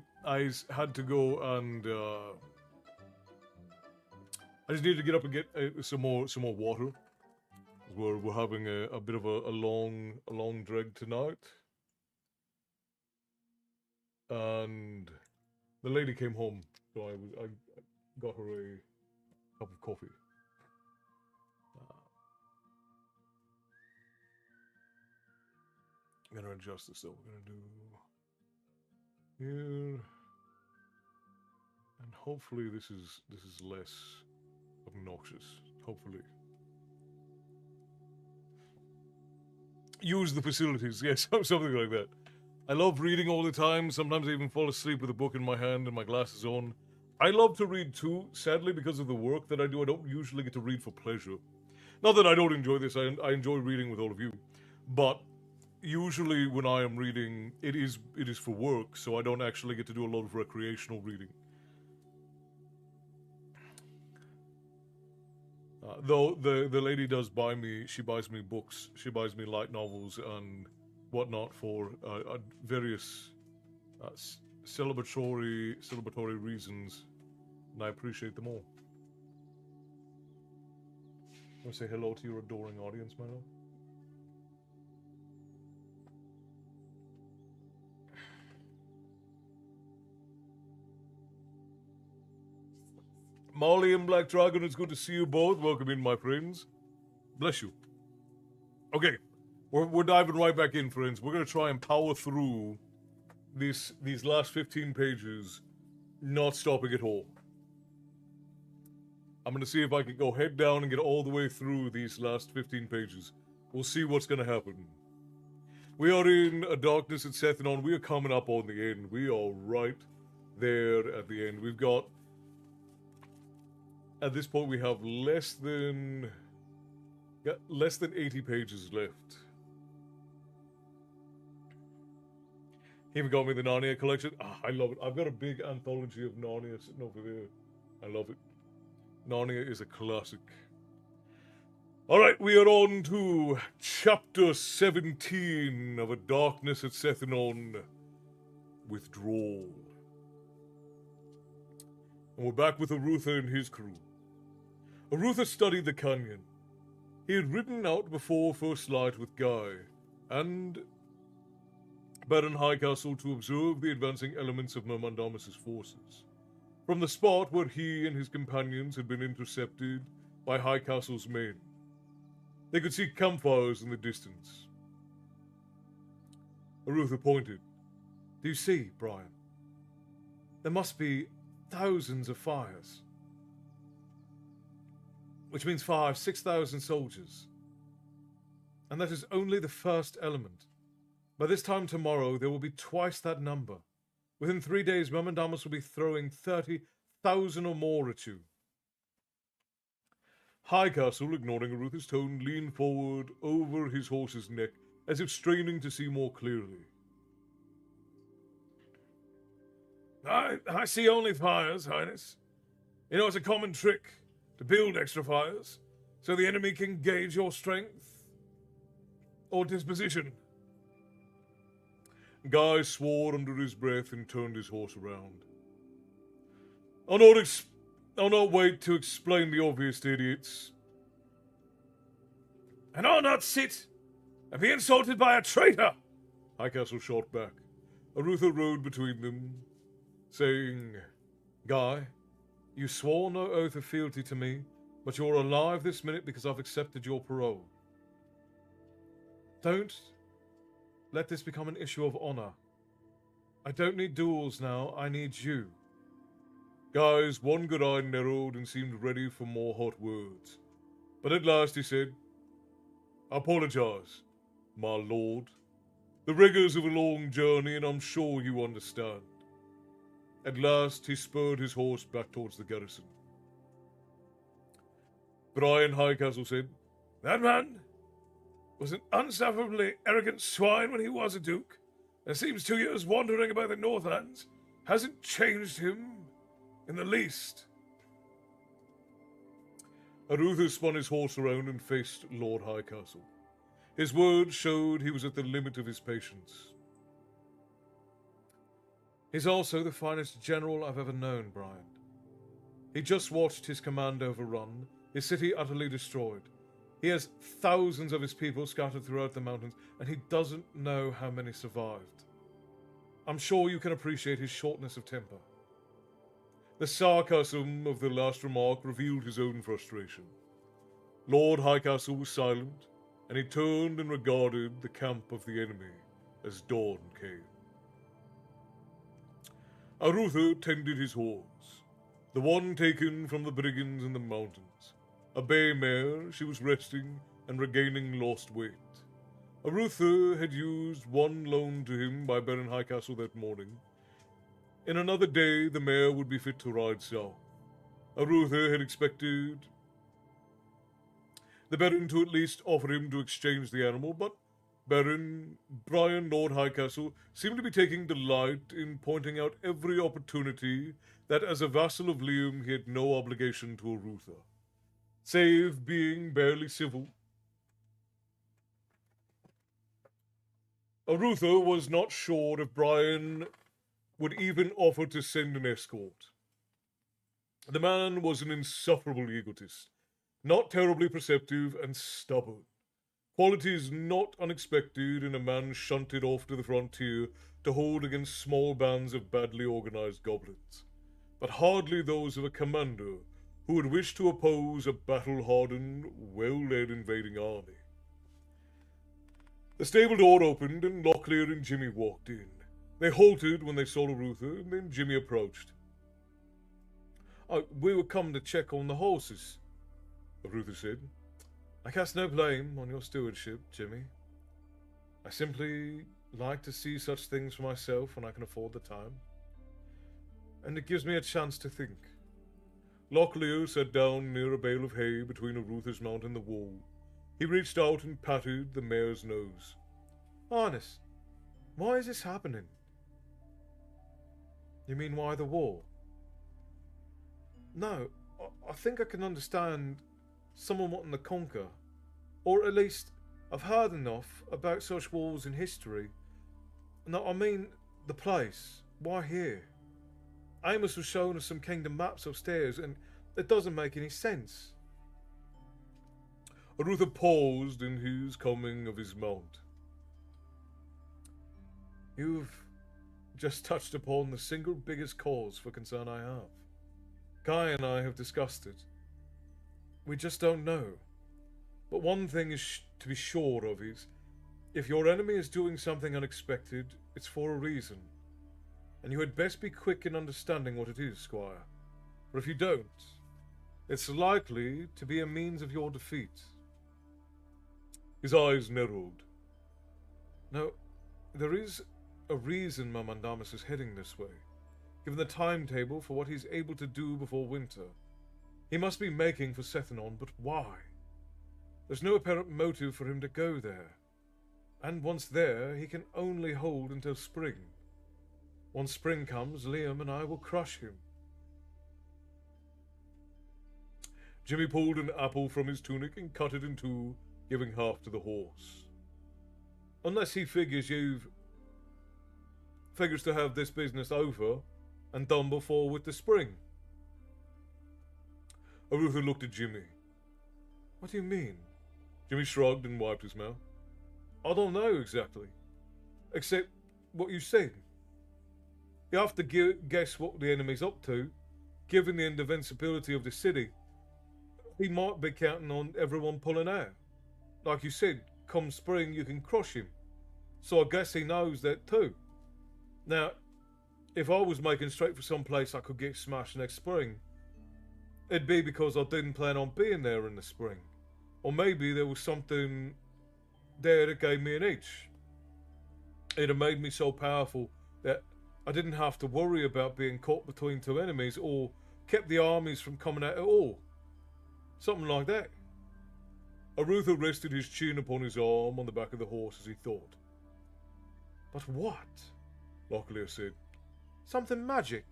A: had to go and I just needed to get up and get some more water. We're having a bit of a long drag tonight, and the lady came home, so I got her a cup of coffee. I'm gonna adjust this though. We're gonna do here, and hopefully this is less obnoxious. Hopefully, use the facilities. Yes, something like that. I love reading all the time. Sometimes I even fall asleep with a book in my hand and my glasses on. I love to read too. Sadly, because of the work that I do, I don't usually get to read for pleasure. Not that I don't enjoy this. I enjoy reading with all of you, but usually when I am reading, it is for work, so I don't actually get to do a lot of recreational reading. Though the lady does buy me, she buys me books, she buys me light novels and whatnot for various celebratory reasons, and I appreciate them all. I want to say hello to your adoring audience, my love. Molly and Black Dragon, it's good to see you both. Welcome in, my friends. Bless you. Okay, we're diving right back in, friends. We're going to try and power through these last 15 pages, not stopping at all. I'm going to see if I can go head down and get all the way through these last 15 pages. We'll see what's going to happen. We are in a darkness at Sethanon. We are coming up on the end. We are right there at the end. We've got... At this point, we have less than 80 pages left. He even got me the Narnia collection. I love it. I've got a big anthology of Narnia sitting over there. I love it. Narnia is a classic. Alright, we are on to chapter 17 of A Darkness at Sethanon. Withdrawal. And we're back with Arutha and his crew. Arutha studied the canyon. He had ridden out before first light with Guy and Baron Highcastle to observe the advancing elements of Myrmidon-Damas's forces. From the spot where he and his companions had been intercepted by Highcastle's men, they could see campfires in the distance. Arutha pointed. Do you see, Brian? There must be thousands of fires. Which means 6,000 soldiers. And that is only the first element. By this time tomorrow, there will be twice that number. Within 3 days, Myrmidon-Damas will be throwing 30,000 or more at you. Highcastle, ignoring Arutha's tone, leaned forward over his horse's neck, as if straining to see more clearly. I see only fires, Highness. You know, it's a common trick to build extra fires, so the enemy can gauge your strength or disposition. Guy swore under his breath and turned his horse around. I'll not wait to explain the obvious to idiots. And I'll not sit and be insulted by a traitor! Highcastle shot back. Arutha rode between them, saying, Guy, you swore no oath of fealty to me, but you're alive this minute because I've accepted your parole. Don't let this become an issue of honor. I don't need duels now, I need you. Guy's one good eye narrowed and seemed ready for more hot words. But at last he said, "I apologize, my lord. The rigours of a long journey, and I'm sure you understand." At last he spurred his horse back towards the garrison. Brian Highcastle said, "That man was an unsufferably arrogant swine when he was a duke. And it seems 2 years wandering about the Northlands hasn't changed him in the least." Arutha spun his horse around and faced Lord Highcastle. His words showed he was at the limit of his patience. "He's also the finest general I've ever known, Brian. He just watched his command overrun, his city utterly destroyed. He has thousands of his people scattered throughout the mountains, and he doesn't know how many survived. I'm sure you can appreciate his shortness of temper." The sarcasm of the last remark revealed his own frustration. Lord Highcastle was silent, and he turned and regarded the camp of the enemy as dawn came. Arutha tended his horse, the one taken from the brigands in the mountains. A bay mare, she was resting and regaining lost weight. Arutha had used one loaned to him by Baron Highcastle that morning. In another day, the mare would be fit to ride south. Arutha had expected the Baron to at least offer him to exchange the animal, but Brian Lord Highcastle seemed to be taking delight in pointing out every opportunity that as a vassal of Liam he had no obligation to Arutha, save being barely civil. Arutha was not sure if Brian would even offer to send an escort. The man was an insufferable egotist, not terribly perceptive and stubborn. Qualities not unexpected in a man shunted off to the frontier to hold against small bands of badly organized goblins, but hardly those of a commander who would wish to oppose a battle-hardened, well-led invading army. The stable door opened and Locklear and Jimmy walked in. They halted when they saw Arutha, and then Jimmy approached. "We were come to check on the horses," Arutha said. "I cast no blame on your stewardship, Jimmy. I simply like to see such things for myself when I can afford the time. And it gives me a chance to think." Locklear sat down near a bale of hay between Arutha's mount and the wall. He reached out and patted the mare's nose. "Honest, why is this happening?" "You mean why the war?" "No, I think I can understand someone wanting to conquer. Or at least, I've heard enough about such wars in history. No, I mean the place. Why here? Amos was showing us some kingdom maps upstairs, and it doesn't make any sense." Arutha paused in his combing of his mount. "You've just touched upon the single biggest cause for concern I have. Guy and I have discussed it. We just don't know. But one thing is to be sure of is, if your enemy is doing something unexpected, it's for a reason. And you had best be quick in understanding what it is, Squire. For if you don't, it's likely to be a means of your defeat." His eyes narrowed. "No, there is a reason my Mandamus is heading this way, given the timetable for what he's able to do before winter. He must be making for Sethanon, but why? There's no apparent motive for him to go there. And once there, he can only hold until spring. Once spring comes, Liam and I will crush him." Jimmy pulled an apple from his tunic and cut it in two, giving half to the horse. "Unless he figures to have this business over and done before with the spring." Arutha looked at Jimmy. "What do you mean?" Jimmy shrugged and wiped his mouth. "I don't know exactly. Except what you said. You have to guess what the enemy's up to. Given the indefensibility of the city, he might be counting on everyone pulling out. Like you said, come spring you can crush him. So I guess he knows that too. Now, if I was making straight for some place I could get smashed next spring, it'd be because I didn't plan on being there in the spring. Or maybe there was something there that gave me an itch. It had made me so powerful that I didn't have to worry about being caught between two enemies or kept the armies from coming out at all. Something like that. Arutha rested his chin upon his arm on the back of the horse as he thought.
B: But what?
A: Locklear said.
B: Something magic?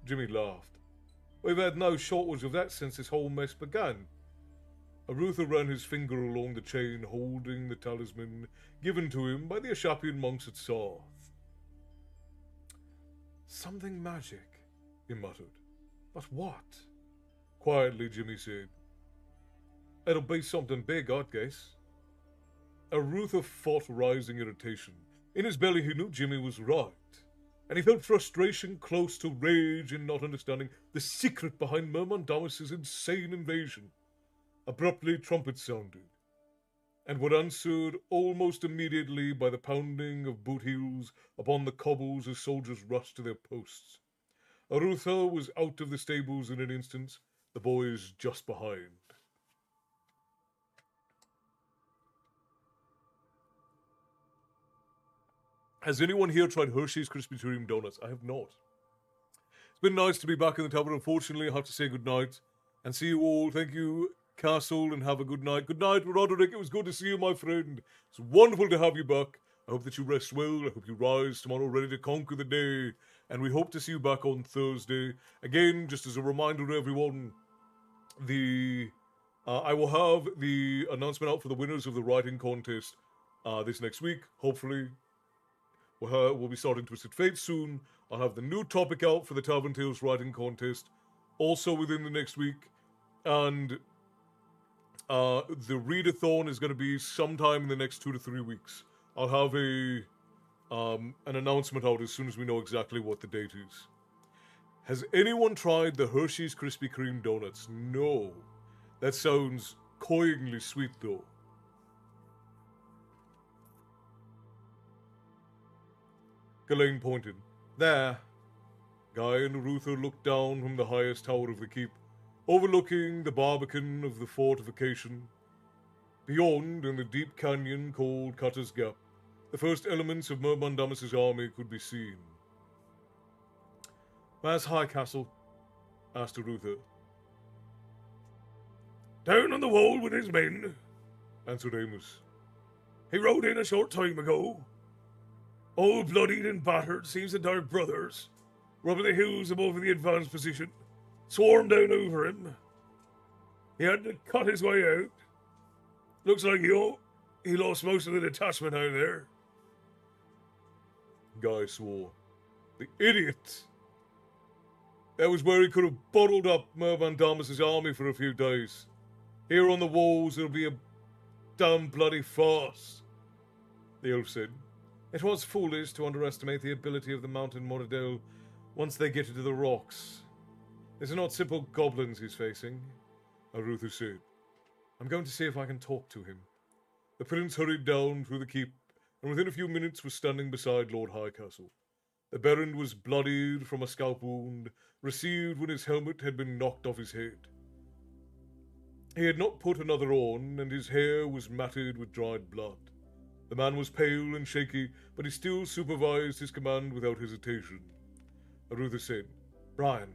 A: Jimmy laughed. We've had no shortage of that since this whole mess began. Arutha ran his finger along the chain holding the talisman given to him by the Ashapian monks at Sarth.
B: Something magic,
A: he muttered.
B: But what?
A: Quietly, Jimmy said. It'll be something big, I'd guess. Arutha fought rising irritation. In his belly he knew Jimmy was right, and he felt frustration close to rage in not understanding the secret behind Myrmidamis's insane invasion. Abruptly, trumpets sounded, and were answered almost immediately by the pounding of boot heels upon the cobbles as soldiers rushed to their posts. Arutha was out of the stables in an instant, the boys just behind. Has anyone here tried Hershey's Krispy Kreme donuts? I have not. It's been nice to be back in the tavern. Unfortunately, I have to say goodnight and see you all. Thank you, Castle, and have a good night. Good night, Roderick. It was good to see you, my friend. It's wonderful to have you back. I hope that you rest well. I hope you rise tomorrow ready to conquer the day. And we hope to see you back on Thursday. Again, just as a reminder to everyone, I will have the announcement out for the winners of the writing contest this next week, hopefully. We'll be starting Twisted Fate soon. I'll have the new topic out for the Tavern Tales writing contest also within the next week. And the readathon is going to be sometime in the next 2 to 3 weeks. I'll have an announcement out as soon as we know exactly what the date is. Has anyone tried the Hershey's Krispy Kreme donuts? No. That sounds cloyingly sweet, though. Ghislaine pointed.
B: There.
A: Guy and Arutha looked down from the highest tower of the keep, overlooking the barbican of the fortification. Beyond, in the deep canyon called Cutter's Gap, the first elements of Myrmidamis's army could be seen.
B: Where's High Castle?
A: Asked Arutha.
C: Down on the wall with his men,
A: Answered Amos.
C: he rode in a short time ago. All bloodied and battered, seems the Dark Brothers, rubbing the hills above the advanced position, swarmed down over him. He had to cut his way out. Looks like he lost most of the detachment out there.
A: Guy swore. The idiot! That was where he could have bottled up Myrmidamis's army for a few days. Here on the walls it'll be a damn bloody farce, the elf said.
B: It was foolish to underestimate the ability of the Mountain Moradel once they get into the rocks. These are not simple goblins he's facing,
A: Arutha said.
B: I'm going to see if I can talk to him.
A: The prince hurried down through the keep, and within a few minutes was standing beside Lord Highcastle. The Baron was bloodied from a scalp wound received when his helmet had been knocked off his head. He had not put another on, and his hair was matted with dried blood. The man was pale and shaky, but he still supervised his command without hesitation. Arutha said,
B: Brian,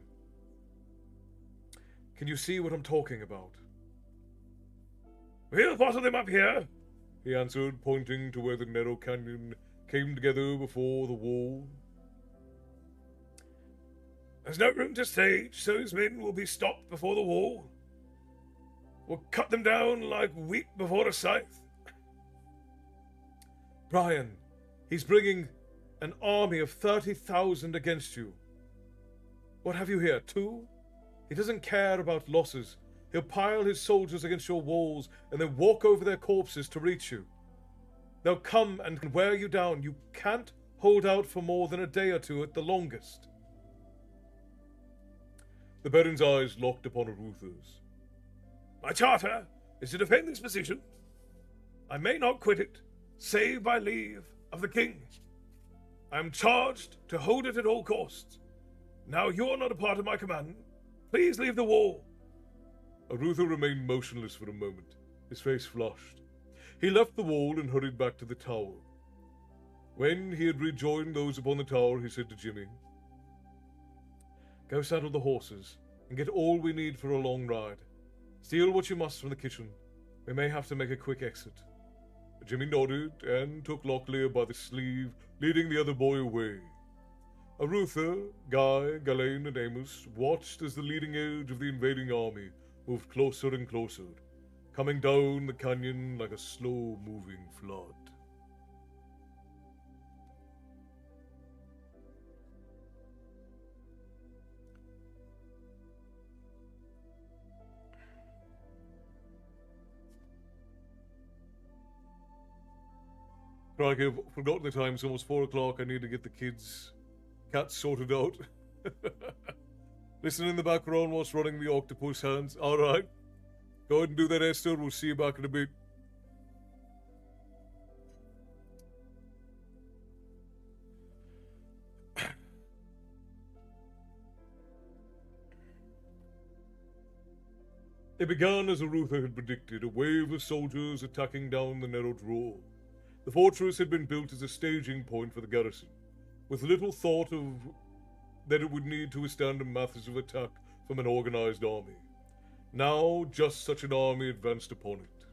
B: can you see what I'm talking about?
C: We'll bottle them up here,
A: he answered, pointing to where the narrow canyon came together before the wall.
C: There's no room to stage, so his men will be stopped before the wall. We'll cut them down like wheat before a scythe.
B: Brian, he's bringing an army of 30,000 against you. What have you here, 2? He doesn't care about losses. He'll pile his soldiers against your walls and then walk over their corpses to reach you. They'll come and wear you down. You can't hold out for more than a day or 2 at the longest.
A: The Baron's eyes locked upon Arutha's.
C: My charter is to defend this position. I may not quit it, save by leave of the king. I am charged to hold it at all costs. Now you are not a part of my command. Please leave the wall.
A: Arutha remained motionless for a moment, his face flushed. He left the wall and hurried back to the tower. When he had rejoined those upon the tower, he said to Jimmy, "Go saddle the horses, and get all we need for a long ride. Steal what you must from the kitchen. We may have to make a quick exit." Jimmy nodded and took Locklear by the sleeve, leading the other boy away. Arutha, Guy, Ghislaine, and Amos watched as the leading edge of the invading army moved closer and closer, coming down the canyon like a slow-moving flood. Crikey, I've forgotten the time. It's almost 4 o'clock. I need to get the cats sorted out. Listen in the background whilst running the octopus hands. Alright. Go ahead and do that, Esther. We'll see you back in a bit. It began as Arutha had predicted, a wave of soldiers attacking down the narrow draw. The fortress had been built as a staging point for the garrison, with little thought of that it would need to withstand a massive attack from an organized army. Now, just such an army advanced upon it.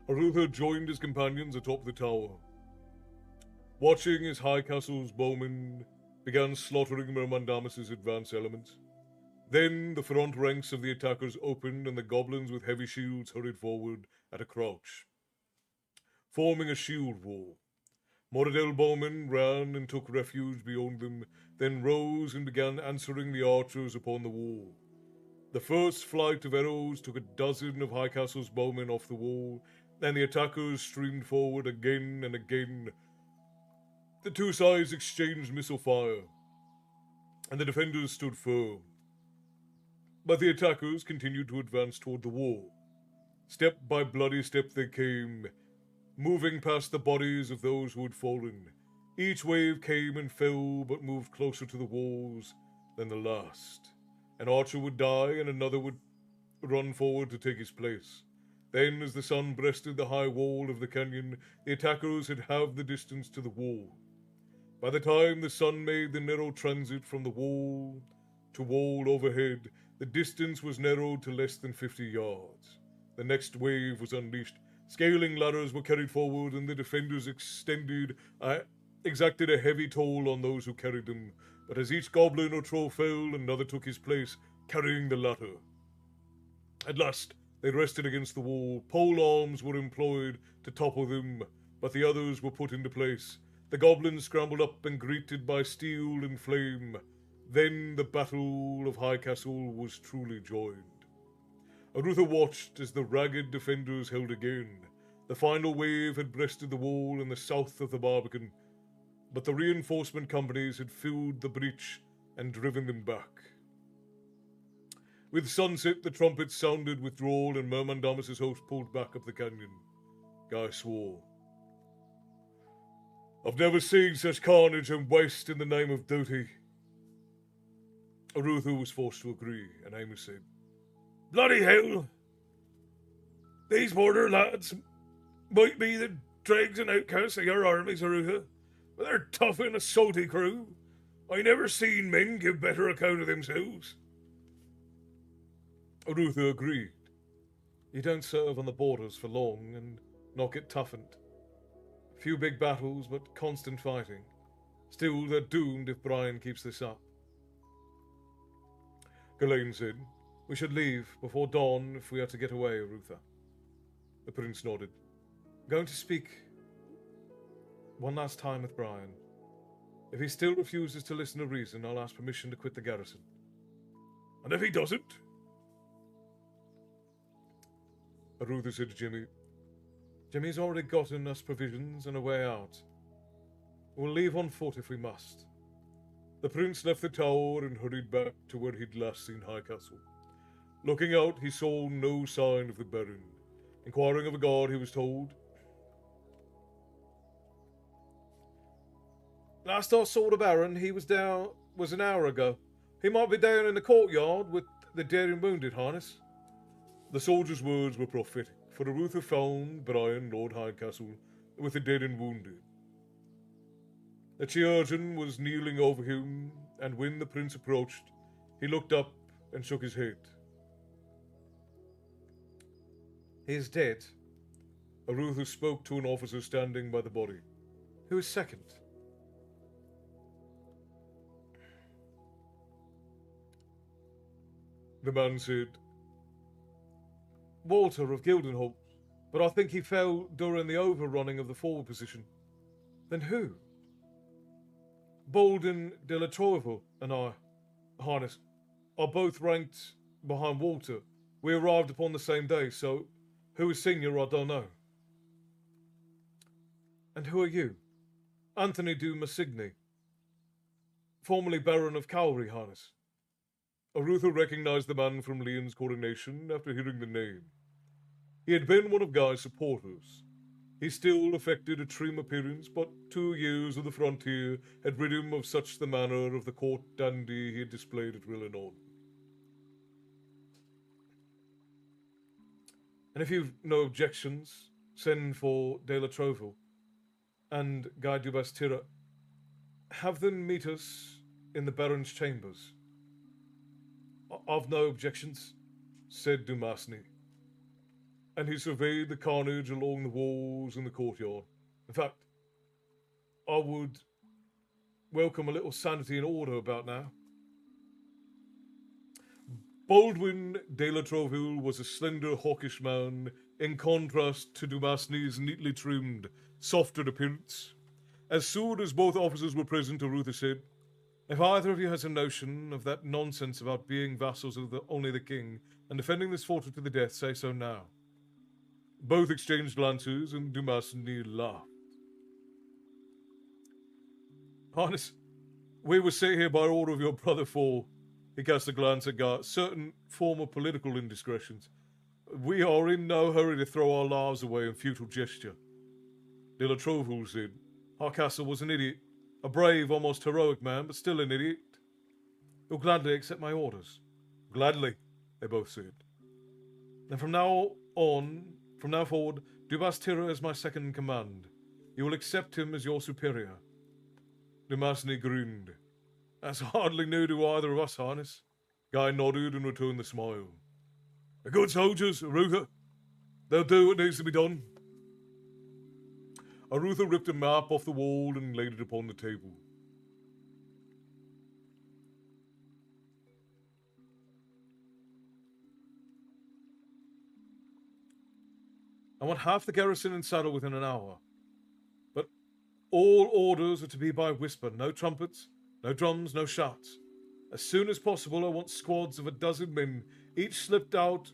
A: Arutha joined his companions atop the tower. Watching as High Castle's bowmen began slaughtering Mermandamus's advance elements. Then the front ranks of the attackers opened and the goblins with heavy shields hurried forward at a crouch, forming a shield wall. Moradel bowmen ran and took refuge beyond them, then rose and began answering the archers upon the wall. The first flight of arrows took a dozen of High Castle's bowmen off the wall, and the attackers streamed forward again and again. The two sides exchanged missile fire, and the defenders stood firm. But the attackers continued to advance toward the wall. Step by bloody step they came, moving past the bodies of those who had fallen. Each wave came and fell, but moved closer to the walls than the last. An archer would die, and another would run forward to take his place. Then, as the sun breasted the high wall of the canyon, the attackers had halved the distance to the wall. By the time the sun made the narrow transit from the wall to wall overhead, the distance was narrowed to less than 50 yards. The next wave was unleashed. Scaling ladders were carried forward, and the defenders exacted a heavy toll on those who carried them. But as each goblin or troll fell, another took his place, carrying the ladder. At last, they rested against the wall. Pole arms were employed to topple them, but the others were put into place. The goblins scrambled up and greeted by steel and flame. Then the battle of High Castle was truly joined. Arutha watched as the ragged defenders held again. The final wave had breasted the wall in the south of the Barbican, but the reinforcement companies had filled the breach and driven them back. With sunset, the trumpets sounded withdrawal, and Mermandamus's host pulled back up the canyon. Guy swore. "I've never seen such carnage and waste in the name of duty." Arutha was forced to agree, and Amos said, "Bloody hell! These border lads might be the dregs and outcasts of your armies, Arutha, but they're tough and a salty crew. I never seen men give better account of themselves." Arutha agreed. You don't serve on the borders for long and not get toughened. Few big battles, but constant fighting. Still, they're doomed if Brian keeps this up. Ghislaine said, "We should leave before dawn if we are to get away, Arutha." The prince nodded. "I'm going to speak one last time with Brian. If he still refuses to listen to reason, I'll ask permission to quit the garrison."
C: "And if he doesn't?"
A: Arutha said to Jimmy, "Jimmy's already gotten us provisions and a way out. We'll leave on foot if we must." The prince left the tower and hurried back to where he'd last seen High Castle. Looking out, he saw no sign of the Baron. Inquiring of a guard, he was told
B: Last I saw the Baron, he was an hour ago. He might be down in the courtyard with the dead and wounded, Highness.
A: The soldier's words were prophetic, for the Ruther found Brian, Lord Hardcastle, with the dead and wounded. The chirurgeon was kneeling over him, and when the prince approached, he looked up and shook his head.
B: He is dead.
A: Arutha spoke to an officer standing by the body.
B: Who is second?
A: The man said,
B: Walter of Gildenholt, but I think he fell during the overrunning of the forward position. Then who? Bolden de la Troiville and I, Highness, are both ranked behind Walter. We arrived upon the same day, so who is senior I don't know. And who are you? Anthony de Massigny, formerly Baron of Cowrie, Highness.
A: Arutha recognized the man from Leon's coronation after hearing the name. He had been one of Guy's supporters. He still affected a trim appearance, but 2 years of the frontier had rid him of such the manner of the court dandy he had displayed at Rillanon.
B: And if you've no objections, send for De La Trouville and Guy du Bastira. Have them meet us in the Baron's chambers. I've no objections,
A: said Dumasny, and he surveyed the carnage along the walls and the courtyard.
B: In fact, I would welcome a little sanity and order about now.
A: Baldwin de la Trouville was a slender, hawkish man, in contrast to Dumasny's neatly trimmed, softer appearance. As soon as both officers were present, Arutha said,
B: If either of you has a notion of that nonsense about being vassals of only the king and defending this fortress to the death, say so now.
A: Both exchanged glances, and Dumasny laughed.
B: Highness,
A: we were set here by order of your brother for, he cast a glance at Gar, certain former political indiscretions. We are in no hurry to throw our lives away in futile gesture. De la Trouville said,
B: Hardcastle was an idiot, a brave, almost heroic man, but still an idiot. You'll gladly accept my orders.
A: Gladly, they both said.
B: And from now forward, Du Bastira is my second in command. You will accept him as your superior.
A: Dumasny grinned.
B: That's hardly new to either of us, Highness.
A: Guy nodded and returned the smile.
C: The good soldiers, Arutha. They'll do what needs to be done.
A: Arutha ripped a map off the wall and laid it upon the table.
B: I want half the garrison in saddle within an hour. But all orders are to be by whisper, no trumpets, no drums, no shouts. As soon as possible, I want squads of 12 men, each slipped out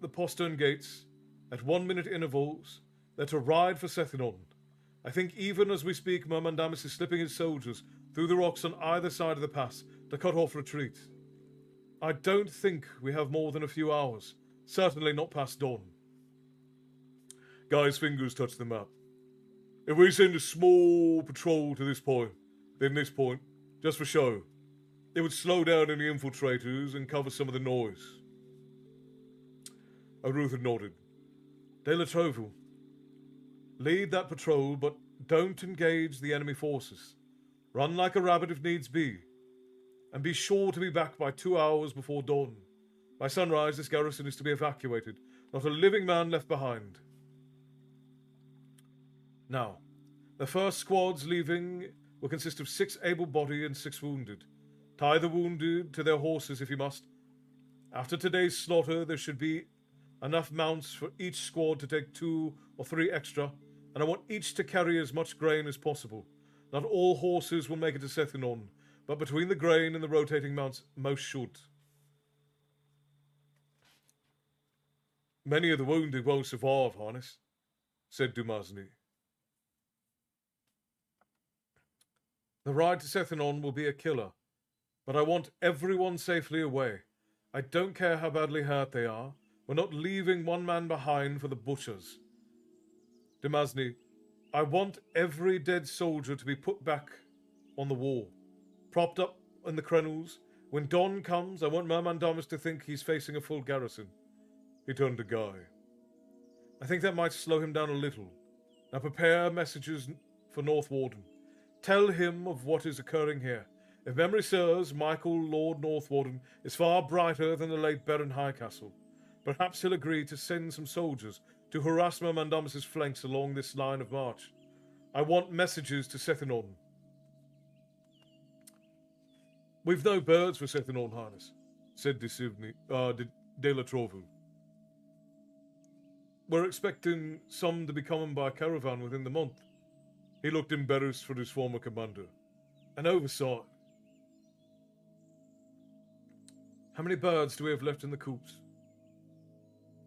B: the postern gates at 1-minute intervals. They're to ride for Sethanon. I think even as we speak, Mermandamus is slipping his soldiers through the rocks on either side of the pass to cut off retreat. I don't think we have more than a few hours, certainly not past dawn.
A: Guy's fingers touched the map. If we send a small patrol to this point, then this point, just for show, it would slow down any infiltrators and cover some of the noise.
B: Arutha nodded. De la Trouville, lead that patrol, but don't engage the enemy forces. Run like a rabbit if needs be, and be sure to be back by 2 hours before dawn. By sunrise, this garrison is to be evacuated, not a living man left behind. Now, the first squads leaving will consist of 6 able-bodied and 6 wounded. Tie the wounded to their horses if you must. After today's slaughter, there should be enough mounts for each squad to take 2 or 3 extra, and I want each to carry as much grain as possible. Not all horses will make it to Sethanon, but between the grain and the rotating mounts, most should.
A: Many of the wounded won't survive, Highness, said Dumasny.
B: The ride to Sethanon will be a killer, but I want everyone safely away. I don't care how badly hurt they are. We're not leaving one man behind for the butchers. Dumasny, I want every dead soldier to be put back on the wall, propped up in the crenels. When dawn comes, I want Myrmandamus to think he's facing a full garrison.
A: He turned to Guy.
B: I think that might slow him down a little. Now prepare messages for North Warden. Tell him of what is occurring here. If memory serves, Michael, Lord North Warden, is far brighter than the late Baron Highcastle. Perhaps he'll agree to send some soldiers to harass Myrmandamus' flanks along this line of march. I want messages to Sethanon.
A: We've no birds for Sethanon, Highness, said De La Trovu. We're expecting some to be coming by caravan within the month. He looked embarrassed for his former commander. An oversight.
B: How many birds do we have left in the coops?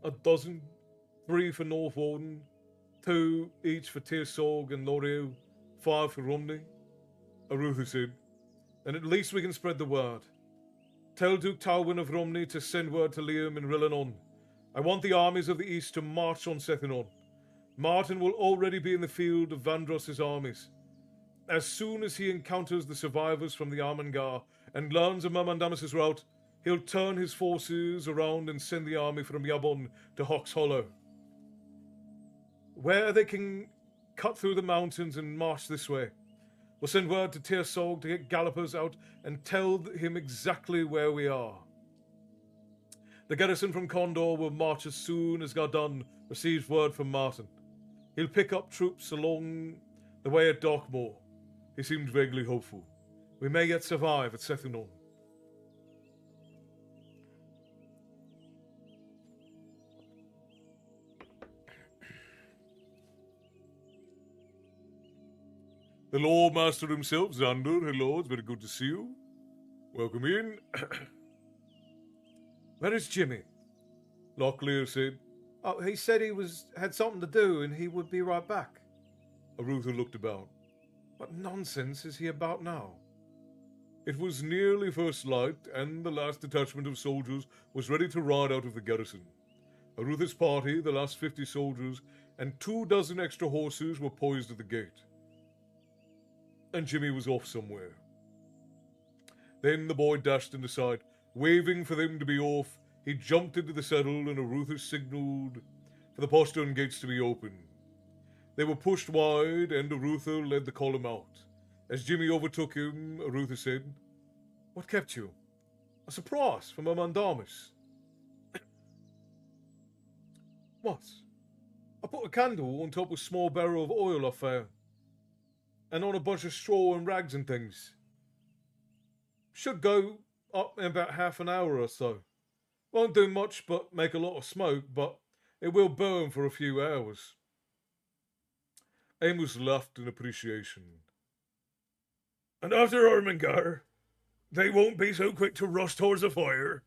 A: A dozen.
B: 3 for North Warden, 2 each for Tirsorg and Lorio, 5 for Romney.
A: Arutha said.
B: Then at least we can spread the word. Tell Duke Talwyn of Romney to send word to Liam and Rillanon. I want the armies of the east to march on Sethanon. Martin will already be in the field of Vandross's armies. As soon as he encounters the survivors from the Armengar and learns of Myrmandamus' route, he'll turn his forces around and send the army from Yabon to Hawk's Hollow, where they can cut through the mountains and march this way. We'll send word to Tirsorg to get gallopers out and tell him exactly where we are. The garrison from Condor will march as soon as Gardun receives word from Martin. He'll pick up troops along the way at Darkmoor.
A: He seemed vaguely hopeful.
B: We may yet survive at Sethanon.
A: The Lord Master himself, Xander. Hello, it's very good to see you. Welcome in.
B: Where is Jimmy?
A: Locklear said.
B: Oh, he said he had something to do and he would be right back.
A: Arutha looked about.
B: What nonsense is he about now?
A: It was nearly first light, and the last detachment of soldiers was ready to ride out of the garrison. Arutha's party, the last 50 soldiers, and 24 extra horses were poised at the gate. And Jimmy was off somewhere. Then the boy dashed in aside, waving for them to be off. He jumped into the saddle, and Arutha signalled for the postern gates to be open. They were pushed wide, and Arutha led the column out. As Jimmy overtook him, Arutha said, "What kept you?" "A surprise from Myrmandamus."
B: "What?" "I put a candle on top of a small barrel of oil I found, and on a bunch of straw and rags and things. Should go up in about half an hour or so. Won't do much but make a lot of smoke, but it will burn for a few hours."
A: Amos laughed in appreciation.
C: "And after Ermengar, they won't be so quick to rush towards the fire?"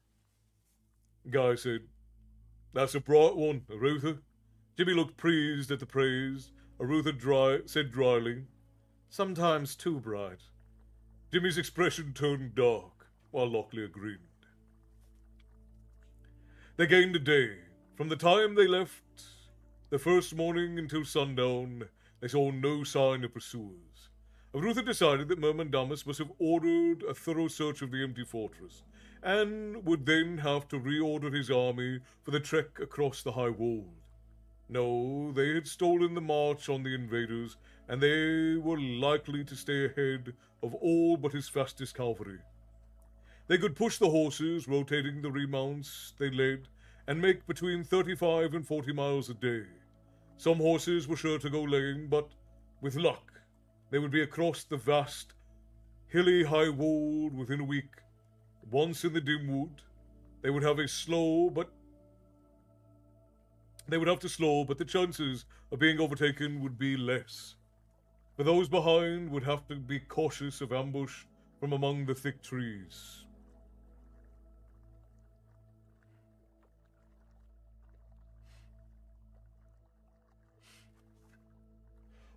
A: Guy said. "That's a bright one, Arutha." Jimmy looked pleased at the praise. Arutha said dryly,
B: "Sometimes too bright."
A: Jimmy's expression turned dark, while Locklear grinned. They gained a day. From the time they left the first morning until sundown, they saw no sign of pursuers. Arutha decided that Myrmandamus must have ordered a thorough search of the empty fortress, and would then have to reorder his army for the trek across the high wold. No, they had stolen the march on the invaders, and they were likely to stay ahead of all but his fastest cavalry. They could push the horses, rotating the remounts they led, and make between 35 and 40 miles a day. Some horses were sure to go lame, but with luck, they would be across the vast, hilly high wold within a week. Once in the dim wood, they would have to slow, but the chances of being overtaken would be less. For those behind would have to be cautious of ambush from among the thick trees.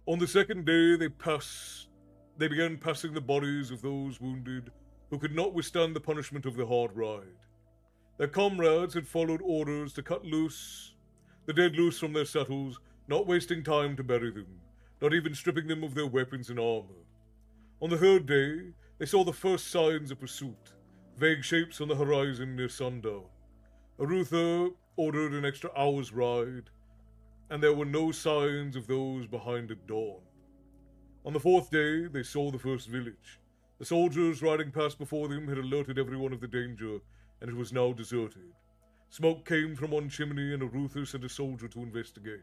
A: On the second day, they began passing the bodies of those wounded who could not withstand the punishment of the hard ride. Their comrades had followed orders to cut the dead loose from their saddles, not wasting time to bury them, not even stripping them of their weapons and armor. On the third day, they saw the first signs of pursuit, vague shapes on the horizon near sundown. Arutha ordered an extra hour's ride, and there were no signs of those behind at dawn. On the fourth day, they saw the first village. The soldiers riding past before them had alerted everyone of the danger, and it was now deserted. Smoke came from one chimney, and Arutha sent a soldier to investigate.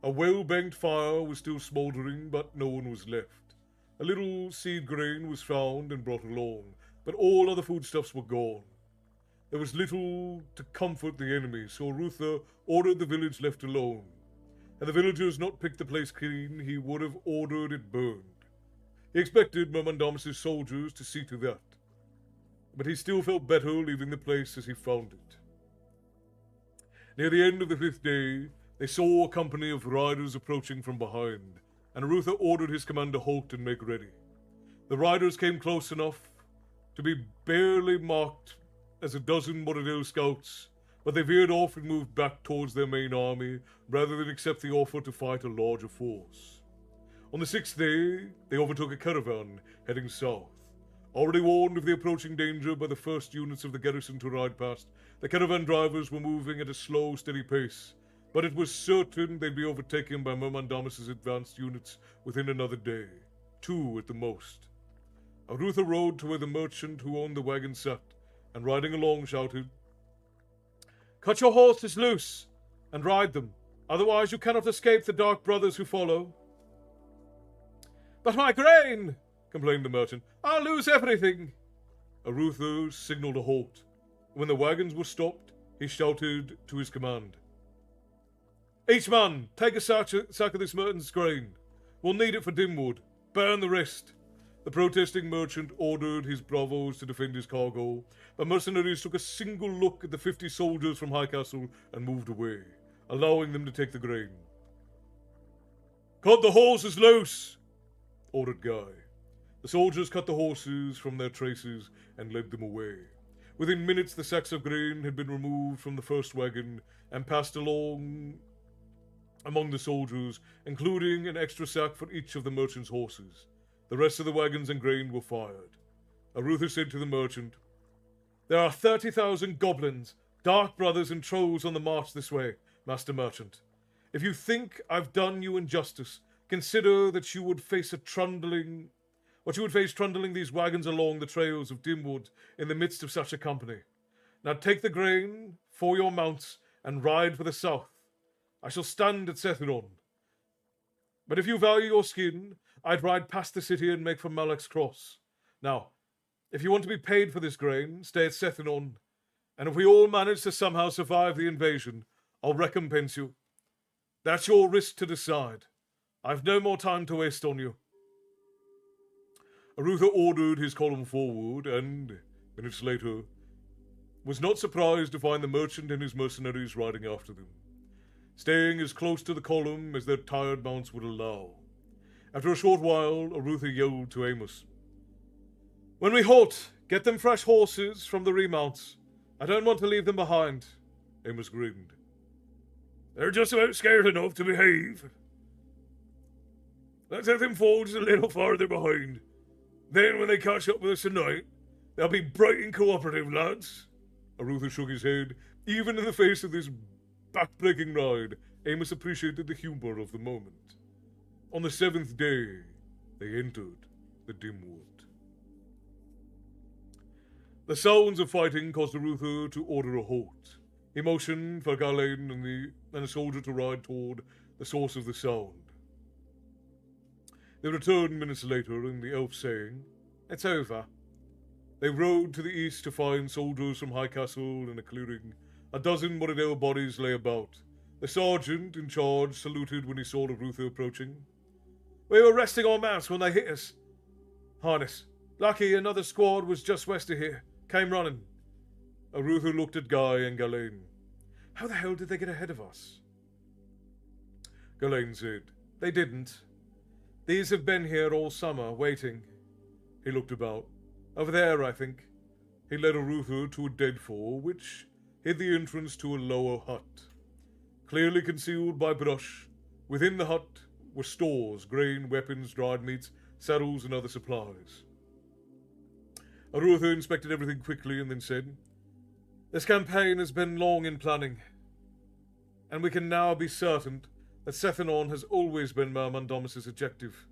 A: A well-banked fire was still smouldering, but no one was left. A little seed grain was found and brought along, but all other foodstuffs were gone. There was little to comfort the enemy, so Arutha ordered the village left alone. Had the villagers not picked the place clean, he would have ordered it burned. He expected Mermandamus' soldiers to see to that, but he still felt better leaving the place as he found it. Near the end of the fifth day, they saw a company of riders approaching from behind, and Arutha ordered his commander halt and make ready. The riders came close enough to be barely marked as a dozen Moradel scouts, but they veered off and moved back towards their main army, rather than accept the offer to fight a larger force. On the sixth day, they overtook a caravan heading south. Already warned of the approaching danger by the first units of the garrison to ride past, the caravan drivers were moving at a slow, steady pace, but it was certain they'd be overtaken by Mermandamus' advanced units within another day, 2 at the most. Arutha rode to where the merchant who owned the wagon sat, and riding along shouted, "Cut your horses loose, and ride them, otherwise you cannot escape the dark brothers who follow." "But my grain!" complained the merchant. "I'll lose everything." Arutha signaled a halt. When the wagons were stopped, he shouted to his command, "Each man, take a sack of this merchant's grain. We'll need it for Dimwood. Burn the rest." The protesting merchant ordered his bravos to defend his cargo, but mercenaries took a single look at the 50 soldiers from Highcastle and moved away, allowing them to take the grain. "Cut the horses loose," ordered Guy. The soldiers cut the horses from their traces and led them away. Within minutes, the sacks of grain had been removed from the first wagon and passed along among the soldiers, including an extra sack for each of the merchant's horses. The rest of the wagons and grain were fired. Arutha said to the merchant, "There are 30,000 goblins, dark brothers, and trolls on the march this way, Master Merchant. If you think I've done you injustice, consider that you would face trundling these wagons along the trails of Dimwood in the midst of such a company. Now take the grain for your mounts and ride for the south. I shall stand at Sethanon. But if you value your skin, I'd ride past the city and make for Malak's Cross. Now, if you want to be paid for this grain, stay at Sethanon, and if we all manage to somehow survive the invasion, I'll recompense you. That's your risk to decide. I've no more time to waste on you." Arutha ordered his column forward, and, minutes later, was not surprised to find the merchant and his mercenaries riding after them, staying as close to the column as their tired mounts would allow. After a short while, Arutha yelled to Amos, "When we halt, get them fresh horses from the remounts. I don't want to leave them behind." Amos grinned. "They're just about scared enough to behave. Let's have them folds a little farther behind. Then when they catch up with us tonight, they'll be bright and cooperative, lads." Arutha shook his head. Even in the face of this back-breaking ride, Amos appreciated the humor of the moment. On the 7th day, they entered the Dimwood. The sounds of fighting caused Arutha to order a halt. He motioned for Galen and a soldier to ride toward the source of the sound. They returned minutes later, and the elf saying, "It's over." They rode to the east to find soldiers from Highcastle in a clearing. A dozen Moradel bodies lay about. The sergeant in charge saluted when he saw Arutha approaching. "We were resting our mounts when they hit us. Highness, lucky another squad was just west of here. Came running." Arutha looked at Guy and Galen. "How the hell did they get ahead of us?" Galen said, "They didn't. These have been here all summer, waiting." He looked about. "Over there, I think." He led Arutha to a deadfall, which hid the entrance to a lower hut. Clearly concealed by brush, within the hut were stores, grain, weapons, dried meats, saddles, and other supplies. Arutha inspected everything quickly and then said, "This campaign has been long in planning, and we can now be certain that Sethanon has always been Myrmandomus's objective.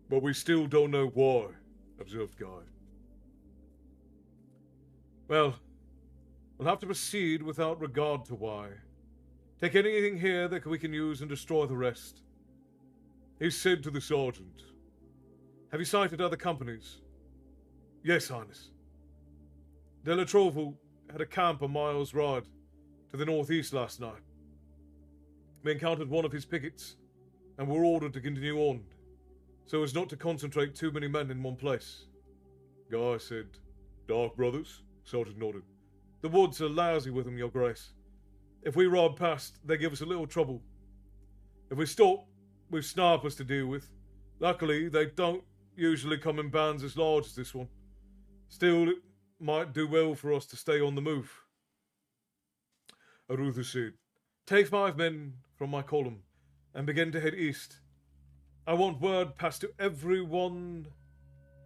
A: But we still don't know why," observed Guy. "Well, we'll have to proceed without regard to why. Take anything here that we can use and destroy the rest." He said to the sergeant, "Have you sighted other companies?" "Yes, Highness. De La Trovo had a camp a mile's ride to the northeast last night. We encountered one of his pickets and were ordered to continue on, so as not to concentrate too many men in one place." Guy said, "Dark Brothers?" Sergeant nodded. "The woods are lousy with them, Your Grace. If we ride past, they give us a little trouble. If we stop, we've snipers to deal with. Luckily, they don't usually come in bands as large as this one. Still, it might do well for us to stay on the move." Arutha said, "Take 5 men from my column and begin to head east. I want word passed to everyone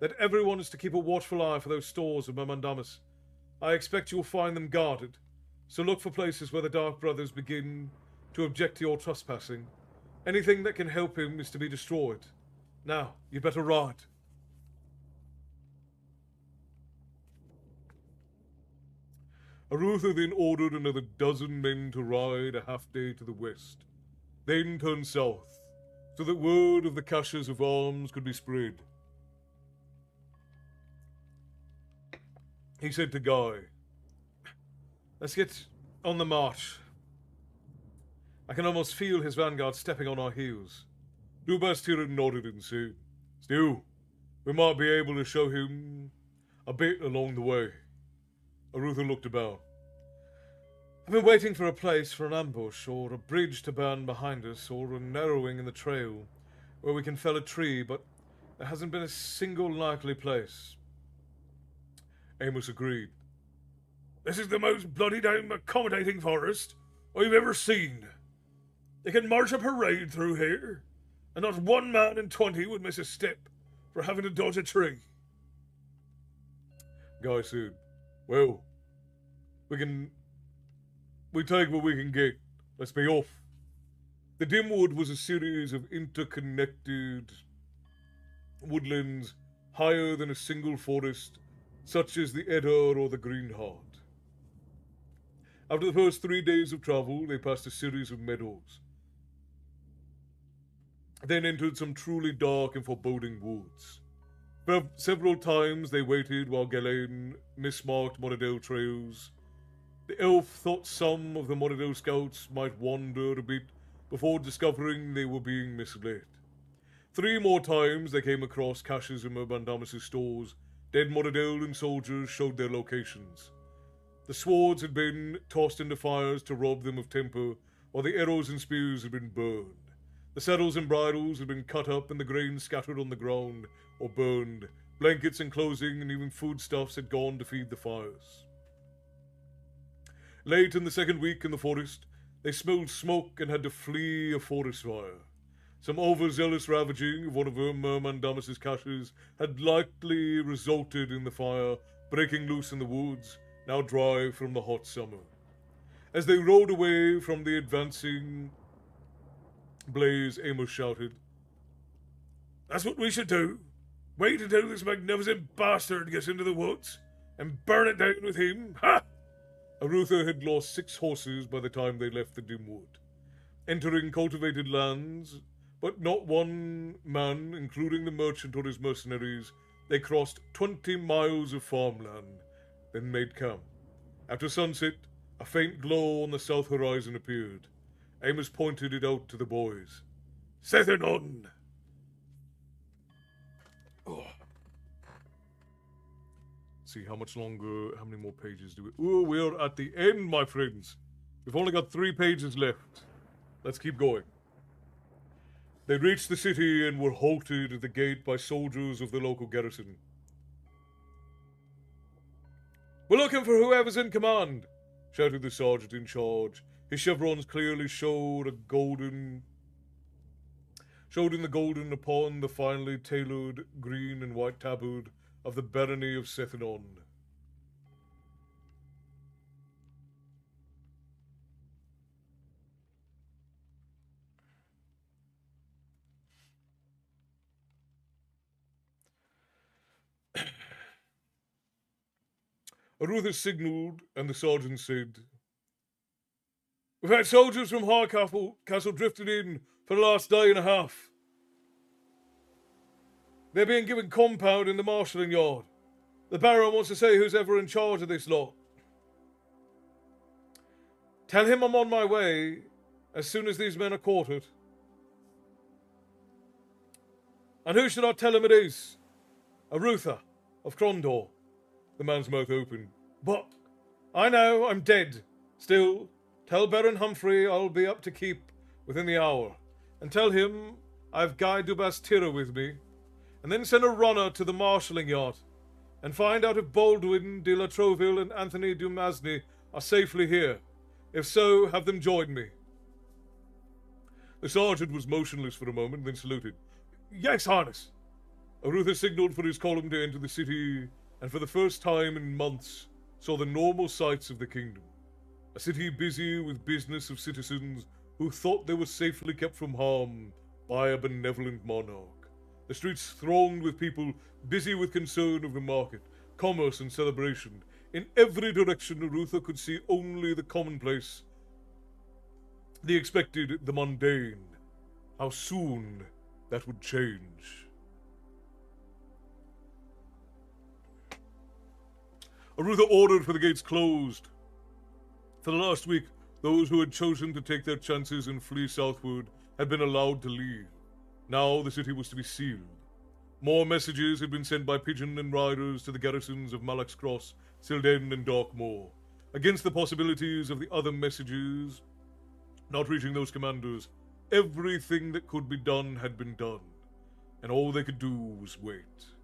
A: that everyone is to keep a watchful eye for those stores of Myrmandomus. I expect you'll find them guarded, so look for places where the Dark Brothers begin to object to your trespassing. Anything that can help him is to be destroyed. Now, you better ride." Arutha then ordered another 12 men to ride a half-day to the west, then turn south, so that word of the caches of arms could be spread. He said to Guy, "Let's get on the march. I can almost feel his vanguard stepping on our heels." Dubastir nodded and said, "Still, we might be able to show him a bit along the way." Arutha looked about. "I've been waiting for a place for an ambush, or a bridge to burn behind us, or a narrowing in the trail where we can fell a tree, but there hasn't been a single likely place." Amos agreed.
C: "This is the most bloody damn accommodating forest I've ever seen. They can march a parade through here, and not one man in 20 would miss a step for having to dodge a tree."
A: Guy said, "Well, we take what we can get. Let's be off." The Dimwood was a series of interconnected woodlands higher than a single forest, such as the Edder or the Greenheart. After the first 3 days of travel, they passed a series of meadows, then entered some truly dark and foreboding woods. Several times they waited while Galen mismarked Monadel trails. The elf thought some of the Monadel scouts might wander a bit before discovering they were being misled. 3 more times they came across caches in Myrmandomus' stores. Dead Monadel and soldiers showed their locations. The swords had been tossed into fires to rob them of temper, while the arrows and spears had been burned. The saddles and bridles had been cut up and the grain scattered on the ground or burned. Blankets and clothing and even foodstuffs had gone to feed the fires. Late in the second week in the forest, they smelled smoke and had to flee a forest fire. Some overzealous ravaging of one of Myrmandomus' caches had likely resulted in the fire breaking loose in the woods, now dry from the hot summer. As they rode away from the advancing blaze, Amos shouted,
C: "That's what we should do. Wait until this magnificent bastard gets into the woods and burn it down with him. Ha!"
A: Arutha had lost 6 horses by the time they left the Dimwood. Entering cultivated lands, but not one man, including the merchant or his mercenaries, they crossed 20 miles of farmland, then made camp. After sunset, a faint glow on the south horizon appeared. Amos pointed it out to the boys.
C: "Sethanon!"
A: See how many more pages do we... Oh, we're at the end, my friends. We've only got 3 pages left. Let's keep going. They reached the city and were halted at the gate by soldiers of the local garrison. "We're looking for whoever's in command," shouted the sergeant in charge. His chevrons clearly showed a golden showed in the golden upon the finely tailored green and white tabard of the barony of Sethanon. Arutha signalled, and the sergeant said, "We've had soldiers from Castle drifted in for the last day and a half. They're being given compound in the marshalling yard. The Baron wants to say who's ever in charge of this lot. Tell him I'm on my way as soon as these men are quartered." "And who should I tell him it is?" "Arutha of Crondor." The man's mouth opened. "But I know I'm dead. Still, tell Baron Humphrey I'll be up to keep within the hour. And tell him I've Guy Dubastira with me. And then send a runner to the marshalling yard. And find out if Baldwin de la Trouville and Anthony Dumasny are safely here. If so, have them join me." The sergeant was motionless for a moment, then saluted. "Yes, Highness." Arutha signalled for his column to enter the city, and for the first time in months saw the normal sights of the kingdom. A city busy with business of citizens who thought they were safely kept from harm by a benevolent monarch. The streets thronged with people busy with concern of the market, commerce and celebration. In every direction Arutha could see only the commonplace, the expected, the mundane. How soon that would change. Arutha ordered for the gates closed. For the last week, those who had chosen to take their chances and flee southward had been allowed to leave. Now the city was to be sealed. More messages had been sent by pigeon and riders to the garrisons of Malak's Cross, Silden, and Darkmoor. Against the possibilities of the other messages not reaching those commanders, everything that could be done had been done, and all they could do was wait.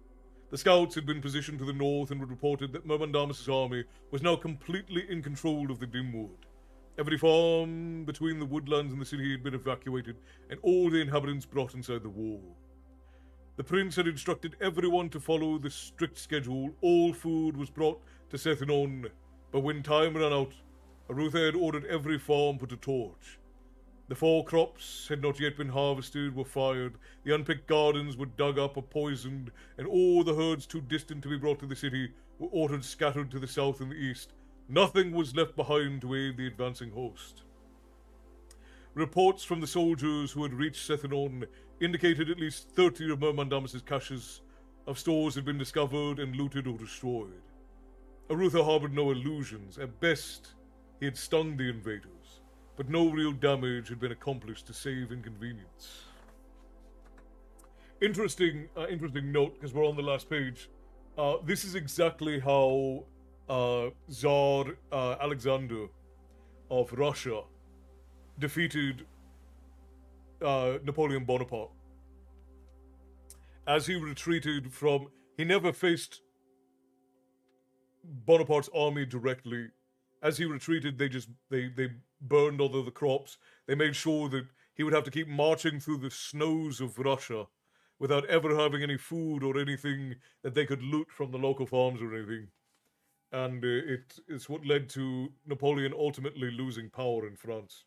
A: The scouts had been positioned to the north and had reported that Myrmidon-Damas's army was now completely in control of the Dimwood. Every farm between the woodlands and the city had been evacuated, and all the inhabitants brought inside the wall. The prince had instructed everyone to follow the strict schedule. All food was brought to Sethanon, but when time ran out, Arutha had ordered every farm put a torch. The fall crops had not yet been harvested were fired, the unpicked gardens were dug up or poisoned, and all the herds too distant to be brought to the city were ordered scattered to the south and the east. Nothing was left behind to aid the advancing host. Reports from the soldiers who had reached Sethanon indicated at least 30 of Myrmidon-Damas's caches of stores had been discovered and looted or destroyed. Arutha harbored no illusions. At best, he had stunned the invaders, but no real damage had been accomplished to save inconvenience. Interesting note, because we're on the last page. This is exactly how Tsar Alexander of Russia defeated Napoleon Bonaparte. As he retreated from, he never faced Bonaparte's army directly. As he retreated, they burned all of the crops. They made sure that he would have to keep marching through the snows of Russia without ever having any food or anything that they could loot from the local farms or anything. And it's what led to Napoleon ultimately losing power in France.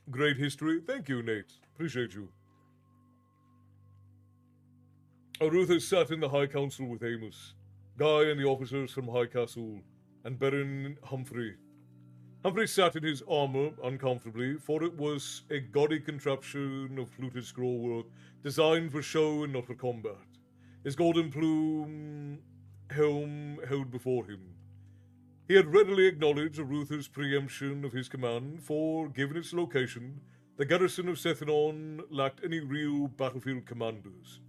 A: Great history. Thank you, Nate. Appreciate you. Arutha sat in the High Council with Amos, Guy and the officers from High Castle, and Baron Humphrey. Humphrey sat in his armor uncomfortably, for it was a gaudy contraption of fluted scrollwork designed for show and not for combat. His golden plume helm held before him. He had readily acknowledged Arutha's preemption of his command, for, given its location, the garrison of Sethanon lacked any real battlefield commanders.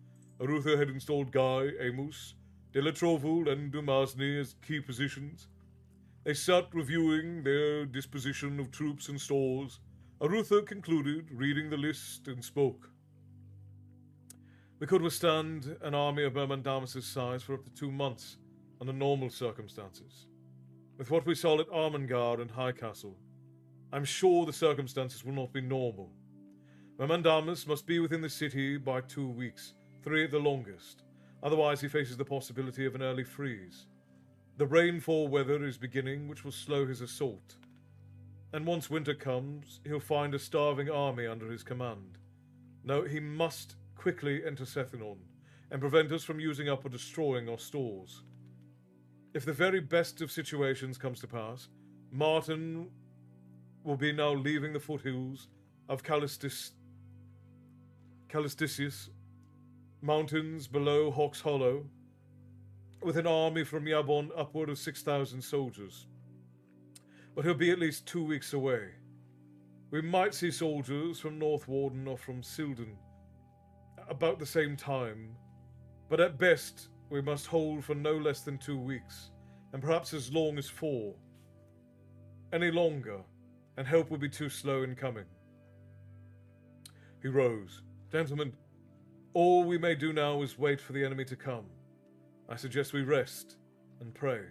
A: Arutha had installed Guy, Amos, de la Trouville, and Dumasny as key positions. They sat reviewing their disposition of troops and stores. Arutha concluded, reading the list, and spoke. We could withstand an army of Myrmidon-Damas's size for up to 2 months under normal circumstances. With what we saw at Armengar and High Castle, I'm sure the circumstances will not be normal. My mandamus must be within the city by 2 weeks, 3 at the longest. Otherwise, he faces the possibility of an early freeze. The rainfall weather is beginning, which will slow his assault. And once winter comes, he'll find a starving army under his command. No, he must quickly enter Sethanon and prevent us from using up or destroying our stores. If the very best of situations comes to pass, Martin will be now leaving the foothills of Calisticius, mountains below Hawk's Hollow, with an army from Yabon upward of 6,000 soldiers. But he'll be at least 2 weeks away. We might see soldiers from North Warden or from Silden about the same time, but at best we must hold for no less than 2 weeks, and perhaps as long as 4. Any longer, and help will be too slow in coming. He rose. Gentlemen, all we may do now is wait for the enemy to come. I suggest we rest and pray.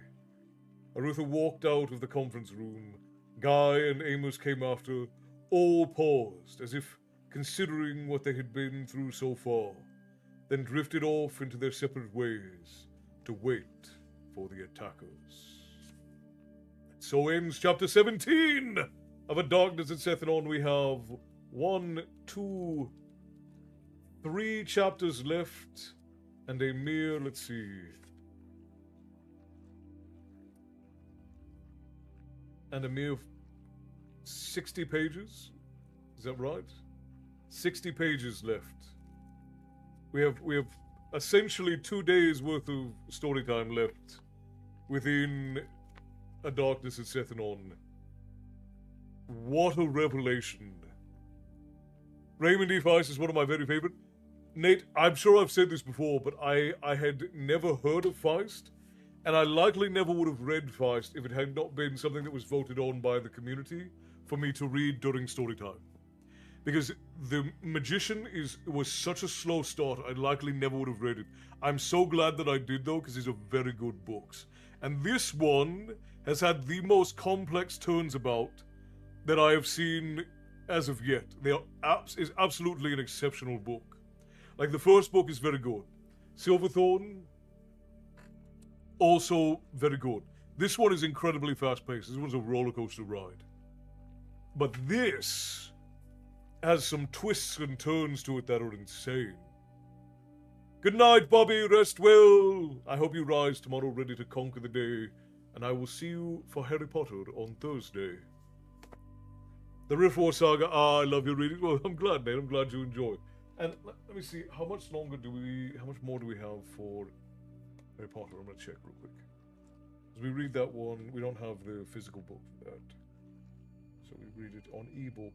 A: Arutha walked out of the conference room. Guy and Amos came after. All paused, as if considering what they had been through so far, then drifted off into their separate ways to wait for the attackers. So ends chapter 17 of A Darkness at Sethanon. We have 1, 2, 3 chapters left, and a mere, let's see, and a mere 60 pages? Is that right? 60 pages left. We have essentially 2 days worth of story time left within A Darkness at Sethanon. What a revelation. Raymond E. Feist is one of my very favorite. Nate, I'm sure I've said this before, but I had never heard of Feist, and I likely never would have read Feist if it had not been something that was voted on by the community for me to read during Storytime. Because The Magician was such a slow start, I likely never would have read it. I'm so glad that I did, though, because these are very good books. And this one has had the most complex turns about that I have seen as of yet. Is absolutely an exceptional book. Like, the first book is very good. Silverthorn, also very good. This one is incredibly fast-paced. This one's a roller coaster ride. But this has some twists and turns to it that are insane. Good night, Bobby. Rest well. I hope you rise tomorrow ready to conquer the day, and I will see you for Harry Potter on Thursday. The Rift War Saga. I love your reading. Well, I'm glad, man. I'm glad you enjoy. And let me see, how much more do we have for Harry Potter? I'm going to check real quick. As we read that one, we don't have the physical book for that. So we read it on ebook.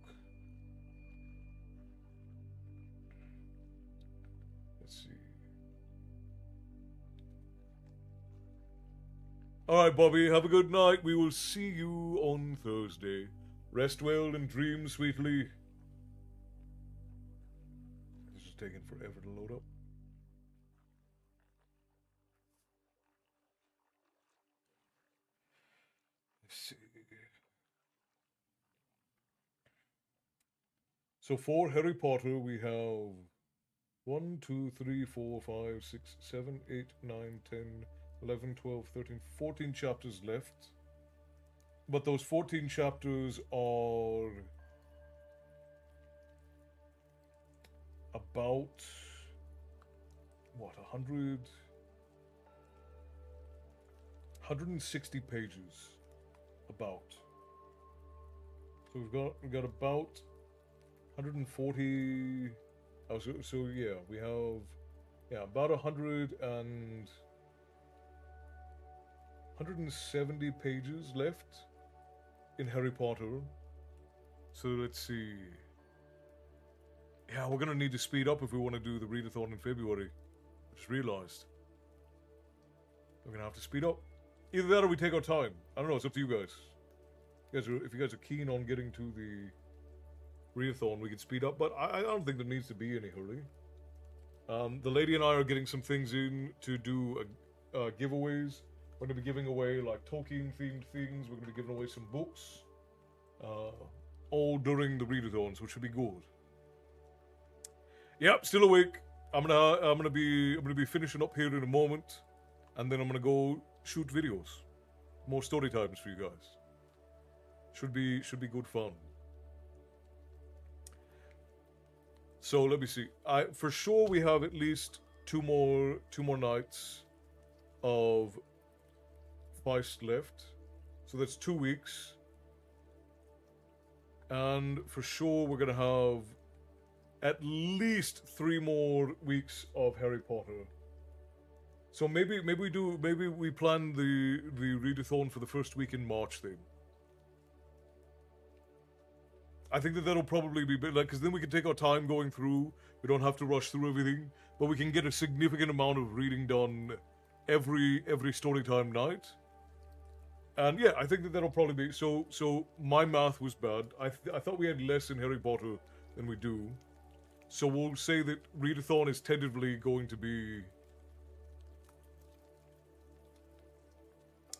A: Let's see. Alright, Bobby, have a good night. We will see you on Thursday. Rest well and dream sweetly. This is taking forever to load up. Let's see. So for Harry Potter, we have 1, 2, 3, 4, 5, 6, 7, 8, 9, 10, 11, 12, 13, 14 chapters left. But those 14 chapters are about, what, 160 pages, about. So we've got about 140, oh, so yeah, we have, about 170 pages left in Harry Potter. So let's see. Yeah, we're gonna need to speed up if we want to do the readathon in February. I just realized. We're gonna have to speed up. Either that or we take our time. I don't know, it's up to you guys. If you guys are keen on getting to the readathon, we can speed up, but I don't think there needs to be any hurry. The lady and I are getting some things in to do giveaways. We're going to be giving away like Tolkien-themed things. We're going to be giving away some books. all during the readathons, which should be good. Yep, still awake. I'm gonna be finishing up here in a moment, and then I'm gonna go shoot videos, more story times for you guys. Should be good fun. So let me see. For sure we have at least two more nights of Feist left, so that's 2 weeks, and for sure we're gonna have at least 3 more weeks of Harry Potter. So maybe we plan the readathon for the first week in March then. I think that'll probably be like, because then we can take our time going through. We don't have to rush through everything, but we can get a significant amount of reading done every Storytime night. And yeah, I think that'll probably be so. My math was bad. I thought we had less in Harry Potter than we do. So we'll say that readathon is tentatively going to be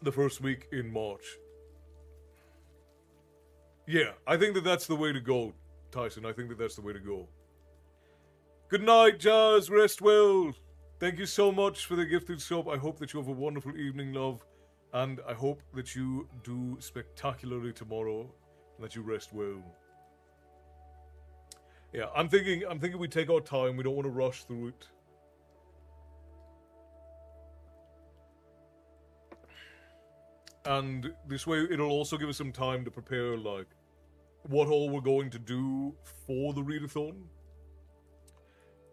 A: the first week in March. Yeah, I think that's the way to go, Tyson. I think that's the way to go. Good night, Jazz. Rest well. Thank you so much for the gifted sub. I hope that you have a wonderful evening, love. And I hope that you do spectacularly tomorrow and that you rest well. Yeah, I'm thinking we take our time. We don't want to rush through it. And this way it'll also give us some time to prepare like what all we're going to do for the readathon.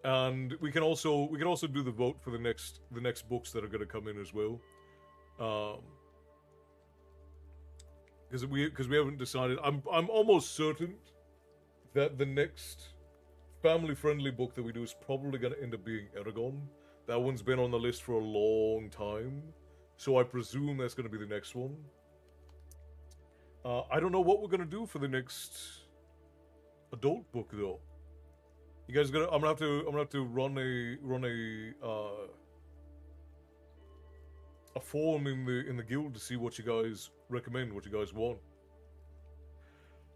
A: And we can also do the vote for the next books that are going to come in as well. Because we haven't decided. I'm almost certain that the next family-friendly book that we do is probably going to end up being Eragon. That one's been on the list for a long time, so I presume that's going to be the next one. I don't know what we're going to do for the next adult book though. You guys gonna? I'm gonna have to run a form in the guild to see what you guys recommend, what you guys want.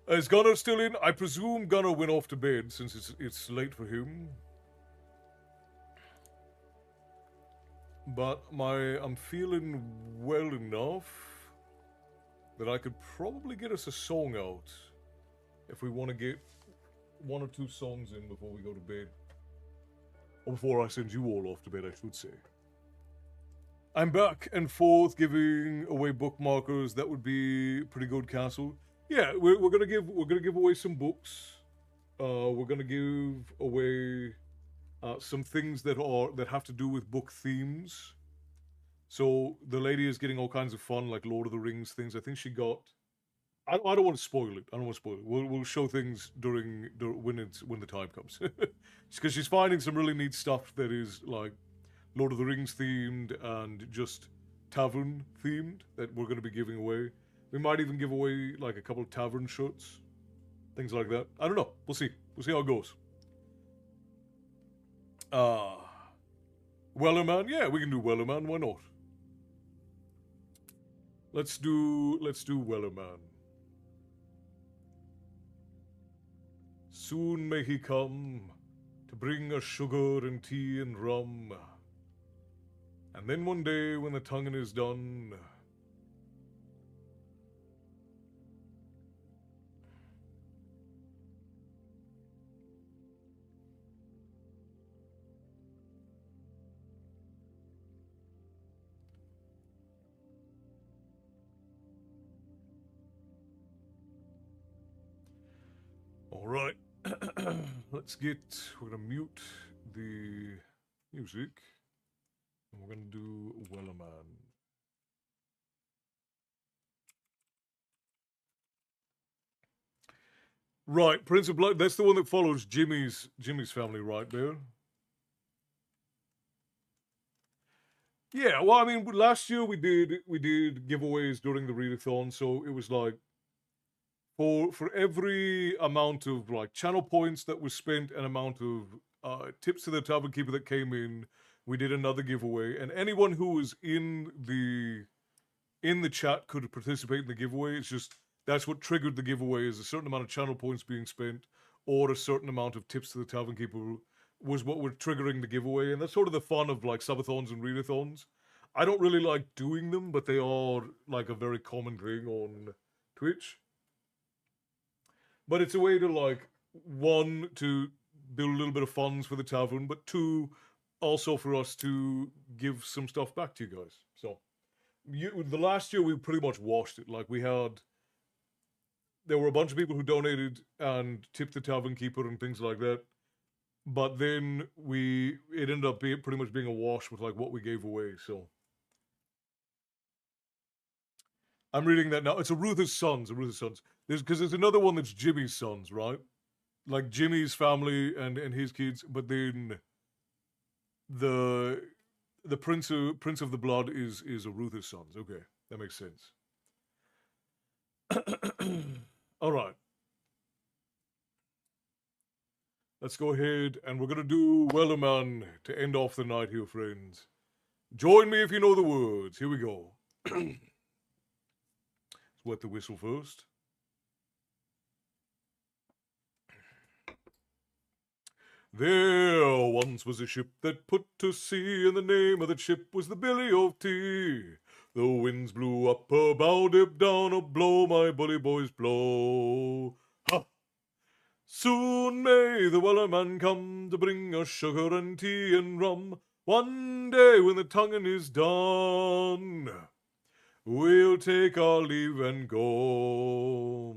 A: Is Gunnar still in? I presume Gunnar went off to bed since it's late for him. But I'm feeling well enough that I could probably get us a song out if we want to get 1 or 2 songs in before we go to bed. Or before I send you all off to bed, I should say. I'm back and forth giving away bookmarkers. That would be pretty good, Castle. Yeah, we're gonna give away some books. We're gonna give away some things that have to do with book themes. So the lady is getting all kinds of fun, like Lord of the Rings things. I think she got. I don't want to spoil it. We'll show things when the time comes. Because she's finding some really neat stuff that is like Lord of the Rings themed and just tavern themed that we're going to be giving away. We might even give away like a couple of tavern shirts, things like that. I don't know. We'll see. We'll see how it goes. Wellerman, yeah, we can do Wellerman. Why not? Let's do Wellerman. Soon may he come to bring us sugar and tea and rum. And then one day when the tonguing is done, all right. We're gonna mute the music, and we're gonna do Wellerman. Right, Prince of Blood, that's the one that follows Jimmy's family, right there? Yeah, well, I mean, last year we did giveaways during the readathon, so it was like for every amount of like channel points that was spent and amount of tips to the tavern keeper that came in, we did another giveaway, and anyone who was in the chat could participate in the giveaway. It's just That's what triggered the giveaway, is a certain amount of channel points being spent or a certain amount of tips to the tavern keeper was what were triggering the giveaway. And that's sort of the fun of like subathons and readathons. I don't really like doing them, but they are like a very common thing on Twitch. But it's a way to like, one, to build a little bit of funds for the tavern, but two, also for us to give some stuff back to you guys. So, the last year we pretty much washed it. Like there were a bunch of people who donated and tipped the tavern keeper and things like that. But then it ended up pretty much being a wash with like what we gave away. So I'm reading that now. It's Arutha's Sons. Because there's another one that's Jimmy's Sons, right? Like Jimmy's family and his kids. But then the Prince of the Blood is Arutha's Sons. Okay, that makes sense. All right. Let's go ahead and we're going to do Wellerman to end off the night here, friends. Join me if you know the words. Here we go. Let's wet the whistle first. There once was a ship that put to sea, and the name of the ship was the Billy of Tea. The winds blew up her bow, dip down, oh blow, my bully boys, blow. Ha! Soon may the Wellerman come to bring us sugar and tea and rum. One day when the tonguing is done, we'll take our leave and go.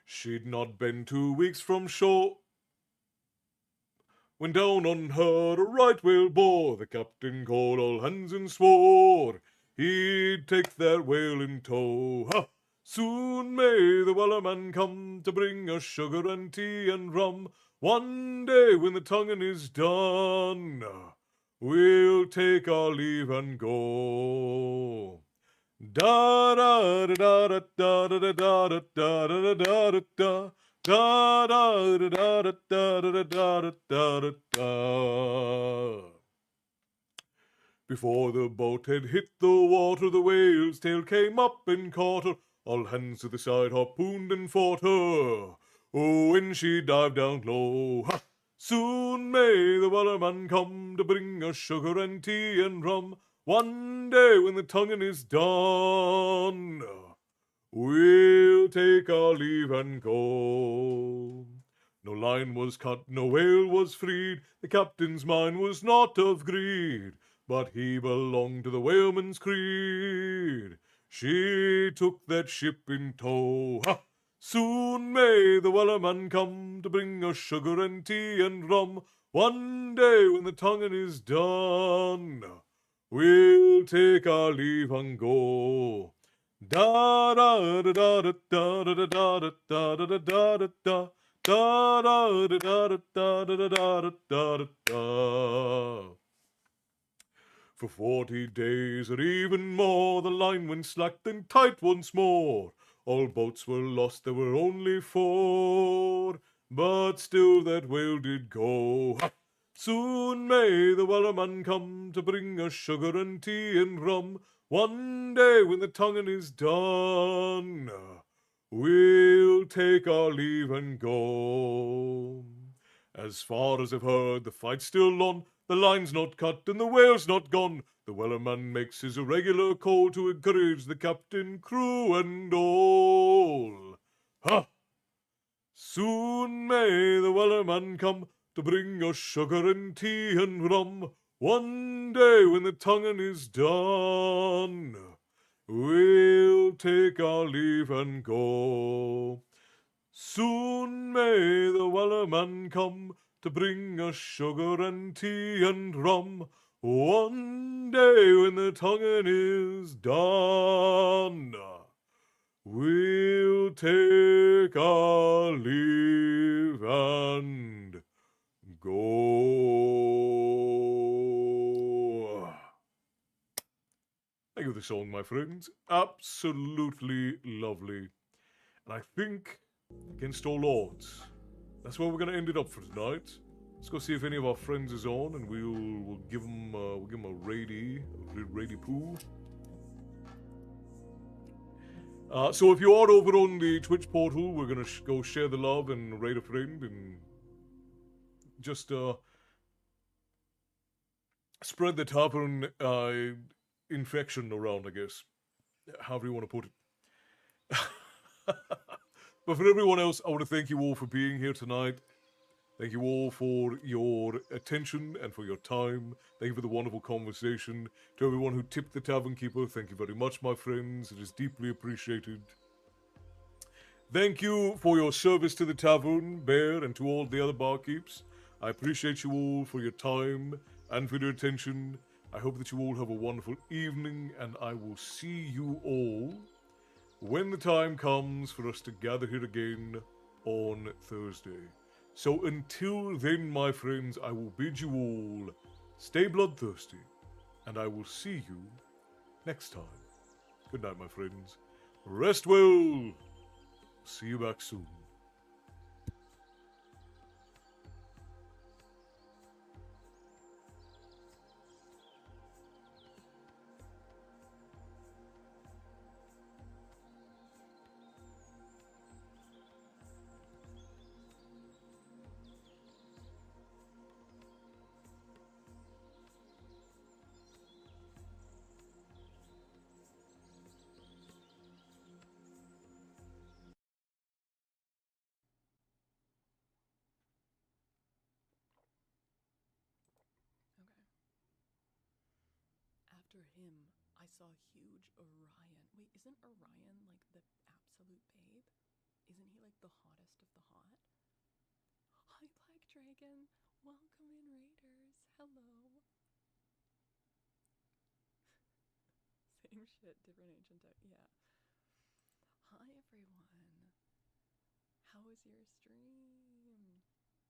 A: She'd not been 2 weeks from shore when down on her a right whale bore. The captain called all hands and swore he'd take that whale in tow. Ha! Soon may the Wellerman come to bring us sugar and tea and rum. One day when the tonguing is done, we'll take our leave and go. Da da da da da da da da da da da da da. Da da da da da da da da da da da. Before the boat had hit the water, the whale's tail came up and caught her. All hands to the side harpooned and fought her. Oh, when she dived down low, ha! Soon may the Wellerman come to bring us sugar and tea and rum. One day when the tonguing is done, we'll take our leave and go. No line was cut, no whale was freed. The captain's mind was not of greed, but he belonged to the whaleman's creed. She took that ship in tow. Ha! Soon may the Wellerman come to bring us sugar and tea and rum. One day when the tonguing is done, we'll take our leave and go. Da da da da da da da da da da da da da da da. Da da da da da da da da da da da. For 40 days or even more, the line went slack then tight once more. All boats were lost, there were only 4, but still that whale did go. Ha! Soon may the Wellerman come to bring us sugar and tea and rum. One day when the tonguing is done, we'll take our leave and go. As far as I've heard, the fight's still on. The line's not cut and the whale's not gone. The Wellerman makes his irregular call to encourage the captain, crew, and all. Ha! Soon may the Wellerman come to bring us sugar and tea and rum. One day when the tonguing is done, we'll take our leave and go. Soon may the Wellerman come to bring us sugar and tea and rum. One day when the tonguing is done, we'll take our leave and go. Thank you for the song, my friends. Absolutely lovely. And I think, against all odds, that's where we're going to end it up for tonight. Let's go see if any of our friends is on, and we'll give them a raidy poo. So if you are over on the Twitch portal, we're gonna go share the love and raid a friend and just spread the tavern infection around, I guess. However you want to put it. But for everyone else, I want to thank you all for being here tonight. Thank you all for your attention and for your time. Thank you for the wonderful conversation. To everyone who tipped the tavern keeper, thank you very much, my friends. It is deeply appreciated. Thank you for your service to the tavern, Bear, and to all the other barkeeps. I appreciate you all for your time and for your attention. I hope that you all have a wonderful evening, and I will see you all when the time comes for us to gather here again on Thursday. So until then, my friends, I will bid you all stay bloodthirsty, and I will see you next time. Good night, my friends. Rest well. See you back soon.
D: After him, I saw huge Orion. Wait, isn't Orion like the absolute babe? Isn't he like the hottest of the hot? Hi, Black Dragon. Welcome in, Raiders. Hello. Same shit, different ancient tech. Yeah. Hi, everyone. How was your stream?